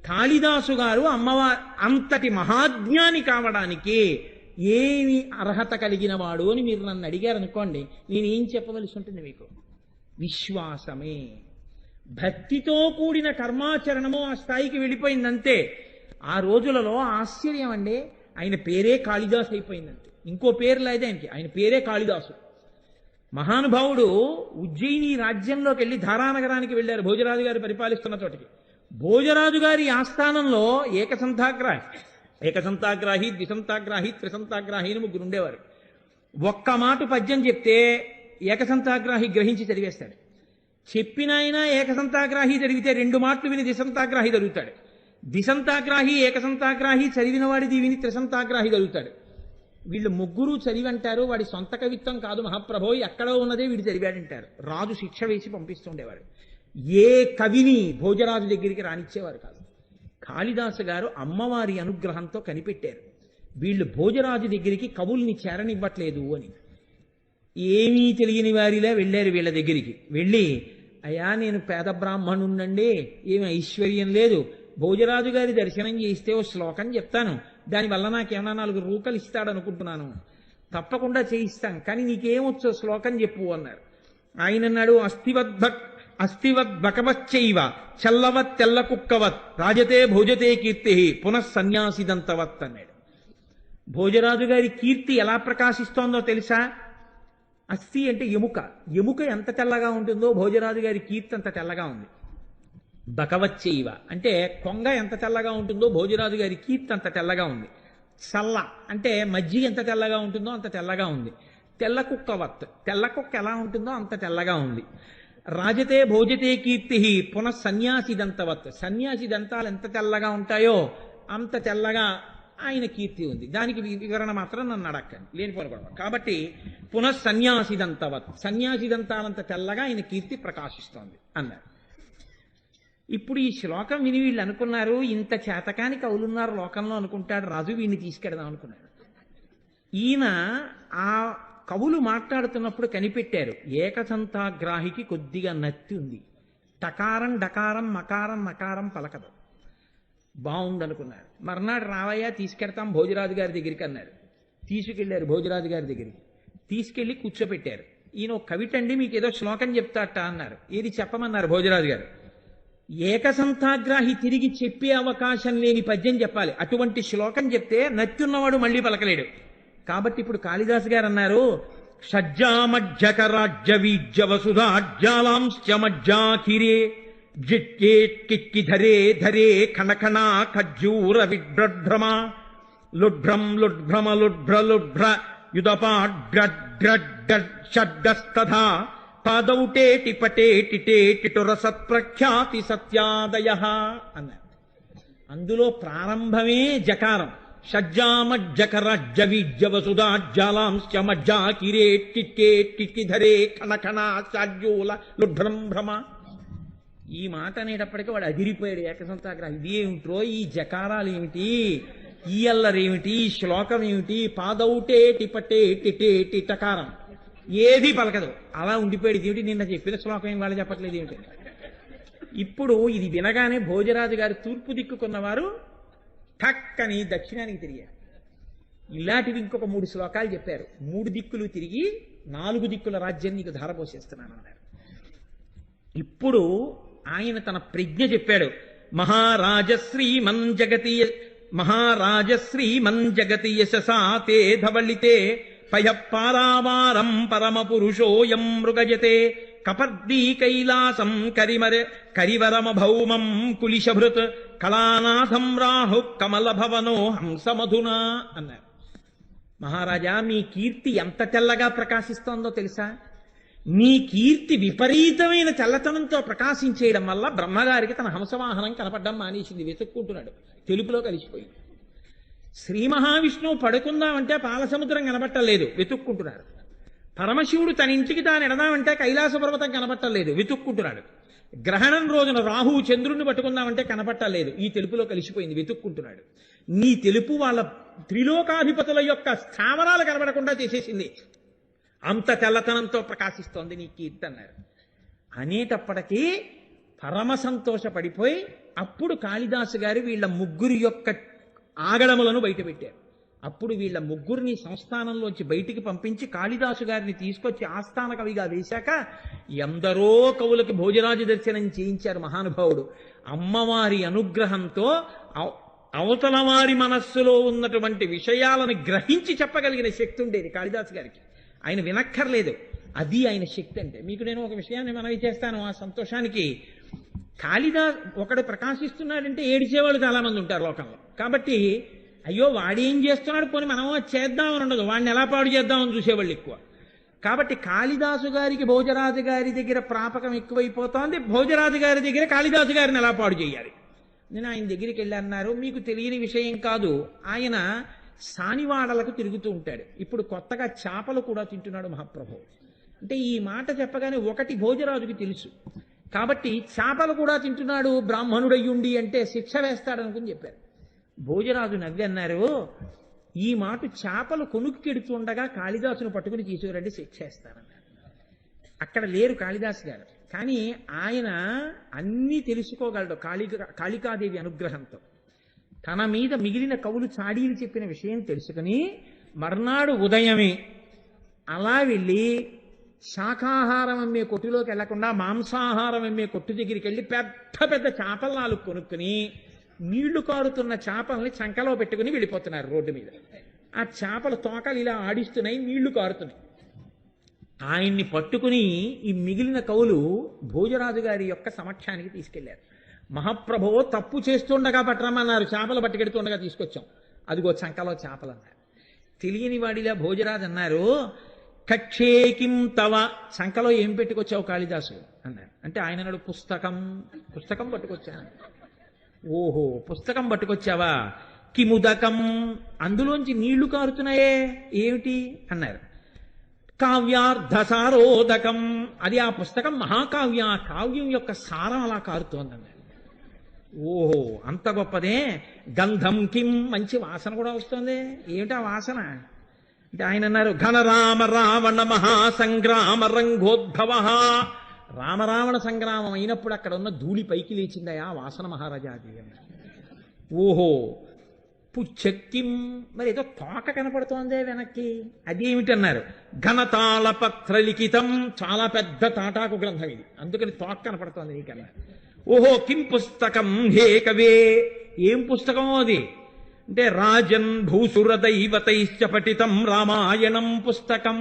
కాళిదాసు గారు అమ్మవారి అంతటి మహాజ్ఞాని కావడానికి ఏమి అర్హత కలిగిన వాడు అని మీరు నన్ను అడిగారు అనుకోండి, నేనేం చెప్పవలసి ఉంటుంది మీకు? విశ్వాసమే. భక్తితో కూడిన కర్మాచరణము ఆ స్థాయికి వెళ్ళిపోయిందంతే. ఆ రోజులలో ఆశ్చర్యం అండి, ఆయన పేరే కాళిదాసు అయిపోయిందంటే. ఇంకో పేరు లేదు ఆయనకి, ఆయన పేరే కాళిదాసు. మహానుభావుడు ఉజ్జయిని రాజ్యంలోకి వెళ్ళి ధారానగరానికి వెళ్ళారు, భోజరాజు గారు పరిపాలిస్తున్న చోటికి. భోజరాజు గారి ఆస్థానంలో ఏకసంతాగ్రాహి ద్విసంతాగ్రాహి త్రిసంతాగ్రాహి అని ముగ్గురు ఉండేవారు. ఒక్క మాట పద్యం చెప్తే ఏకసంతాగ్రాహి గ్రహించి చదివేస్తాడు. చెప్పిన ఆయన ఏకసంతాగ్రాహి చదివితే 2 మాటలు విని ద్విసంతాగ్రాహి చదువుతాడు. ద్విసంతాగ్రాహి ఏకసంతాగ్రాహి చదివిన వాడిది విని త్రిసంతాగ్రాహి చదువుతాడు. వీళ్ళు ముగ్గురు చదివంటారు, వాడి సొంత కవిత్వం కాదు మహాప్రభో, ఎక్కడో ఉన్నదే వీడు చదివాడంటారు. రాజు శిక్ష వేసి పంపిస్తుండేవాడు. ఏ కవిని భోజరాజు దగ్గరికి రానిచ్చేవారు కాదు. కాళిదాసు గారు అమ్మవారి అనుగ్రహంతో కనిపెట్టారు, వీళ్ళు భోజరాజు దగ్గరికి కవుల్ని చేరనివ్వట్లేదు అని. ఏమీ తెలియని వారిలా వెళ్ళారు వీళ్ళ దగ్గరికి. వెళ్ళి, అయ్యా నేను పేద బ్రాహ్మణుండండి, ఏమి ఐశ్వర్యం లేదు, భోజరాజు గారి దర్శనం చేస్తే ఓ శ్లోకం చెప్తాను, దానివల్ల నాకేమన్నా 4 రూకలు ఇస్తాడనుకుంటున్నాను, తప్పకుండా చేయిస్తాను, కానీ నీకేమొచ్చో శ్లోకం చెప్పు అన్నారు. ఆయన అన్నాడు, అస్థివద్భకవచ్చైవ చల్లవత్ తెల్ల కుక్కవత్ రాజతే భోజతే కీర్తి పునఃసన్యాసిదంతవత్ అన్నాడు. భోజరాజు గారి కీర్తి ఎలా ప్రకాశిస్తోందో తెలుసా? అస్థి అంటే ఎముక, ఎముక ఎంత తెల్లగా ఉంటుందో భోజరాజు గారి కీర్తి అంత తెల్లగా ఉంది. బకవచ్చైవ అంటే కొంగ ఎంత తెల్లగా ఉంటుందో భోజరాజు గారి కీర్తి అంత తెల్లగా ఉంది. చల్ల అంటే మజ్జిగ ఎంత తెల్లగా ఉంటుందో అంత తెల్లగా ఉంది. తెల్ల కుక్కవత్, తెల్ల కుక్క ఎలా ఉంటుందో అంత తెల్లగా ఉంది. రాజతే భోజతే కీర్తి పునఃసన్యాసి దంతవత్, సన్యాసి దంతాలు ఎంత తెల్లగా ఉంటాయో అంత తెల్లగా ఆయన కీర్తి ఉంది. దానికి వివరణ మాత్రం నన్ను అడక్కండి, లేనిపోని గొడవ. కాబట్టి పునఃసన్యాసి దంతవత్, సన్యాసి దంతాలంత తెల్లగా ఆయన కీర్తి ప్రకాశిస్తోంది అన్నారు. ఇప్పుడు ఈ శ్లోకం విని వీళ్ళు అనుకున్నారు, ఇంత చేతకాని కవులున్నారు లోకంలో అనుకుంటాడు రాజు, వీడిని తీసుకెడదాం అనుకున్నాడు. ఈయన ఆ కవులు మాట్లాడుతున్నప్పుడు కనిపెట్టారు, ఏకసంతాగ్రాహికి కొద్దిగా నత్తి ఉంది, టకారం డకారం మకారం నకారం పలకదు, బాగుందనుకున్నారు. మర్నాడు రావయ్యా తీసుకెడతాం భోజరాజు గారి దగ్గరికి అన్నారు. తీసుకెళ్లారు భోజరాజు గారి దగ్గరికి, తీసుకెళ్లి కూర్చోపెట్టారు. ఈయన ఒక కవిటండి, మీకు ఏదో శ్లోకం చెప్తాట అన్నారు. ఏది చెప్పమన్నారు భోజరాజు గారు. ఏకసంతాగ్రాహి తిరిగి చెప్పే అవకాశం లేని పద్యం చెప్పాలి, అటువంటి శ్లోకం చెప్తే నత్యున్నవాడు మళ్ళీ పలకలేడు. కాబట్టి ఇప్పుడు కాళిదాసు గారు అన్నారు, షజ్జామజ్జకరాజ్య వీజ్య వసుధాజ్జాలాంశ్చమజ్జాకిరే జిట్కేట్కిక్కి ధరే ధరే ఖణఖణా ఖజ్జూర విభ్రభ్రమ లుఢ్రం లుఢ్భ్రమ లుఢ్భ్ర లుఢ్భ్ర యుదపాడ్డస్తథా పాదౌటేటి పటేటిటేటిటు రసత్ప్రఖ్యాతి సత్యాదయ అన్నారు. అందులో ప్రారంభమే జకారం. షజ్జామజ్జకరాజ్య వీజ్య వసుధాజ్జాలాంశ్చమజ్జాకిరేట్కిక్కేట్కిక్కి ధరే ఖణఖణా చాజ్యూల లుఢ్రం భ్రమ. ఈ మాట అనేటప్పటికీ వాడు అదిరిపోయాడు ఏకసంతాగ్రహం. ఇది ఏమిట్రో ఈ జకారాలు ఏమిటి, ఈ అల్లరేమిటి, ఈ శ్లోకం ఏమిటి, పాదౌటేటి పటేటిటేటి టకారం ఏది పలకదు, అలా ఉండిపోయాడు. ఏమిటి నిన్న చెప్పిన శ్లోకం ఏం వాళ్ళు చెప్పట్లేదు ఏమిటి. ఇప్పుడు ఇది వినగానే భోజరాజు గారు తూర్పు దిక్కుకున్నవారు ఠక్కని దక్షిణానికి తిరిగారు. ఇలాంటివి ఇంకొక 3 శ్లోకాలు చెప్పారు. 3 దిక్కులు తిరిగి 4 దిక్కుల రాజ్యం నీకు ధారపోసేస్తున్నాను అన్నారు. ఇప్పుడు ఆయన తన ప్రజ్ఞ చెప్పాడు. మహారాజశ్రీమన్ జగతి యశసా తే ధవళితే పయఃపారావారం పరమ పురుషోయం మృగజతే కపర్దీ కైలాసం కరివరమ భౌమం కులిశభృత్ కళానాథం రాహు కమల భవనో హంసమధునా అన్నారు. మహారాజా, మీ కీర్తి ఎంత తెల్లగా ప్రకాశిస్తోందో తెలుసా? మీ కీర్తి విపరీతమైన చల్లతనంతో ప్రకాశించేయడం వల్ల బ్రహ్మగారికి తన హంసవాహనం కనపడడం మానేసింది. వెతుక్కుంటున్నాడు, తెలుపులో కలిసిపోయింది. శ్రీ మహావిష్ణువు పడుకుందామంటే పాలసముద్రం కనపట్టలేదు, వెతుక్కుంటున్నాడు. పరమశివుడు తన ఇంటికి తాను ఎడదామంటే కైలాస పర్వతం కనపట్టలేదు, వెతుక్కుంటున్నాడు. గ్రహణం రోజున రాహువు చంద్రుణ్ణి పట్టుకుందామంటే కనపట్టలేదు, ఈ తెలుపులో కలిసిపోయింది, వెతుక్కుంటున్నాడు. నీ తెలుపు వాళ్ళ త్రిలోకాధిపతుల యొక్క స్థావరాలు కనబడకుండా చేసేసింది. అంత తెల్లతనంతో ప్రకాశిస్తోంది నీ కీర్తి అన్నారు. అనేటప్పటికీ పరమ సంతోషపడిపోయి అప్పుడు కాళిదాసు గారు వీళ్ళ ముగ్గురి యొక్క ఆగడములను బయటపెట్టారు. అప్పుడు వీళ్ళ ముగ్గురిని సంస్థానంలోంచి బయటికి పంపించి కాళిదాసు గారిని తీసుకొచ్చి ఆస్థాన కవిగా వేశాక ఎందరో కవులకి భోజరాజు దర్శనం చేయించారు మహానుభావుడు. అమ్మవారి అనుగ్రహంతో అవతల వారి మనస్సులో ఉన్నటువంటి విషయాలను గ్రహించి చెప్పగలిగిన శక్తి ఉండేది కాళిదాసు గారికి. ఆయన వినక్కర్లేదు, అది ఆయన శక్తి అంటే. మీకు నేను ఒక విషయాన్ని మనవి చేస్తాను. ఆ సంతోషానికి కాళిదాస్ ఒకడు ప్రకాశిస్తున్నాడంటే ఏడిచేవాళ్ళు చాలా మంది ఉంటారు లోకంలో. కాబట్టి అయ్యో వాడేం చేస్తున్నాడు, పోనీ మనం చేద్దామని ఉండదు, వాడిని ఎలా పాడు చేద్దామని చూసేవాళ్ళు ఎక్కువ. కాబట్టి కాళిదాసు గారికి భోజరాజు గారి దగ్గర ప్రాపకం ఎక్కువైపోతోంది, భోజరాజు గారి దగ్గర కాళిదాసు గారిని ఎలా పాడు చేయాలి. నేను ఆయన దగ్గరికి వెళ్ళి అన్నారు, మీకు తెలియని విషయం కాదు, ఆయన సానివాడలకు తిరుగుతూ ఉంటాడు. ఇప్పుడు కొత్తగా చేపలు కూడా తింటున్నాడు మహాప్రభు. అంటే ఈ మాట చెప్పగానే ఒకటి భోజరాజుకి తెలుసు, కాబట్టి చేపలు కూడా తింటున్నాడు బ్రాహ్మణుడయ్యుండి అంటే శిక్ష వేస్తాడనుకుని చెప్పారు. భోజరాజు నవ్వి అన్నారు, ఈ మాట చేపలు కొనుక్కెడుతుండగా కాళిదాసును పట్టుకుని తీసుకురండి, శిక్ష వేస్తారన్నారు. అక్కడ లేరు కాళిదాసు గారు, కానీ ఆయన అన్నీ తెలుసుకోగలడు కాళికాదేవి అనుగ్రహంతో. తన మీద మిగిలిన కవులు చాడీలు చెప్పిన విషయం తెలుసుకుని మర్నాడు ఉదయమే అలా వెళ్ళి శాకాహారం అమ్మే కొట్టులోకి వెళ్లకుండా మాంసాహారం అమ్మే కొట్టు దగ్గరికి వెళ్ళి పెద్ద పెద్ద చేపలు 4 కొనుక్కుని నీళ్లు కారుతున్న చేపల్ని చంకలో పెట్టుకుని వెళ్ళిపోతున్నారు రోడ్డు మీద. ఆ చేపలు తోకలు ఇలా ఆడిస్తున్నాయి, నీళ్లు కారుతున్నాయి. ఆయన్ని పట్టుకుని ఈ మిగిలిన కవులు భోజరాజు గారి యొక్క సమక్షానికి తీసుకెళ్లారు. మహాప్రభువు తప్పు చేస్తుండగా పట్టరమన్నారు, చేపలు పట్టుకెడుతుండగా తీసుకొచ్చాం, అదిగో చంకలో చేపలు అన్నారు. తెలియని వాడిలా భోజరాజు అన్నారు, కక్షేకిం తవ, చంకలో ఏం పెట్టుకొచ్చావు కాళిదాసు అన్నారు. అంటే ఆయన అన్నాడు, పుస్తకం పట్టుకొచ్చాను. ఓహో, పుస్తకం పట్టుకొచ్చావా, కిముదకం, అందులోంచి నీళ్లు కారుతున్నాయే ఏమిటి అన్నారు. కావ్యార్థసారోదకం, అది ఆ పుస్తకం మహాకావ్యం, ఆ కావ్యం యొక్క సారం అలా కారుతోందన్నారు. ఓహో, అంత గొప్పదే. గంధం కిం, మంచి వాసన కూడా వస్తుంది, ఏమిటా వాసన అంటే ఆయన అన్నారు, ఘనరామ రావణ మహాసంగ్రామ రంగోద్భవ, రామరావణ సంగ్రామం అయినప్పుడు అక్కడ ఉన్న ధూళి పైకి లేచిందయా వాసన మహారాజాది అన్నారు. ఓహో, పుచ్చక్కిం, మరి ఏదో తోక కనపడుతోందే వెనక్కి, అదేమిటన్నారు. ఘనతాళ పత్ర లిఖితం, చాలా పెద్ద తాటాకు గ్రంథం ఇది, అందుకని తోక కనపడుతోంది నీకన్నారు. ఓహో, కిం పుస్తకం హే కవే, ఏం పుస్తకమో అది అంటే రాజన్ భూసుర దైవతైశ్చ పఠితం రామాయణం పుస్తకం,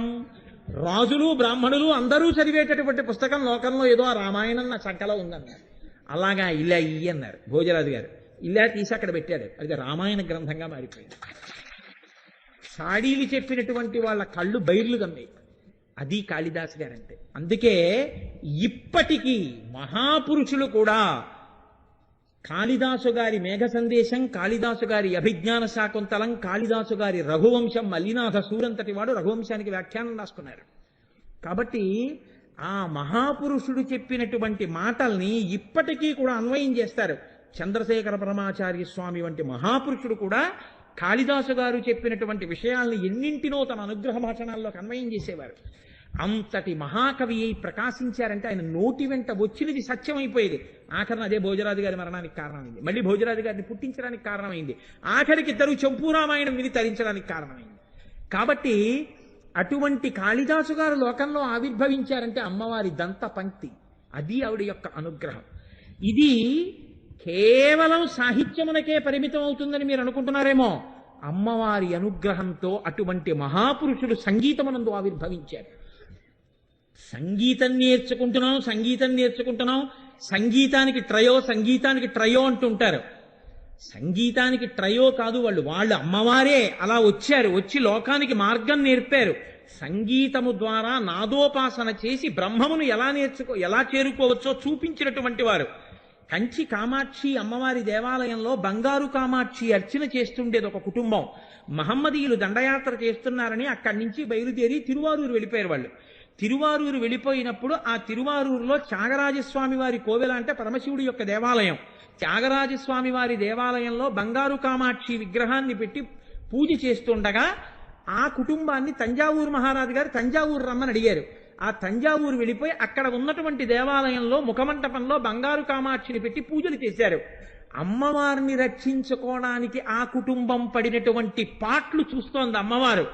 రాజులు బ్రాహ్మణులు అందరూ చదివేటటువంటి పుస్తకం లోకంలో ఏదో ఆ రామాయణం నా చంకలో ఉందన్నారు. అలాగా ఇలా అన్నారు భోజరాజు గారు. ఇలా తీసి అక్కడ పెట్టాడు, అది రామాయణ గ్రంథంగా మారిపోయింది. సాడీలు చెప్పినటువంటి వాళ్ళ కళ్ళు బైర్లు కమ్మాయి, అది కాళిదాసు గారంటే. అందుకే ఇప్పటికీ మహాపురుషులు కూడా కాళిదాసు గారి మేఘ సందేశం, కాళిదాసు గారి అభిజ్ఞాన శాకుంతలం, కాళిదాసు గారి రఘువంశం, మల్లినాథ సూరంతటి వాడు రఘువంశానికి వ్యాఖ్యానం రాసుకున్నారు. కాబట్టి ఆ మహాపురుషుడు చెప్పినటువంటి మాటల్ని ఇప్పటికీ కూడా అన్వయం చేస్తారు. చంద్రశేఖర పరమాచార్య స్వామి వంటి మహాపురుషుడు కూడా కాళిదాసు గారు చెప్పినటువంటి విషయాల్ని ఎన్నింటినో తన అనుగ్రహ భాషణాల్లోకి అన్వయం చేసేవారు. అంతటి మహాకవి అయి ప్రకాశించారంటే ఆయన నోటి వెంట వచ్చినది సత్యమైపోయేది. ఆఖరణ అదే భోజరాజు గారి మరణానికి కారణమైంది, మళ్ళీ భోజరాజు గారిని పుట్టించడానికి కారణమైంది, ఆఖరికి ఇద్దరు చంపూరామాయణం విని తరించడానికి కారణమైంది. కాబట్టి అటువంటి కాళిదాసు గారు లోకంలో ఆవిర్భవించారంటే అమ్మవారి దంత పంక్తి, అది ఆవిడ యొక్క అనుగ్రహం. ఇది కేవలం సాహిత్యమునకే పరిమితం అవుతుందని మీరు అనుకుంటున్నారేమో. అమ్మవారి అనుగ్రహంతో అటువంటి మహాపురుషులు సంగీతమునందు ఆవిర్భవించారు. సంగీతం నేర్చుకుంటున్నాం, సంగీతానికి ట్రయో అంటుంటారు. సంగీతానికి ట్రయో కాదు, వాళ్ళు అమ్మవారే అలా వచ్చి లోకానికి మార్గం నేర్పారు. సంగీతము ద్వారా నాదోపాసన చేసి బ్రహ్మమును ఎలా చేరుకోవచ్చో చూపించినటువంటి వారు. కంచి కామాక్షి అమ్మవారి దేవాలయంలో బంగారు కామాక్షి అర్చన చేస్తుండేది ఒక కుటుంబం. మహమ్మదీయులు దండయాత్ర చేస్తున్నారని అక్కడి నుంచి బయలుదేరి తిరువారూరు వెళ్ళిపోయారు వాళ్ళు. తిరువారూరు వెళ్ళిపోయినప్పుడు ఆ తిరువారూరులో త్యాగరాజస్వామి వారి కోవెల అంటే పరమశివుడి యొక్క దేవాలయం. త్యాగరాజస్వామి వారి దేవాలయంలో బంగారు కామాక్షి విగ్రహాన్ని పెట్టి పూజ చేస్తుండగా ఆ కుటుంబాన్ని తంజావూరు మహారాజు గారు తంజావూరు రమ్మని అడిగారు. ఆ తంజావూరు వెళ్ళిపోయి అక్కడ ఉన్నటువంటి దేవాలయంలో ముఖమంటపంలో బంగారు కామాక్షిని పెట్టి పూజలు చేశారు. అమ్మవారిని రక్షించుకోవడానికి ఆ కుటుంబం పడినటువంటి పాట్లు చూస్తోంది అమ్మవారు.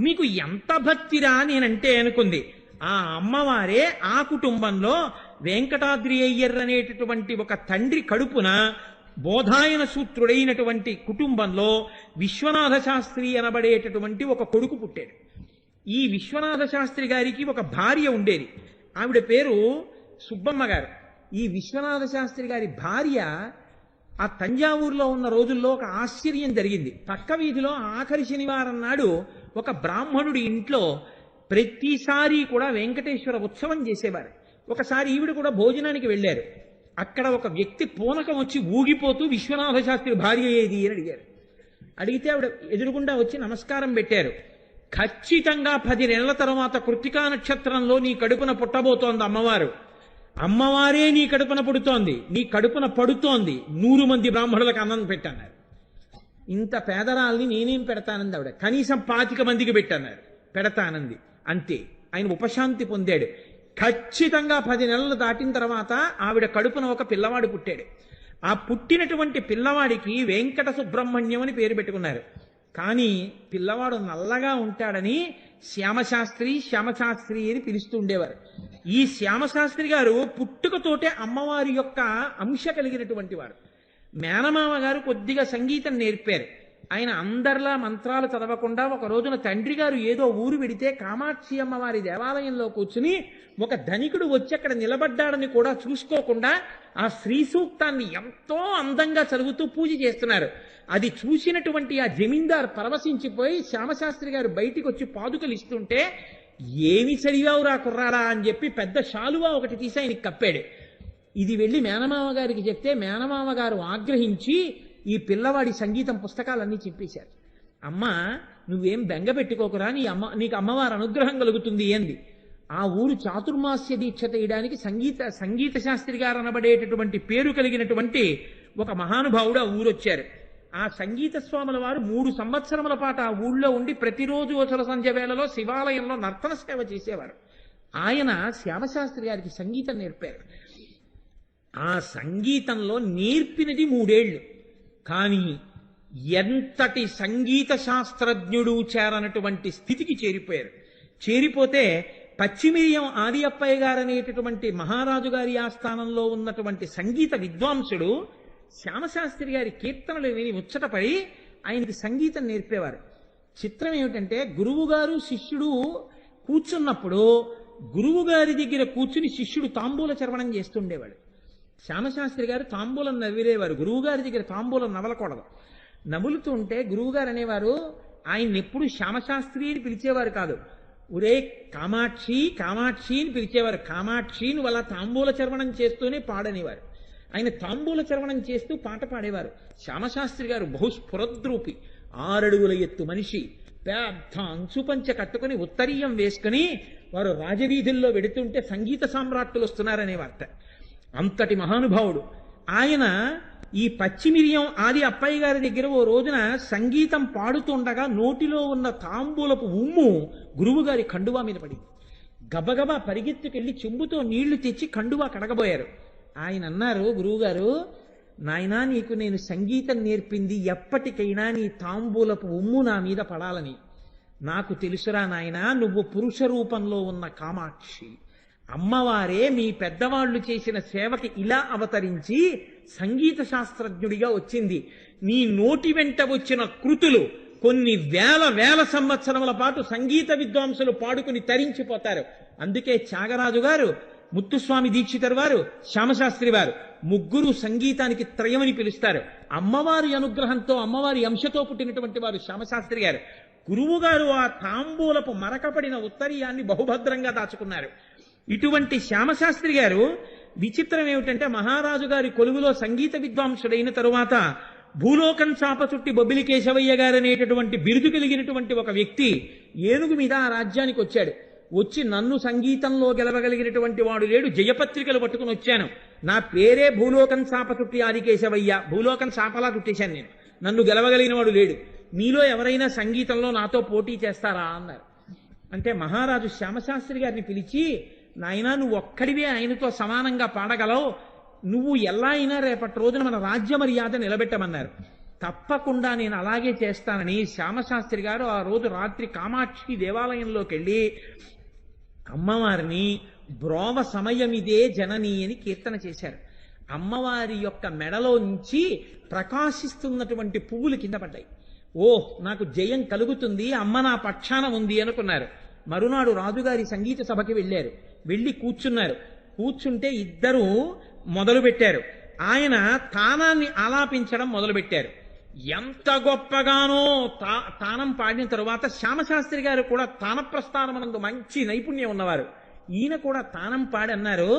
మీకు ఎంత భక్తిరా నేనంటే అనుకుంది. ఆ అమ్మవారే ఆ కుటుంబంలో వెంకటాద్రి అయ్యర్ అనేటటువంటి ఒక తండ్రి కడుపున బోధాయన సూత్రుడైనటువంటి కుటుంబంలో విశ్వనాథ శాస్త్రి అనబడేటటువంటి ఒక కొడుకు పుట్టాడు. ఈ విశ్వనాథ శాస్త్రి గారికి ఒక భార్య ఉండేది, ఆవిడ పేరు సుబ్బమ్మ గారు. ఈ విశ్వనాథ శాస్త్రి గారి భార్య ఆ తంజావూరులో ఉన్న రోజుల్లో ఒక ఆశ్చర్యం జరిగింది. పక్క వీధిలో ఆఖరి శనివారం నాడు ఒక బ్రాహ్మణుడి ఇంట్లో ప్రతిసారి కూడా వెంకటేశ్వర ఉత్సవం చేసేవారు. ఒకసారి ఈవిడ కూడా భోజనానికి వెళ్ళారు. అక్కడ ఒక వ్యక్తి పూనకం వచ్చి ఊగిపోతూ విశ్వనాథ శాస్త్రి భార్య ఏది అని అడిగారు. అడిగితే ఆవిడ ఎదురుగుండా వచ్చి నమస్కారం పెట్టారు. ఖచ్చితంగా 10 నెలల తర్వాత కృత్తికా నక్షత్రంలో నీ కడుపున పుట్టబోతోంది అమ్మవారు. అమ్మవారే నీ కడుపున పుడుతోంది, నీ కడుపున పడుతోంది. 100 మంది బ్రాహ్మణులకు అన్నం పెట్టన్నారు. ఇంత పేదరాల్ని నేనేం పెడతానంది ఆవిడ. కనీసం 25 మందికి పెట్టన్నారు, పెడతానంది. అంతే, ఆయన ఉపశాంతి పొందాడు. ఖచ్చితంగా 10 నెలలు దాటిన తర్వాత ఆవిడ కడుపున ఒక పిల్లవాడు పుట్టాడు. ఆ పుట్టినటువంటి పిల్లవాడికి వెంకట సుబ్రహ్మణ్యం అని పేరు పెట్టుకున్నారు. కానీ పిల్లవాడు నల్లగా ఉంటాడని శ్యామశాస్త్రి అని పిలుస్తూ ఉండేవారు. ఈ శ్యామశాస్త్రి గారు పుట్టుకతోటే అమ్మవారి యొక్క అంశ కలిగినటువంటి వారు. మేనమామ గారు కొద్దిగా సంగీతం నేర్పారు. ఆయన అందరిలా మంత్రాలు చదవకుండా ఒక రోజున తండ్రి గారు ఏదో ఊరు వెడితే కామాక్షి అమ్మవారి దేవాలయంలో కూర్చుని ఒక ధనికుడు వచ్చి అక్కడ నిలబడ్డాడని కూడా చూసుకోకుండా ఆ శ్రీ సూక్తాన్ని ఎంతో అందంగా చదువుతూ పూజ చేస్తున్నారు. అది చూసినటువంటి ఆ జమీందార్ పరవశించిపోయి శ్యామశాస్త్రి గారు బయటికి వచ్చి పాదుకలు ఇస్తుంటే, ఏమి చదివావురా కుర్రాడా అని చెప్పి పెద్ద శాలువా ఒకటి తీసి ఆయనకి కప్పాడు. ఇది వెళ్ళి మేనమామ గారికి చెప్తే మేనమామ గారు ఆగ్రహించి ఈ పిల్లవాడి సంగీతం పుస్తకాలన్నీ చెప్పేశారు. అమ్మ, నువ్వేం బెంగ పెట్టుకోకురా, నీకు అమ్మవారి అనుగ్రహం కలుగుతుంది ఏంది. ఆ ఊరు చాతుర్మాస్య దీక్ష తీయడానికి సంగీత శాస్త్రి గారు అనబడేటటువంటి పేరు కలిగినటువంటి ఒక మహానుభావుడు ఆ ఊరొచ్చారు. ఆ సంగీత స్వాముల వారు 3 సంవత్సరముల పాటు ఆ ఊళ్ళో ఉండి ప్రతిరోజు అసలు సంధ్య వేళలో శివాలయంలో నర్తన సేవ చేసేవారు. ఆయన శ్యామశాస్త్రి గారికి సంగీతం నేర్పారు. ఆ సంగీతంలో నేర్పినది 3 ఏళ్ళు. కానీ ఎంతటి సంగీత శాస్త్రజ్ఞుడు చేరనటువంటి స్థితికి చేరిపోయారు. చేరిపోతే పచ్చిమిరియం ఆది అప్పయ్య గారు అనేటటువంటి మహారాజు గారి ఆస్థానంలో ఉన్నటువంటి సంగీత విద్వాంసుడు శ్యామశాస్త్రి గారి కీర్తనలు విని ముచ్చటపడి ఆయనకి సంగీతం నేర్పేవారు. చిత్రం ఏమిటంటే, గురువుగారు శిష్యుడు కూర్చున్నప్పుడు గురువు గారి దగ్గర కూర్చుని శిష్యుడు తాంబూల చర్వణం చేస్తుండేవాడు. శ్యామశాస్త్రి గారు తాంబూలం నవ్విరేవారు. గురువుగారి దగ్గర తాంబూలం నవలకూడదు. నవ్వులుతుంటే గురువుగారు అనేవారు, ఆయన ఎప్పుడు శ్యామశాస్త్రి అని పిలిచేవారు కాదు, ఒరే కామాక్షి కామాక్షి అని పిలిచేవారు. కామాక్షిని వాళ్ళ తాంబూల చర్వణం చేస్తూనే పాడనేవారు. ఆయన తాంబూల చర్వణం చేస్తూ పాట పాడేవారు. శ్యామశాస్త్రి గారు బహుస్ఫురద్రూపి, 6 అడుగుల ఎత్తు మనిషి, పెద్ద అంచుపంచ కట్టుకుని ఉత్తరీయం వేసుకుని వారు రాజవీధుల్లో వెడుతుంటే సంగీత సామ్రాట్టులు వస్తున్నారనే వార్త. అంతటి మహానుభావుడు ఆయన. ఈ పచ్చిమిరియం ఆది అప్పయ్య గారి దగ్గర ఓ రోజున సంగీతం పాడుతుండగా నోటిలో ఉన్న తాంబూలపు ఉమ్ము గురువుగారి కండువా మీద పడింది. గబగబా పరిగెత్తుకెళ్ళి చెంబుతో నీళ్లు తెచ్చి కండువా కడగబోయారు. ఆయన అన్నారు, గురువుగారు, నాయనా నీకు నేను సంగీతం నేర్పింది ఎప్పటికైనా నీ తాంబూలపు ఉమ్ము నా మీద పడాలని. నాకు తెలుసురా నాయనా, నువ్వు పురుష రూపంలో ఉన్న కామాక్షి. అమ్మవారే మీ పెద్దవాళ్లు చేసిన సేవకి ఇలా అవతరించి సంగీత శాస్త్రజ్ఞుడిగా వచ్చింది. నీ నోటి వెంట వచ్చిన కృతులు కొన్ని వేల సంవత్సరముల పాటు సంగీత విద్వాంసులు పాడుకుని తరించిపోతారు. అందుకే త్యాగరాజు గారు, ముత్తుస్వామి దీక్షితర్ వారు, శ్యామశాస్త్రి వారు ముగ్గురు సంగీతానికి త్రయమని పిలుస్తారు. అమ్మవారి అనుగ్రహంతో, అమ్మవారి అంశతో పుట్టినటువంటి వారు శ్యామశాస్త్రి గారు. గురువు గారు ఆ తాంబూలపు మరకపడిన ఉత్తరీయాన్ని బహుభద్రంగా దాచుకున్నారు. ఇటువంటి శ్యామశాస్త్రి గారు విచిత్రం ఏమిటంటే, మహారాజు గారి కొలువులో సంగీత విద్వాంసుడైన తరువాత భూలోకం చాప చుట్టి బొబ్బిలి కేశవయ్య గారు అనేటటువంటి బిరుదు కలిగినటువంటి ఒక వ్యక్తి ఏనుగు మీద ఆ రాజ్యానికి వచ్చాడు. వచ్చి నన్ను సంగీతంలో గెలవగలిగినటువంటి వాడు లేడు, జయపత్రికలు పట్టుకుని వచ్చాను, నా పేరే భూలోకం చాప చుట్టి ఆదికేశవయ్య, భూలోకం చాపలా చుట్టేశాను నేను, నన్ను గెలవగలిగిన వాడు లేడు, మీలో ఎవరైనా సంగీతంలో నాతో పోటీ చేస్తారా అన్నారు. అంటే మహారాజు శ్యామశాస్త్రి గారిని పిలిచి, నాయనా నువ్వు ఒక్కడివే ఆయనతో సమానంగా పాడగలవు, నువ్వు ఎలా అయినా రేపటి రోజున మన రాజ్య మర్యాద నిలబెట్టమన్నారు. తప్పకుండా నేను అలాగే చేస్తానని శ్యామశాస్త్రి గారు ఆ రోజు రాత్రి కామాక్షి దేవాలయంలోకి వెళ్ళి అమ్మవారిని బ్రోవ సమయమిదే జనని అని కీర్తన చేశారు. అమ్మవారి యొక్క మెడలో నుంచి ప్రకాశిస్తున్నటువంటి పువ్వులు కింద పడ్డాయి. నాకు జయం కలుగుతుంది, అమ్మ నా పక్షాన ఉంది అనుకున్నారు. మరునాడు రాజుగారి సంగీత సభకి వెళ్ళారు. వెళ్ళి కూర్చున్నారు. కూర్చుంటే ఇద్దరు మొదలుపెట్టారు. ఆయన తానాన్ని ఆలాపించడం మొదలుపెట్టారు. ఎంత గొప్పగానో తానం పాడిన తరువాత శ్యామశాస్త్రి గారు కూడా తాన ప్రస్థానమనందు మంచి నైపుణ్యం ఉన్నవారు. ఈయన కూడా తానం పాడి అన్నారు,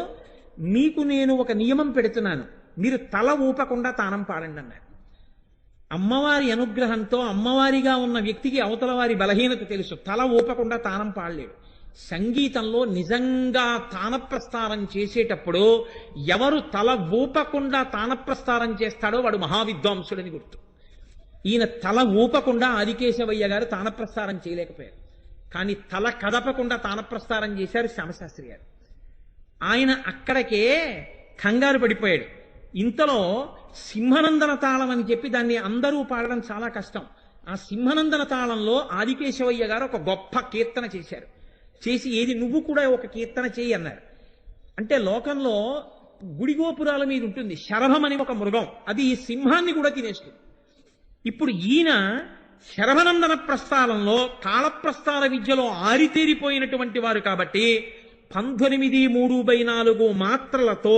మీకు నేను ఒక నియమం పెడుతున్నాను, మీరు తల ఊపకుండా తానం పాడండి అన్నారు. అమ్మవారి అనుగ్రహంతో అమ్మవారిగా ఉన్న వ్యక్తికి అవతల వారి బలహీనత తెలుసు, తల ఊపకుండా తానం పాడలేడు. సంగీతంలో నిజంగా తానప్రస్తారం చేసేటప్పుడు ఎవరు తల ఊపకుండా తానప్రస్తారం చేస్తాడో వాడు మహావిద్వాంసుడని గుర్తు. ఈయన తల ఊపకుండా ఆదికేశవయ్య గారు తానప్రస్తారం చేయలేకపోయారు, కానీ తల కదపకుండా తానప్రస్తారం చేశారు శ్యామశాస్త్రి గారు. ఆయన అక్కడికే కంగారు పడిపోయాడు. ఇంతలో సింహనందన తాళం అని చెప్పి దాన్ని అందరూ పాడడం చాలా కష్టం. ఆ సింహనందన తాళంలో ఆదికేశవయ్య గారు ఒక గొప్ప కీర్తన చేశారు. చేసి, ఏది నువ్వు కూడా ఒక కీర్తన చేయి అన్నారు. అంటే లోకంలో గుడిగోపురాల మీద ఉంటుంది శరభం అని ఒక మృగం, అది ఈ కూడా తినేస్తుంది. ఇప్పుడు ఈయన శరభనందన ప్రస్థానంలో తాళప్రస్థాన విద్యలో ఆరితేరిపోయినటువంటి వారు కాబట్టి 19:3/4 మాత్రలతో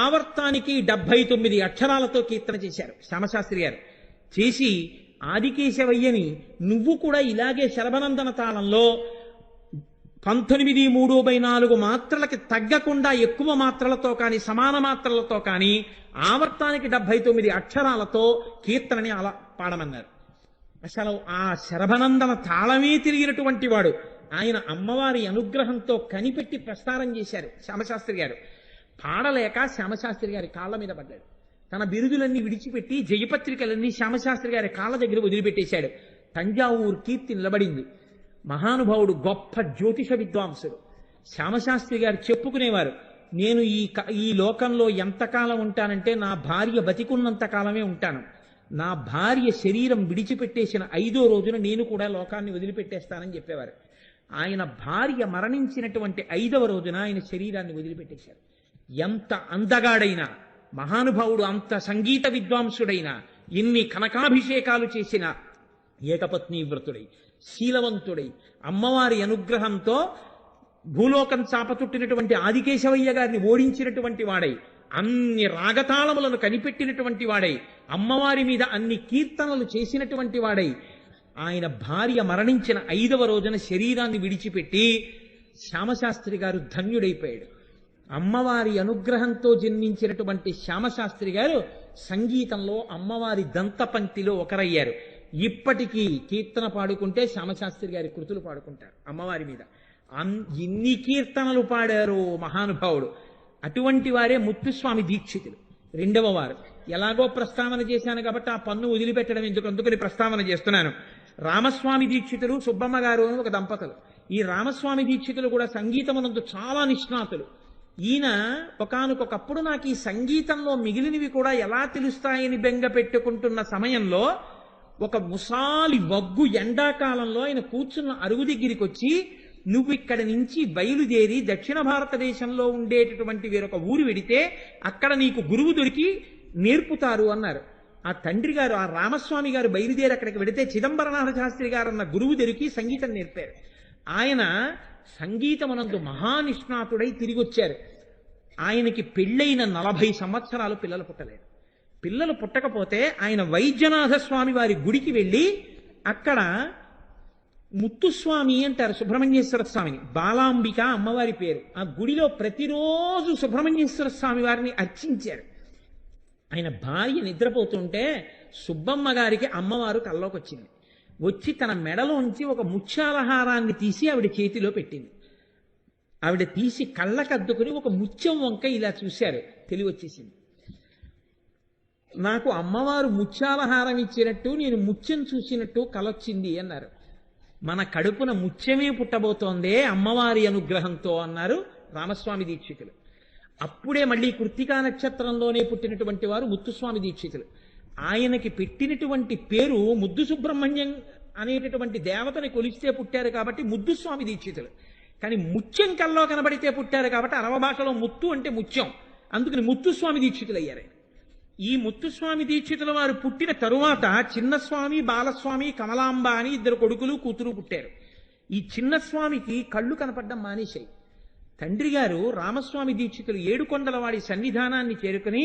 ఆవర్తానికి 79 అక్షరాలతో కీర్తన చేశారు శ్యామశాస్త్రి గారు. చేసి ఆదికేశవయ్యని నువ్వు కూడా ఇలాగే శరభనందన తాళంలో 19:3/4 మాత్రలకి తగ్గకుండా ఎక్కువ మాత్రలతో కానీ సమాన మాత్రలతో కానీ ఆవర్తానికి 79 అక్షరాలతో కీర్తనని అలా పాడమన్నారు. అసలు ఆ శరభనందన తాళమే తిరిగినటువంటి వాడు ఆయన అమ్మవారి అనుగ్రహంతో కనిపెట్టి ప్రస్తారం చేశారు శ్యామశాస్త్రి గారు. పాడలేక శ్యామశాస్త్రి గారి కాళ్ళ మీద పడ్డాడు. తన బిరుదులన్నీ విడిచిపెట్టి జయపత్రికలన్నీ శ్యామశాస్త్రి గారి కాళ్ళ దగ్గర వదిలిపెట్టేశాడు. తంజావూరు కీర్తి నిలబడింది. మహానుభావుడు, గొప్ప జ్యోతిష విద్వాంసుడు శ్యామశాస్త్రి గారు చెప్పుకునేవారు, నేను ఈ లోకంలో ఎంతకాలం ఉంటానంటే నా భార్య బతికున్నంత కాలమే ఉంటాను. నా భార్య శరీరం విడిచిపెట్టేసిన 5వ రోజున నేను కూడా లోకాన్ని వదిలిపెట్టేస్తానని చెప్పేవారు. ఆయన భార్య మరణించినటువంటి 5వ రోజున ఆయన శరీరాన్ని వదిలిపెట్టేశారు. ఎంత అందగాడైనా మహానుభావుడు, అంత సంగీత విద్వాంసుడైన, ఇన్ని కనకాభిషేకాలు చేసిన ఏకపత్ని వ్రతుడై శీలవంతుడై అమ్మవారి అనుగ్రహంతో భూలోకం చాపచుట్టినటువంటి ఆదికేశవయ్య గారిని ఓడించినటువంటి వాడై, అన్ని రాగతాళములను కనిపెట్టినటువంటి వాడై, అమ్మవారి మీద అన్ని కీర్తనలు చేసినటువంటి వాడై, ఆయన భార్య మరణించిన 5వ రోజున శరీరాన్ని విడిచిపెట్టి శ్యామశాస్త్రి గారు ధన్యుడైపోయాడు. అమ్మవారి అనుగ్రహంతో జన్మించినటువంటి శ్యామశాస్త్రి గారు సంగీతంలో అమ్మవారి దంతపంక్తిలో ఒకరయ్యారు. ఇప్పటికీ కీర్తన పాడుకుంటే శ్యామశాస్త్రి గారి కృతులు పాడుకుంటారు అమ్మవారి మీద. ఎన్ని కీర్తనలు పాడారు మహానుభావుడు. అటువంటి వారే ముత్తుస్వామి దీక్షితులు 2వ వారు. ఎలాగో ప్రస్తావన చేశాను కాబట్టి ఆ పన్ను వదిలిపెట్టడం ఎందుకు, అందుకని ప్రస్తావన చేస్తున్నాను. రామస్వామి దీక్షితులు, సుబ్బమ్మ గారు అని ఒక దంపతులు. ఈ రామస్వామి దీక్షితులు కూడా సంగీతమునందు చాలా నిష్ణాతులు. ఈయన ఒకానొకప్పుడు నాకు ఈ సంగీతంలో మిగిలినవి కూడా ఎలా తెలుస్తాయని బెంగ పెట్టుకుంటున్న సమయంలో ఒక ముసాలి వగ్గు ఎండాకాలంలో ఆయన కూర్చున్న అరుగు దగ్గరికి వచ్చి, నువ్వు ఇక్కడి నుంచి బయలుదేరి దక్షిణ భారతదేశంలో ఉండేటటువంటి వేరొక ఊరు వెడితే అక్కడ నీకు గురువు దొరికి నేర్పుతారు అన్నారు. ఆ తండ్రి గారు, ఆ రామస్వామి గారు బయలుదేరి అక్కడికి వెడితే చిదంబరనాథ శాస్త్రి గారు అన్న గురువు దొరికి సంగీతం నేర్పారు. ఆయన సంగీతమునందు మహానిష్ణాతుడై తిరిగి వచ్చారు. ఆయనకి పెళ్ళైన 40 సంవత్సరాలు పిల్లలు పుట్టలేదు. పిల్లలు పుట్టకపోతే ఆయన వైద్యనాథ స్వామి వారి గుడికి వెళ్ళి అక్కడ ముత్తుస్వామి అంటారు సుబ్రహ్మణ్యేశ్వర స్వామిని, బాలాంబిక అమ్మవారి పేరు. ఆ గుడిలో ప్రతిరోజు సుబ్రహ్మణ్యేశ్వర స్వామి వారిని అర్చించారు. ఆయన భార్య నిద్రపోతుంటే సుబ్బమ్మ గారికి అమ్మవారు కల్లోకి వచ్చింది. వచ్చి తన మెడలోంచి ఒక ముత్యాలహారాన్ని తీసి ఆవిడ చేతిలో పెట్టింది. ఆవిడ తీసి కళ్ళకద్దుకుని ఒక ముత్యం వంక ఇలా చూశారు. తెలివి వచ్చేసింది. నాకు అమ్మవారు ముత్యాలహారం ఇచ్చినట్టు, నేను ముత్యం చూసినట్టు కలొచ్చింది అన్నారు. మన కడుపున ముత్యమే పుట్టబోతోందే అమ్మవారి అనుగ్రహంతో అన్నారు రామస్వామి దీక్షితులు. అప్పుడే మళ్ళీ కృత్తికా నక్షత్రంలోనే పుట్టినటువంటి వారు ముత్తుస్వామి దీక్షితులు. ఆయనకి పెట్టినటువంటి పేరు ముద్దు సుబ్రహ్మణ్యం అనేటటువంటి దేవతని కొలిస్తే పుట్టారు కాబట్టి ముద్దుస్వామి దీక్షితులు. కానీ ముత్యం కల్లో కనబడితే పుట్టారు కాబట్టి అరవ భాషలో ముత్తు అంటే ముత్యం, అందుకని ముత్తుస్వామి దీక్షితులు అయ్యారు. ఈ ముత్తుస్వామి దీక్షితుల వారు పుట్టిన తరువాత చిన్నస్వామి, బాలస్వామి, కమలాంబ అని 2 కొడుకులు కూతురు పుట్టారు. ఈ చిన్నస్వామికి కళ్ళు కనపడడం మానేశాయి. తండ్రి గారు రామస్వామి దీక్షితులు ఏడుకొండలవాడి సన్నిధానాన్ని చేరుకుని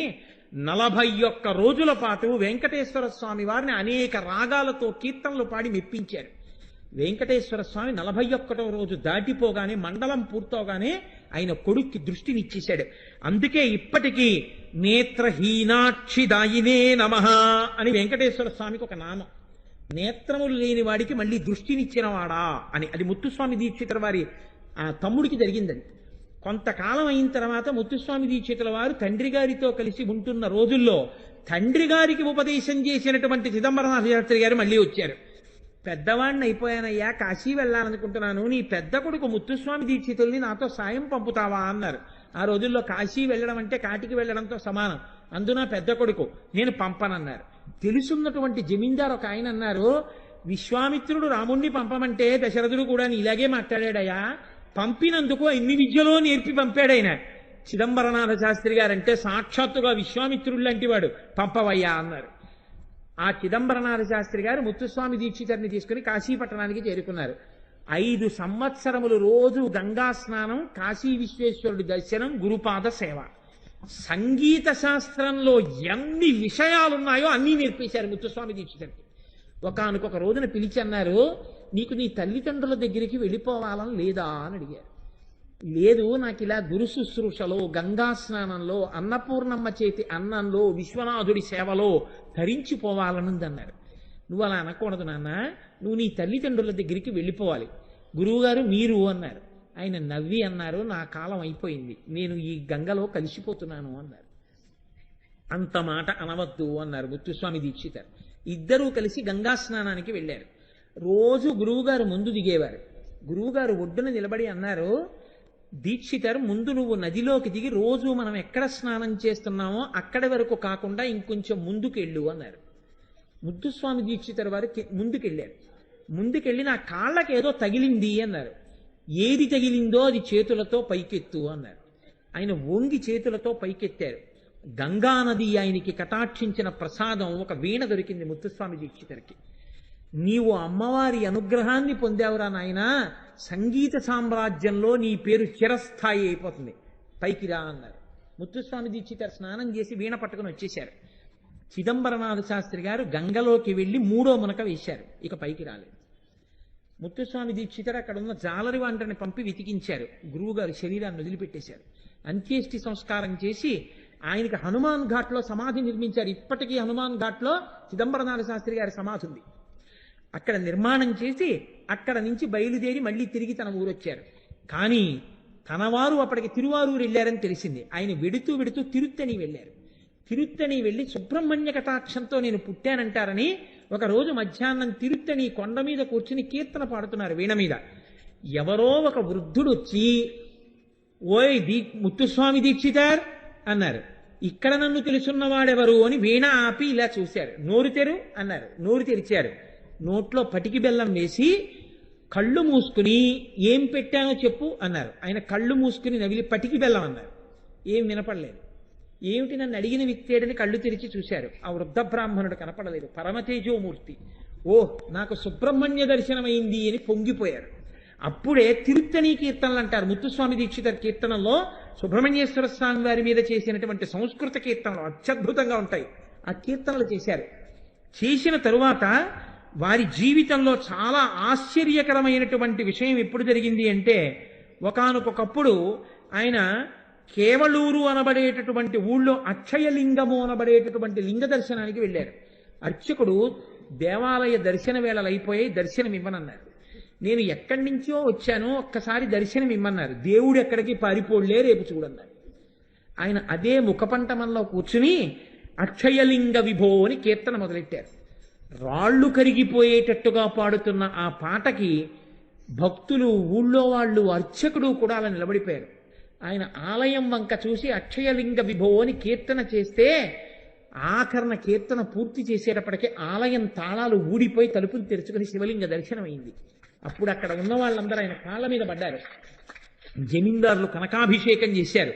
41 రోజుల పాటు వెంకటేశ్వర స్వామి వారిని అనేక రాగాలతో కీర్తనలు పాడి మెప్పించారు. వెంకటేశ్వర స్వామి 41వ రోజు దాటిపోగానే, మండలం పూర్తవగానే ఆయన కొడుక్కి దృష్టినిచ్చేశాడు. అందుకే ఇప్పటికీ నేత్రహీనాక్షిదాయినే నమః అని వెంకటేశ్వర స్వామికి ఒక నామం. నేత్రములు లేని వాడికి మళ్ళీ దృష్టినిచ్చినవాడా అని. అది ముత్తుస్వామి దీక్షితుల వారి తమ్ముడికి జరిగిందని. కొంతకాలం అయిన తర్వాత ముత్తుస్వామి దీక్షితుల వారు తండ్రి గారితో కలిసి ఉంటున్న రోజుల్లో తండ్రి గారికి ఉపదేశం చేసినటువంటి చిదంబరనాథ శాస్త్రి గారు మళ్ళీ వచ్చారు. పెద్దవాడిని అయిపోయానయ్యా, కాశీ వెళ్ళాలనుకుంటున్నాను, నీ పెద్ద కొడుకు ముత్తుస్వామి దీక్షితుల్ని నాతో సాయం పంపుతావా అన్నారు. ఆ రోజుల్లో కాశీ వెళ్ళడం అంటే కాటికి వెళ్ళడంతో సమానం. అందున పెద్ద కొడుకు, నేను పంపనన్నారు. తెలుసున్నటువంటి జమీందారు ఒక ఆయన అన్నారు, విశ్వామిత్రుడు రాముణ్ణి పంపమంటే దశరథుడు కూడా ఇలాగే మాట్లాడాడయ్యా, పంపినందుకు ఇన్ని విద్యలో నేర్పి పంపాడైన. చిదంబరనాథ శాస్త్రి గారంటే సాక్షాత్తుగా విశ్వామిత్రుడు లాంటి వాడు, పంపవయ్యా అన్నారు. ఆ చిదంబరనాథ శాస్త్రి గారు ముత్తుస్వామి దీక్షితుడిని తీసుకుని కాశీపట్టణానికి చేరుకున్నారు. 5 సంవత్సరములు రోజు గంగా స్నానం, కాశీ విశ్వేశ్వరుడి దర్శనం, గురుపాద సేవ. సంగీత శాస్త్రంలో ఎన్ని విషయాలున్నాయో అన్నీ నేర్పేశారు ముత్తుస్వామి దీక్షితుడికి. ఒకానొక రోజున పిలిచి అన్నారు, నీకు నీ తల్లిదండ్రుల దగ్గరికి వెళ్ళిపోవాలని లేదా అని అడిగారు. లేదు, నాకు ఇలా గురు శుశ్రూషలో, గంగా స్నానంలో, అన్నపూర్ణమ్మ చేతి అన్నంలో, విశ్వనాథుడి సేవలో ధరించిపోవాలనుందన్నారు. నువ్వు అలా అనకూడదు నాన్న, నువ్వు నీ తల్లిదండ్రుల దగ్గరికి వెళ్ళిపోవాలి. గురువుగారు మీరు అన్నారు. ఆయన నవ్వి అన్నారు, నా కాలం అయిపోయింది, నేను ఈ గంగలో కలిసిపోతున్నాను అన్నారు. అంత మాట అనవద్దు అన్నారు ముత్తుస్వామి దీక్షితారు. ఇద్దరూ కలిసి గంగా స్నానానికి వెళ్ళారు. రోజు గురువుగారు ముందు దిగేవారు. గురువుగారు ఒడ్డున నిలబడి అన్నారు, దీక్షితర్ ముందు నువ్వు నదిలోకి దిగి రోజు మనం ఎక్కడ స్నానం చేస్తున్నామో అక్కడి వరకు కాకుండా ఇంకొంచెం ముందుకెళ్ళు అన్నారు. ముత్తుస్వామి దీక్షితర్ వారు ముందుకెళ్ళారు. ముందుకెళ్ళి నా కాళ్ళకి ఏదో తగిలింది అన్నారు. ఏది తగిలిందో అది చేతులతో పైకెత్తు అన్నారు. ఆయన వంగి చేతులతో పైకెత్తారు. గంగానది ఆయనకి కటాక్షించిన ప్రసాదం ఒక వీణ దొరికింది ముత్తుస్వామి దీక్షితర్కి. నీవు అమ్మవారి అనుగ్రహాన్ని పొందావురా నాయనా, సంగీత సామ్రాజ్యంలో నీ పేరు చిరస్థాయి అయిపోతుంది, పైకి రా అన్నారు. ముత్తుస్వామి దీక్షితారు స్నానం చేసి వీణ పట్టుకుని వచ్చేశారు. చిదంబరనాథ శాస్త్రి గారు గంగలోకి వెళ్ళి 3వ మునక వేశారు. ఇక పైకి రాలేదు. ముత్తుస్వామి దీక్షితారు అక్కడ ఉన్న జాలరి వంటని పంపి వెతికించారు. గురువుగారు శరీరాన్ని వదిలిపెట్టేశారు. అంత్యేష్టి సంస్కారం చేసి ఆయనకి హనుమాన్ ఘాట్లో సమాధి నిర్మించారు. ఇప్పటికీ హనుమాన్ ఘాట్లో చిదంబరనాథ శాస్త్రి గారి సమాధి ఉంది. అక్కడ నిర్మాణం చేసి అక్కడ నుంచి బయలుదేరి మళ్ళీ తిరిగి తన ఊరొచ్చారు. కానీ తనవారు అప్పటికి తిరువారూరు వెళ్ళారని తెలిసింది. ఆయన వెడుతూ వెడుతూ తిరుత్తని వెళ్ళారు. తిరుత్తని వెళ్ళి సుబ్రహ్మణ్య కటాక్షంతో నేను పుట్టానంటారని ఒకరోజు మధ్యాహ్నం తిరుత్తని కొండ మీద కూర్చుని కీర్తన పాడుతున్నారు వీణ మీద. ఎవరో ఒక వృద్ధుడు వచ్చి, ఓయ్ ముత్తుస్వామి దీక్షితార్ అన్నారు. ఇక్కడ నన్ను తెలుసున్నవాడెవరు అని వీణ ఆపి ఇలా చూశారు. నోరు తెరు అన్నారు. నోరు తెరిచారు. నోట్లో పటికి బెల్లం వేసి కళ్ళు మూసుకుని ఏం పెట్టానో చెప్పు అన్నారు. ఆయన కళ్ళు మూసుకుని నవిలి పటికి బెల్లం అన్నారు. ఏం వినపడలేదు. ఏమిటి నన్ను అడిగిన వ్యక్తేడని కళ్ళు తెరిచి చూశారు. ఆ వృద్ధ బ్రాహ్మణుడు కనపడలేదు. పరమతేజోమూర్తి. ఓహ్, నాకు సుబ్రహ్మణ్య దర్శనమైంది అని పొంగిపోయారు. అప్పుడే తిరుత్తని కీర్తనలు అంటారు. ముత్తుస్వామి దీక్షితర్ కీర్తనలో సుబ్రహ్మణ్యేశ్వర స్వామి వారి మీద చేసినటువంటి సంస్కృత కీర్తనలు అత్యద్భుతంగా ఉంటాయి. ఆ కీర్తనలు చేశారు. చేసిన తరువాత వారి జీవితంలో చాలా ఆశ్చర్యకరమైనటువంటి విషయం ఎప్పుడు జరిగింది అంటే, ఒకానొకప్పుడు ఆయన కేవలూరు అనబడేటటువంటి ఊళ్ళో అక్షయలింగము అనబడేటటువంటి లింగ దర్శనానికి వెళ్ళారు. అర్చకుడు దేవాలయ దర్శన వేళలు అయిపోయాయి, దర్శనం ఇవ్వనన్నారు. నేను ఎక్కడి నుంచో వచ్చానో ఒక్కసారి దర్శనం ఇమ్మన్నారు. దేవుడు ఎక్కడికి పారిపోలే, రేపు చూడన్నారు. ఆయన అదే ముఖపంటమంలో కూర్చుని అక్షయలింగ విభో అని కీర్తన మొదలెట్టారు. రాళ్లు కరిగిపోయేటట్టుగా పాడుతున్న ఆ పాటకి భక్తులు, ఊళ్ళో వాళ్ళు, అర్చకుడు కూడా అలా నిలబడిపోయారు. ఆయన ఆలయం వంక చూసి అక్షయలింగ విభో అని కీర్తన చేస్తే ఆఖరణ కీర్తన పూర్తి చేసేటప్పటికే ఆలయం తాళాలు ఊడిపోయి తలుపులు తెరుచుకుని శివలింగ దర్శనం అయింది. అప్పుడు అక్కడ ఉన్న వాళ్ళందరూ ఆయన కాళ్ళ మీద పడ్డారు. జమీందారులు కనకాభిషేకం చేశారు.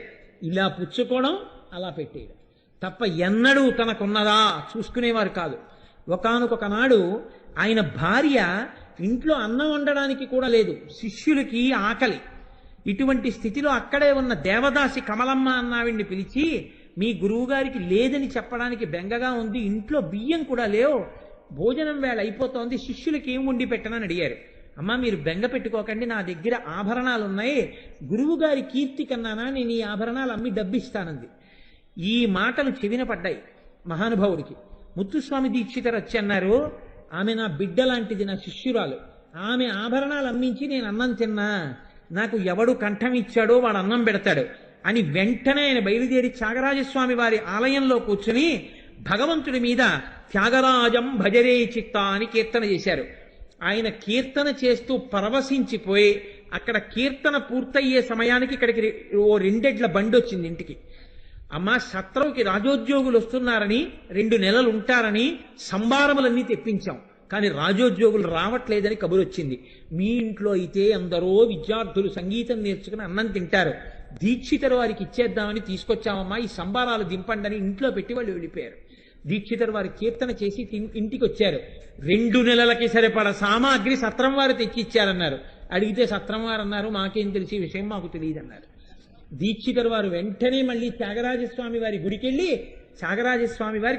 ఇలా పుచ్చుకోవడం, అలా పెట్టేయడం తప్ప ఎన్నడూ తనకున్నదా చూసుకునేవారు కాదు. ఒకానొక నాడు ఆయన భార్య ఇంట్లో అన్నం వండడానికి కూడా లేదు, శిష్యులకి ఆకలి. ఇటువంటి స్థితిలో అక్కడే ఉన్న దేవదాసి కమలమ్మ అన్నావిడిని పిలిచి, మీ గురువుగారికి లేదని చెప్పడానికి బెంగగా ఉంది, ఇంట్లో బియ్యం కూడా లేవు, భోజనం వేళ అయిపోతోంది, శిష్యులకి ఏం వండి పెట్టనని అడిగారు. అమ్మ, మీరు బెంగ పెట్టుకోకండి, నా దగ్గర ఆభరణాలు ఉన్నాయి, గురువుగారి కీర్తి కన్నానా నేను ఈ ఆభరణాలు అమ్మి డబ్బిస్తానంది. ఈ మాటలు చెవిన పడ్డాయి మహానుభావుడికి. ముత్తుస్వామి దీక్షితర్ వచ్చి అన్నారు, ఆమె నా బిడ్డ లాంటిది, నా శిష్యురాలు, ఆమె ఆభరణాలు అమ్మించి నేను అన్నం తిన్నా, నాకు ఎవడు కంఠం ఇచ్చాడో వాడు అన్నం పెడతాడు అని వెంటనే ఆయన బయలుదేరి త్యాగరాజస్వామి వారి ఆలయంలో కూర్చుని భగవంతుడి మీద త్యాగరాజం భజరే చిత్త అని కీర్తన చేశారు. ఆయన కీర్తన చేస్తూ పరవశించిపోయి అక్కడ కీర్తన పూర్తయ్యే సమయానికి ఇక్కడికి ఓ 2 ఎడ్ల బండి వచ్చింది ఇంటికి. అమ్మ, సత్రంకి రాజోద్యోగులు వస్తున్నారని 2 నెలలు ఉంటారని సంభారములన్నీ తెప్పించాం, కానీ రాజోద్యోగులు రావట్లేదని కబురు వచ్చింది. మీ ఇంట్లో అయితే అందరూ విద్యార్థులు సంగీతం నేర్చుకుని అన్నం తింటారు, దీక్షితరు వారికి ఇచ్చేద్దామని తీసుకొచ్చామమ్మా, ఈ సంబారాలు దింపండి అని ఇంట్లో పెట్టి వాళ్ళు వెళ్ళిపోయారు. దీక్షితరు వారి కీర్తన చేసి ఇంటికి వచ్చారు. 2 నెలలకి సరిపడ సామాగ్రి సత్రం వారు తెచ్చిచ్చారన్నారు. అడిగితే సత్రం వారు అన్నారు, మాకేం తెలిసి విషయం మాకు తెలియదు అన్నారు. దీక్షితరు వారు వెంటనే మళ్ళీ త్యాగరాజస్వామి వారి గుడికెళ్ళి త్యాగరాజస్వామి వారు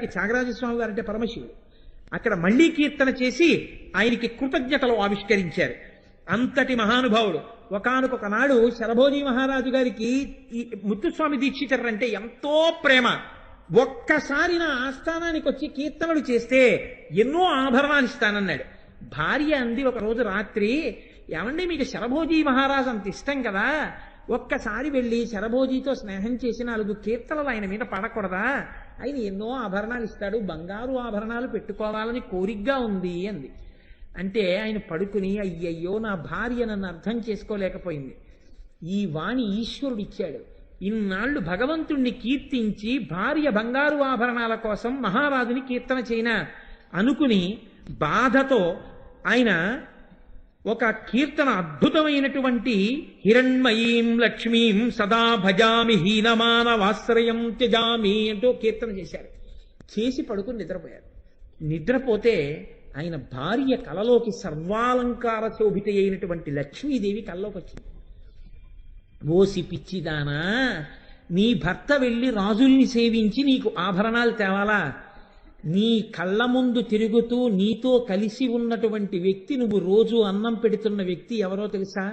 అంటే పరమశివుడు, అక్కడ మళ్లీ కీర్తన చేసి ఆయనకి కృతజ్ఞతలు ఆవిష్కరించారు. అంతటి మహానుభావుడు. ఒకానొక నాడు శరభోజీ మహారాజు గారికి ఈ ముత్తుస్వామి దీక్షితర్ అంటే ఎంతో ప్రేమ. ఒక్కసారి నా ఆస్థానానికి వచ్చి కీర్తనలు చేస్తే ఎన్నో ఆభరణాలు ఇస్తానన్నాడు. భార్య అంది ఒక రోజు రాత్రి, ఏమండి మీకు శరభోజీ మహారాజు అంత ఇష్టం కదా, ఒక్కసారి వెళ్ళి శరభోజీతో స్నేహం చేసి 4 కీర్తనలు ఆయన మీద పడకూడదా, ఆయన ఎన్నో ఆభరణాలు ఇస్తాడు, బంగారు ఆభరణాలు పెట్టుకోవాలని కోరికగా ఉంది అంది. అంటే ఆయన పడుకుని, అయ్యయ్యో నా భార్య నన్ను అర్థం చేసుకోలేకపోయింది, ఈ వాణి ఈశ్వరుడు ఇచ్చాడు, ఇన్నాళ్లు భగవంతుణ్ణి కీర్తించి భార్య బంగారు ఆభరణాల కోసం మహారాజుని కీర్తన చేయనా అనుకుని బాధతో ఆయన ఒక కీర్తన అద్భుతమైనటువంటి హిరణ్మయీం లక్ష్మీం సదా భజామి హీనమానవాశ్రయం త్యజామి అంటూ కీర్తన చేశారు. చేసి పడుకుని నిద్రపోయారు. నిద్రపోతే ఆయన భార్య కలలోకి సర్వాలంకార శోభిత అయినటువంటి లక్ష్మీదేవి కల్లోకి వచ్చింది. ఓసి పిచ్చిదానా, నీ భర్త వెళ్ళి రాజుల్ని సేవించి నీకు ఆభరణాలు తేవాలా, నీ కళ్ళ ముందు తిరుగుతూ నీతో కలిసి ఉన్నటువంటి వ్యక్తి, నువ్వు రోజు అన్నం పెడుతున్న వ్యక్తి ఎవరో తెలుసా?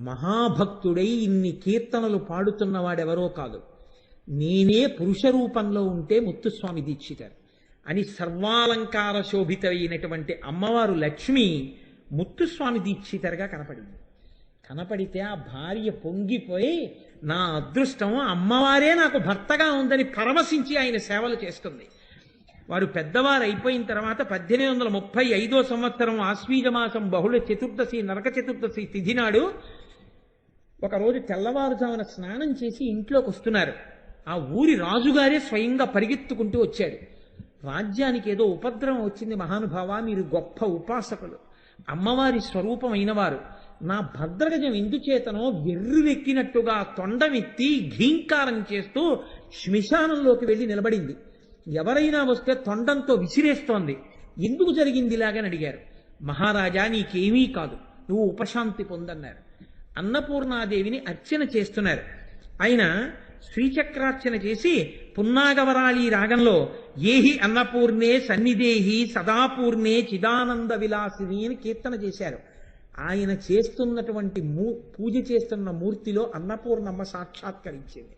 మహాభక్తుడై ఇన్ని కీర్తనలు పాడుతున్నవాడెవరో కాదు, నేనే పురుష రూపంలో ఉంటే ముత్తుస్వామి దీక్షితర్ అని సర్వాలంకార శోభిత అయినటువంటి అమ్మవారు లక్ష్మి ముత్తుస్వామి దీక్షితర్గా కనపడింది. కనపడితే ఆ భార్య పొంగిపోయి, నా అదృష్టం అమ్మవారే నాకు భర్తగా ఉందని పరవశించి ఆయన సేవలు చేస్తుంది. వారు పెద్దవారు అయిపోయిన తర్వాత 1835 సంవత్సరం ఆశ్వీజమాసం బహుళ చతుర్దశి నరక చతుర్దశి తిథి నాడు ఒకరోజు తెల్లవారుజామున స్నానం చేసి ఇంట్లోకి వస్తున్నారు. ఆ ఊరి రాజుగారే స్వయంగా పరిగెత్తుకుంటూ వచ్చాడు. రాజ్యానికి ఏదో ఉపద్రవం వచ్చింది మహానుభావ, మీరు గొప్ప ఉపాసకులు, అమ్మవారి స్వరూపమైన వారు, నా భద్రగజం ఎందుచేతనో వెర్రువెక్కినట్టుగా తొండమెత్తి ఘీంకారం చేస్తూ శ్మశానంలోకి వెళ్ళి నిలబడింది. ఎవరైనా వస్తే తొండంతో విసిరేస్తోంది. ఎందుకు జరిగింది ఇలాగని అడిగారు. మహారాజా నీకేమీ కాదు, నువ్వు ఉపశాంతి పొందన్నారు. అన్నపూర్ణాదేవిని అర్చన చేస్తున్నారు. ఆయన శ్రీచక్రార్చన చేసి పున్నాగవరాళి రాగంలో ఏహి అన్నపూర్ణే సన్నిదేహి సదాపూర్ణే చిదానంద విలాసిని అని కీర్తన చేశారు. ఆయన చేస్తున్నటువంటి పూజ చేస్తున్న మూర్తిలో అన్నపూర్ణమ్మ సాక్షాత్కరించింది.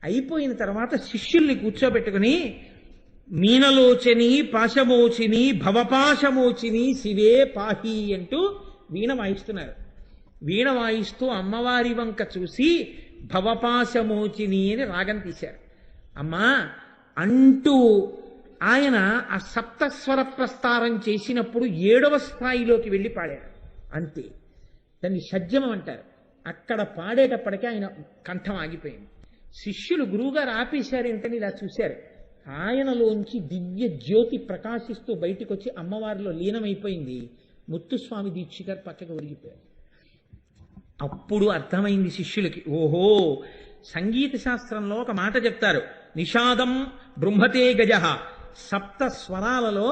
అయిపోయిన తర్వాత శిష్యుల్ని కూర్చోబెట్టుకుని మీనలోచని పాశమోచిని భవపాశమోచిని శివే పాహి అంటూ వీణ వాయిస్తున్నారు. వీణ వాయిస్తూ అమ్మవారి వంక చూసి భవపాశమోచిని అని రాగం తీశారు. అమ్మా అంటూ ఆయన ఆ సప్తస్వర ప్రస్తారం చేసినప్పుడు 7వ స్థాయిలోకి వెళ్ళి పాడారు. అంతే, దాన్ని షడ్జమం అంటారు. అక్కడ పాడేటప్పటికీ ఆయన కంఠం ఆగిపోయింది. శిష్యులు గురువుగారు ఆపేశారు ఏంటని ఇలా చూశారు. ఆయనలోంచి దివ్య జ్యోతి ప్రకాశిస్తూ బయటికి వచ్చి అమ్మవారిలో లీనమైపోయింది. ముత్తుస్వామి దీక్ష గారు పక్కకు ఒరిగిపోయారు. అప్పుడు అర్థమైంది శిష్యులకి, ఓహో సంగీత శాస్త్రంలో ఒక మాట చెప్తారు, నిషాదం బృంహతే గజ. సప్త స్వరాలలో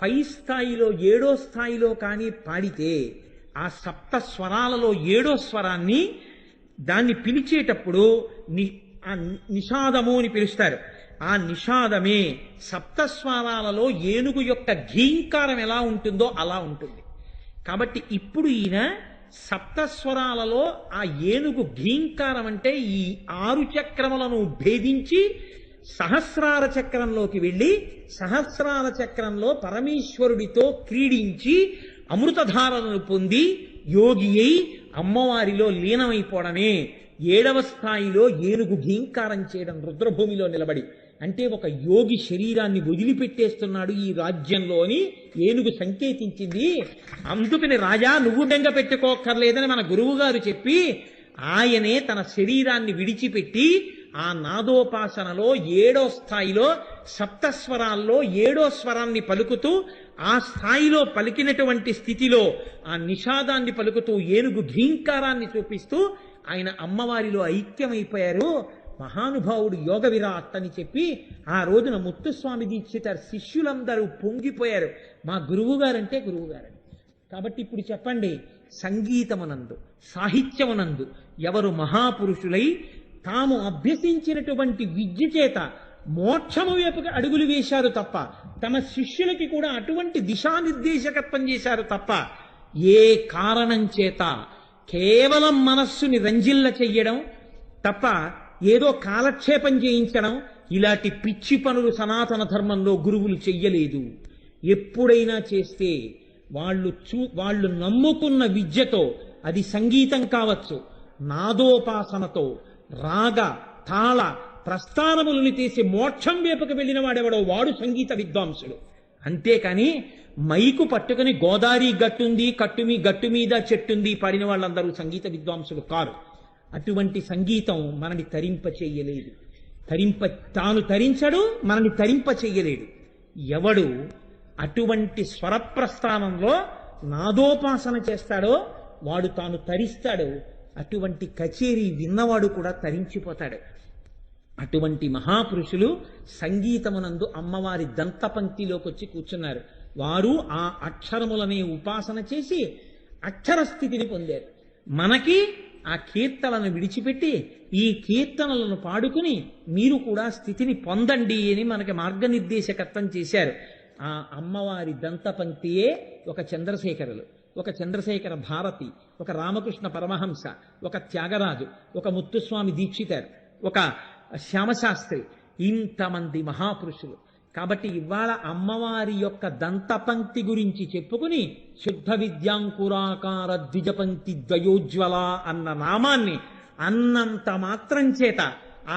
పై స్థాయిలో 7వ స్థాయిలో కానీ పాడితే ఆ సప్త స్వరాలలో 7వ స్వరాన్ని దాన్ని పిలిచేటప్పుడు ఆ నిషాదము అని పిలుస్తారు. ఆ నిషాదమే సప్తస్వరాలలో ఏనుగు యొక్క ఘీంకారం ఎలా ఉంటుందో అలా ఉంటుంది. కాబట్టి ఇప్పుడు ఈయన సప్తస్వరాలలో ఆ ఏనుగు ఘీంకారం అంటే ఈ 6 చక్రములను భేదించి సహస్రార చక్రంలోకి వెళ్ళి సహస్రార చక్రంలో పరమేశ్వరుడితో క్రీడించి అమృతధారలను పొంది యోగి అయి అమ్మవారిలో లీనమైపోవడమే 7వ స్థాయిలో ఏనుగు ఘీంకారం చేయడం రుద్రభూమిలో నిలబడి. అంటే ఒక యోగి శరీరాన్ని వదిలిపెట్టేస్తున్నాడు ఈ రాజ్యంలో అని ఏనుగు సంకేతించింది. అందుకని రాజా నువ్వు బెంగ పెట్టుకోక్కర్లేదని మన గురువు గారు చెప్పి ఆయనే తన శరీరాన్ని విడిచిపెట్టి ఆ నాదోపాసనలో 7వ స్థాయిలో సప్తస్వరాల్లో 7వ స్వరాన్ని పలుకుతూ ఆ స్థాయిలో పలికినటువంటి స్థితిలో ఆ నిషాదాన్ని పలుకుతూ ఏనుగు ఘీంకారాన్ని చూపిస్తూ ఆయన అమ్మవారిలో ఐక్యమైపోయారు. మహానుభావుడు యోగ విరాట్ అని చెప్పి ఆ రోజున ముత్తుస్వామి దీక్షితారు శిష్యులందరూ పొంగిపోయారు. మా గురువుగారంటే గురువుగారని. కాబట్టి ఇప్పుడు చెప్పండి, సంగీతమునందు సాహిత్యమునందు ఎవరు మహాపురుషులై తాము అభ్యసించినటువంటి విద్య చేత మోక్షము వైపుగా అడుగులు వేశారు తప్ప, తమ శిష్యులకి కూడా అటువంటి దిశానిర్దేశకత్వం చేశారు తప్ప, ఏ కారణం చేత కేవలం మనస్సుని రంజిల్ల చెయ్యడం తప్ప ఏదో కాలక్షేపం చేయించడం ఇలాంటి పిచ్చి పనులు సనాతన ధర్మంలో గురువులు చెయ్యలేదు. ఎప్పుడైనా చేస్తే వాళ్ళు నమ్ముకున్న విద్యతో, అది సంగీతం కావచ్చు, నాదోపాసనతో రాగ తాళ ప్రస్థానములను తీసి మోక్షం వైపుకు వెళ్ళిన వాడెవడో వాడు సంగీత విద్వాంసుడు. అంతేకాని మైకు పట్టుకుని గోదావరి గట్టుంది గట్టు మీద చెట్టుంది పాడిన వాళ్ళందరూ సంగీత విద్వాంసులు కారు. అటువంటి సంగీతం మనని తరింప చెయ్యలేదు. తాను తరించడు, మనని తరింప చెయ్యలేడు. ఎవడు అటువంటి స్వరప్రస్థానంలో నాదోపాసన చేస్తాడో వాడు తాను తరిస్తాడు. అటువంటి కచేరీ విన్నవాడు కూడా తరించిపోతాడు. అటువంటి మహాపురుషులు సంగీతమునందు అమ్మవారి దంతపంక్తిలోకి వచ్చి కూర్చున్నారు. వారు ఆ అక్షరములనే ఉపాసన చేసి అక్షర స్థితిని పొందారు. మనకి ఆ కీర్తనలను విడిచిపెట్టి ఈ కీర్తనలను పాడుకుని మీరు కూడా స్థితిని పొందండి అని మనకి మార్గనిర్దేశకత్వం చేశారు. ఆ అమ్మవారి దంతపంక్తియే ఒక చంద్రశేఖరులు, ఒక చంద్రశేఖర భారతి, ఒక రామకృష్ణ పరమహంస, ఒక త్యాగరాజు, ఒక ముత్తుస్వామి దీక్షితర్, ఒక శ్యామశాస్త్రి, ఇంతమంది మహాపురుషులు. కాబట్టి ఇవాళ అమ్మవారి యొక్క దంతపంక్తి గురించి చెప్పుకుని శుద్ధ విద్యాంకురాకార ద్విజపంక్తి ద్వయోజ్వల అన్న నామాన్ని అన్నంత మాత్రం చేత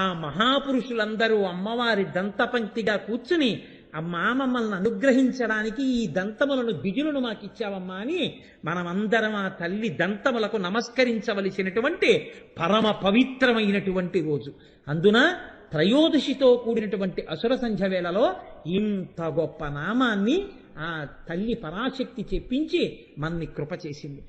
ఆ మహాపురుషులందరూ అమ్మవారి దంతపంక్తిగా కూర్చుని అమ్మా మమ్మల్ని అనుగ్రహించడానికి ఈ దంతములను బిజులను మాకిచ్చావమ్మా అని మనమందరం ఆ తల్లి దంతములకు నమస్కరించవలసినటువంటి పరమ పవిత్రమైనటువంటి రోజు. అందున త్రయోదశితో కూడినటువంటి అసుర సంధ్య వేళలో ఇంత గొప్ప నామాన్ని ఆ తల్లి పరాశక్తి చెప్పించి మన్ని కృప చేసింది.